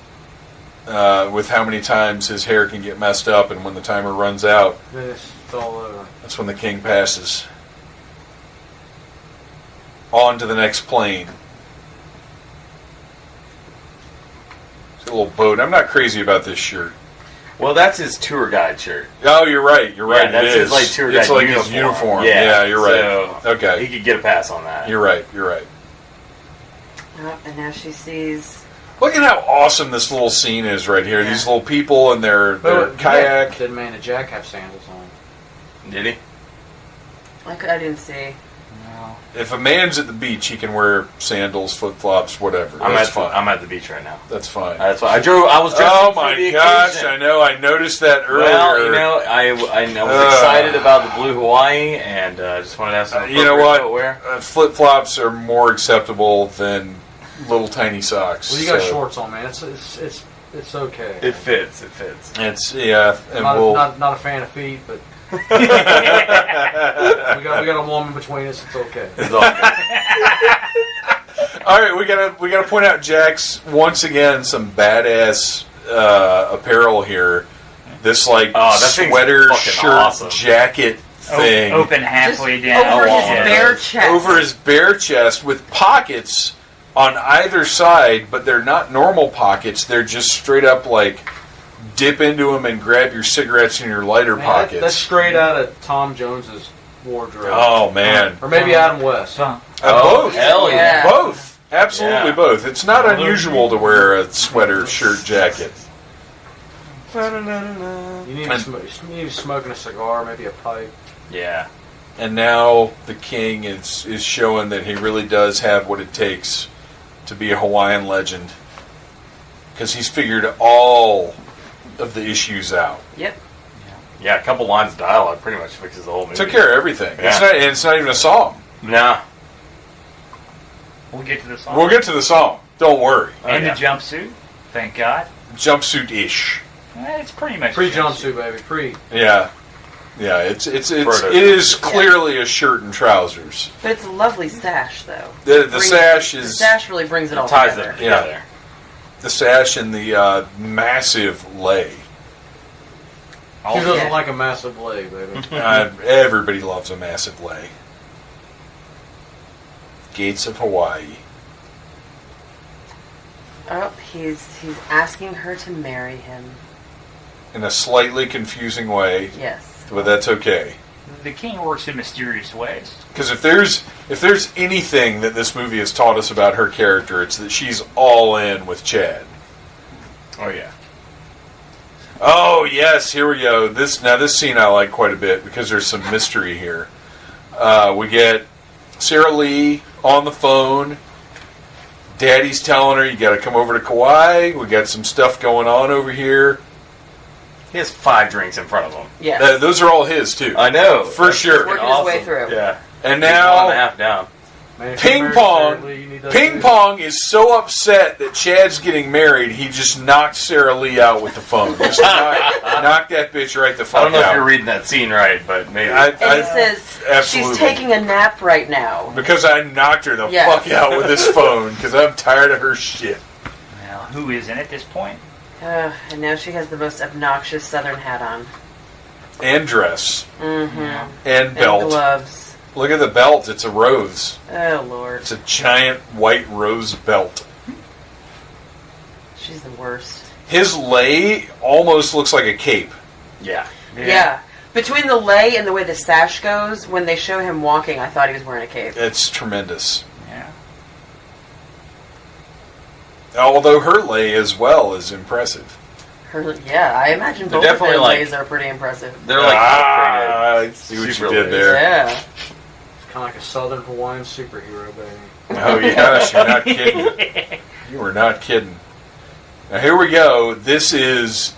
with how many times his hair can get messed up, and when the timer runs out, Then it's all over. that's when the king passes. On to the next plane. It's a little boat. I'm not crazy about this shirt. Well, that's his tour guide shirt. Oh, you're right. You're right. Yeah, that's it his is. like tour It's guide like uniform. his uniform. Yeah, you're right. So Okay. he could get a pass on that. You're right. You're right. Oh, and now she sees. Look at how awesome this little scene is right here. Yeah. These little people and their kayak. Did Man and Jack have sandals on? Did he? I didn't see. No. If a man's at the beach, he can wear sandals, flip flops, whatever. That's fine. I'm at the beach right now. That's fine. That's why I was dressed Oh up for my the gosh! occasion. I know. I noticed that earlier. Well, you know, I was excited about the blue Hawaii, and just wanted to have some. You know appropriate what? Footwear. Flip flops are more acceptable than little tiny socks. Well, you got so- shorts on, man. It's It's okay. It fits. It fits. And Not a fan of feet, but we got a woman between us. It's okay. It's all good. All right, we gotta point out, Jax, once again, some badass apparel here. This that sweater, thing's shirt, awesome. jacket thing Open halfway down. Over his Yeah. bare chest. over his bare chest with pockets on either side, but they're not normal pockets. They're just straight up dip into them and grab your cigarettes in your lighter pockets. That's straight out of Tom Jones's wardrobe. Oh man, Or maybe Adam West. both. Hell yeah. Both. Absolutely Yeah. both. It's not unusual to wear a sweater, shirt, jacket. You need to be smoking a cigar, maybe a pipe. Yeah. And now the king is showing that he really does have what it takes to be a Hawaiian legend. Because he's figured all of the issues out. Yep. Yeah, a couple lines of dialogue pretty much fixes the whole movie. Took care of everything. Yeah. It's not even a song. Nah. We'll get to the song. We'll get to the song. Don't worry. And yeah. the jumpsuit. Thank God. Jumpsuit-ish. It's pretty much Pre-jumpsuit, baby. Pre. Yeah. Yeah, it Proto is jumpsuit. clearly a shirt and trousers. But it's a lovely sash, though. The sash The is sash really brings it all Ties together. them together. the sash and the massive lei. Who doesn't yeah. like a massive leg, baby? Everybody loves a massive lei. Gates of Hawaii. Oh, he's asking her to marry him. In a slightly confusing way, Yes. but that's okay. The king works in mysterious ways. Because if there's anything that this movie has taught us about her character, it's that she's all in with Chad. Oh, yeah. Oh yes, here we go. This scene I like quite a bit because there's some mystery here. We get Sarah Lee on the phone. Daddy's telling her you got to come over to Kauai. We got some stuff going on over here. He has 5 drinks in front of him. Yes. Those are all his too. I know. For That's sure. freaking Working his awesome. way through. Yeah. And He's 1.5 now down. Man, if you Ping marry Pong. Sarah Lee, you need that Ping too. Pong is so upset that Chad's getting married, he just knocked Sarah Lee out with the phone. Just knock that bitch right the fuck I don't know out. if you're reading that scene right, but maybe. And he says, absolutely. she's taking a nap right now. Because I knocked her the Yes. fuck out with this phone, because I'm tired of her shit. Well, who isn't at this point? And now she has the most obnoxious southern hat on. And dress. Mm-hmm. And belt. And gloves. Look at the belt. It's a rose. Oh, Lord. It's a giant white rose belt. She's the worst. His lei almost looks like a cape. Yeah. Yeah. Between the lei and the way the sash goes, when they show him walking, I thought he was wearing a cape. It's tremendous. Yeah. Although her lei as well is impressive. Yeah, I imagine They're both of definitely their like- leis are pretty impressive. They're like I see what you Super did leis. there. Yeah. It's kind of like a Southern Hawaiian superhero, baby. Oh yes, you're not kidding. You were not kidding. Now here we go. This is,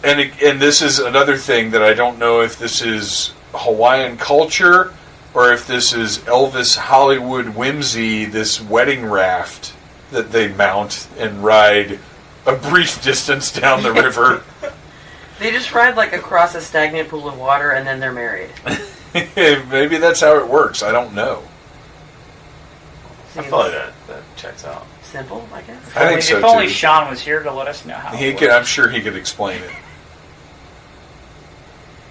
and this is another thing that I don't know if this is Hawaiian culture or if this is Elvis Hollywood whimsy. This wedding raft that they mount and ride a brief distance down the river. They just ride like across a stagnant pool of water and then they're married. Maybe that's how it works. I don't know. I feel like that checks out. Simple, I guess. I think so If only too. Sean was here to let us know how He it could. I'm works. sure he could explain it.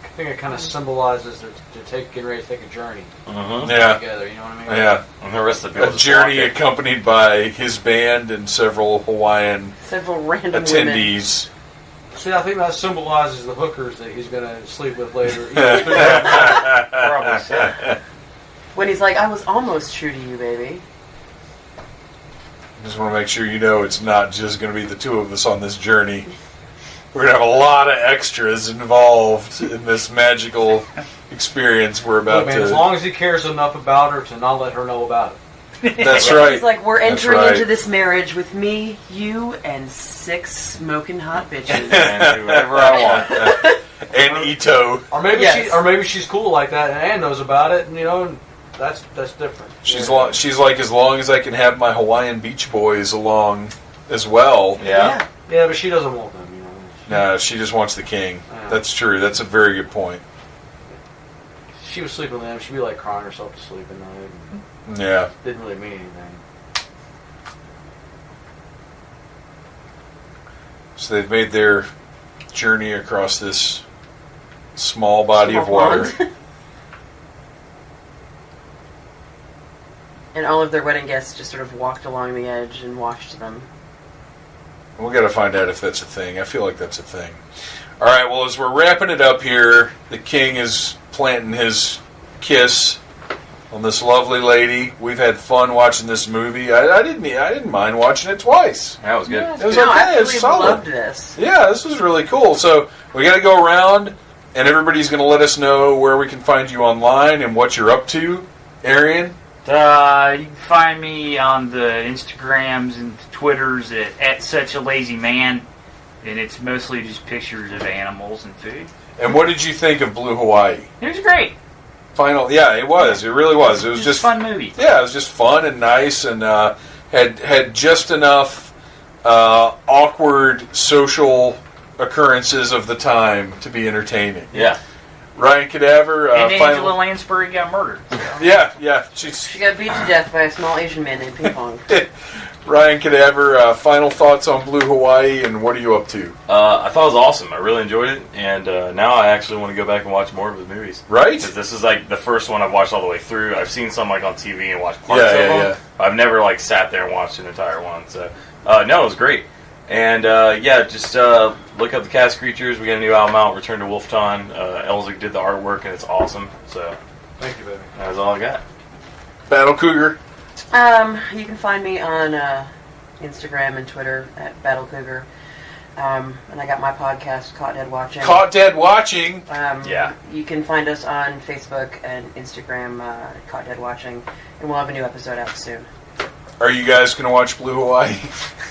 I think it kind of symbolizes they're getting ready to take a journey Mm-hmm. Yeah, together. You know what I mean? yeah. And the rest of the people A just journey walk it. accompanied by his band and several Hawaiian Several random women. attendees. See, I think that symbolizes the hookers that he's going to sleep with later. Probably so. When he's like, I was almost true to you, baby. Just want to make sure you know it's not just going to be the two of us on this journey. We're going to have a lot of extras involved in this magical experience we're about Look, man, as to... long as he cares enough about her to not let her know about it. That's right. He's like, we're That's entering right. into this marriage with me, you, and 6 smoking hot bitches. And do whatever I want. And Ito. Or maybe Yes. maybe she's cool like that, and Ann knows about it, and you know, and that's different. She's like, as long as I can have my Hawaiian Beach Boys along as well, Yeah. Yeah, but she doesn't want them, you know. No, she just wants the king. That's true. That's a very good point. She was sleeping with them. She'd be like crying herself to sleep at night. Yeah. Didn't really mean anything. So they've made their journey across this small body of water. And all of their wedding guests just sort of walked along the edge and watched them. We got to find out if that's a thing. I feel like that's a thing. All right, well, as we're wrapping it up here, the king is planting his kiss on this lovely lady. We've had fun watching this movie. I didn't mind watching it twice. That was good. Yeah, It was no, okay. I It was really solid. loved this. Yeah, this was really cool. So we got to go around, and everybody's going to let us know where we can find you online and what you're up to. Arian? You can find me on the Instagrams and Twitters at Such a Lazy Man, and it's mostly just pictures of animals and food. And what did you think of Blue Hawaii? It was great. Yeah, it was. It really was. It was just a fun movie. Yeah, it was just fun and nice, and had just enough awkward social occurrences of the time to be entertaining. Yeah. Ryan Cadaver. And Angela Lansbury got murdered. So. Yeah. She got beat to death by a small Asian man named Ping Pong. Ryan Cadaver, final thoughts on Blue Hawaii, and what are you up to? I thought it was awesome. I really enjoyed it, and now I actually want to go back and watch more of his movies. Right? 'Cause this is like the first one I've watched all the way through. I've seen some like on TV and watched parts of them. Yeah. I've never like sat there and watched an entire one. So no, it was great. And just look up the Cast Creatures. We got a new album out, Return to Wolfton. ELZIG did the artwork, and it's awesome. So Thank you, baby. that's all I got. Battle Cougar. You can find me on Instagram and Twitter at Battle Cougar. And I got my podcast, Caught Dead Watching. Caught Dead Watching. Yeah. You can find us on Facebook and Instagram, Caught Dead Watching. And we'll have a new episode out soon. Are you guys going to watch Blue Hawaii?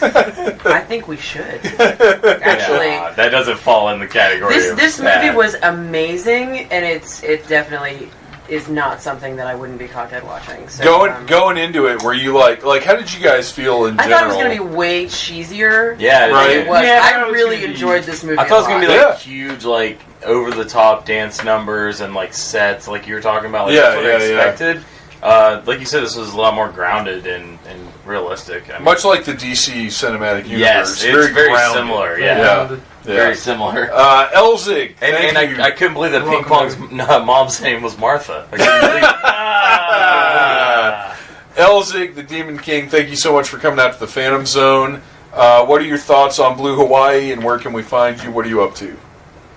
I think we should. Actually, Yeah, that doesn't fall in the category. this of movie bad. was amazing, and it definitely is not something that I wouldn't be caught dead watching. So, Going into it, were you like how did you guys feel in I general? thought it was going to be way cheesier. Yeah, than right. it was. Yeah, I I was really gonna be- enjoyed this movie. I thought it was a gonna be lot. like huge, like over the top dance numbers and like sets, like you were talking about. Like, Yeah, that's what I yeah. expected. Like you said, this was a lot more grounded and realistic. I mean, Much like the DC cinematic universe. yes, it's very grounded. similar. Yeah. Yeah, Yeah. very similar. ELZIG. And thank you. I couldn't believe that Ping Welcome, Pong's mom's name was Martha. I couldn't believe it. ELZIG, the Demon King, thank you so much for coming out to the Phantom Zone. What are your thoughts on Blue Hawaii, and where can we find you? What are you up to?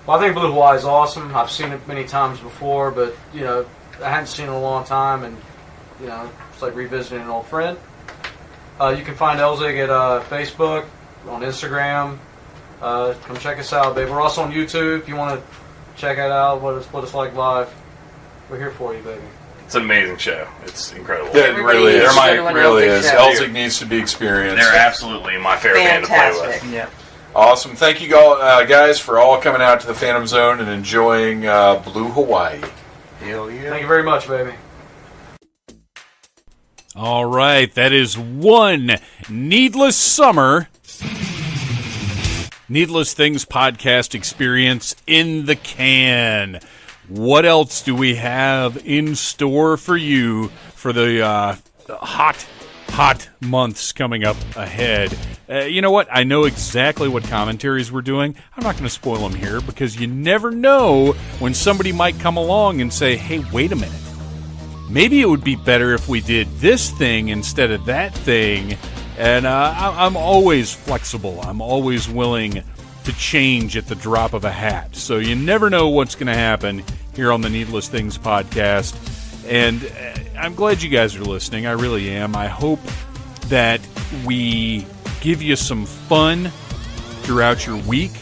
Well, I think Blue Hawaii is awesome. I've seen it many times before, but, I hadn't seen it in a long time, and, it's like revisiting an old friend. You can find ELZIG at Facebook, on Instagram. Come check us out, baby. We're also on YouTube if you want to check it out, what it's like live. We're here for you, baby. It's an amazing show. It's incredible. Yeah, it really is. They're It my- really ELZIG is. show. ELZIG needs to be experienced. They're absolutely my favorite band to play Fantastic. with. Yeah. Awesome. Thank you guys for all coming out to the Phantom Zone and enjoying Blue Hawaii. Hell yeah. Thank you very much, baby. All right, that is one Needless Summer Needless Things podcast experience in the can. What else do we have in store for you for the hot months coming up ahead? You know what? I know exactly what commentaries we're doing. I'm not going to spoil them here because you never know when somebody might come along and say, hey, wait a minute. Maybe it would be better if we did this thing instead of that thing. And I'm always flexible. I'm always willing to change at the drop of a hat. So you never know what's going to happen here on the Needless Things podcast. And I'm glad you guys are listening. I really am. I hope that we give you some fun throughout your week.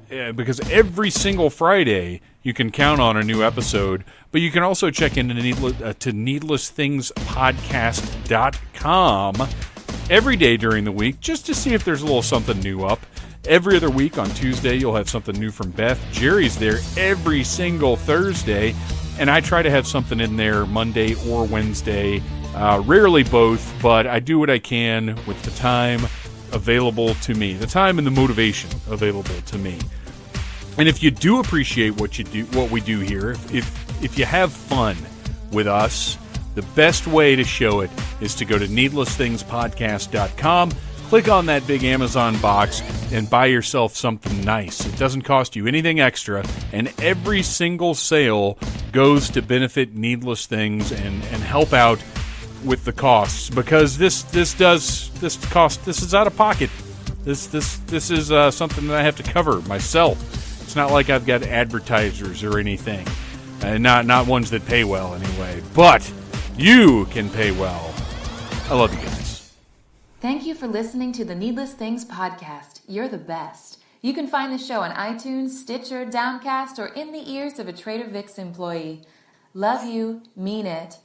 Because every single Friday you can count on a new episode, but you can also check into needlessthingspodcast.com every day during the week just to see if there's a little something new up. Every other week on Tuesday you'll have something new from Beth. Jerry's there every single Thursday, and I try to have something in there Monday or Wednesday. Rarely both, but I do what I can with the time available to me. The time and the motivation available to me. And if you do appreciate what we do here, if you have fun with us, the best way to show it is to go to needlessthingspodcast.com, click on that big Amazon box, and buy yourself something nice. It doesn't cost you anything extra, and every single sale goes to benefit Needless Things and help out with the costs, because this is out of pocket. This is something that I have to cover myself. It's not like I've got advertisers or anything, not ones that pay well anyway. But you can pay well. I love you guys. Thank you for listening to the Needless Things podcast. You're the best. You can find the show on iTunes, Stitcher, Downcast, or in the ears of a Trader Vic's employee. Love you, mean it.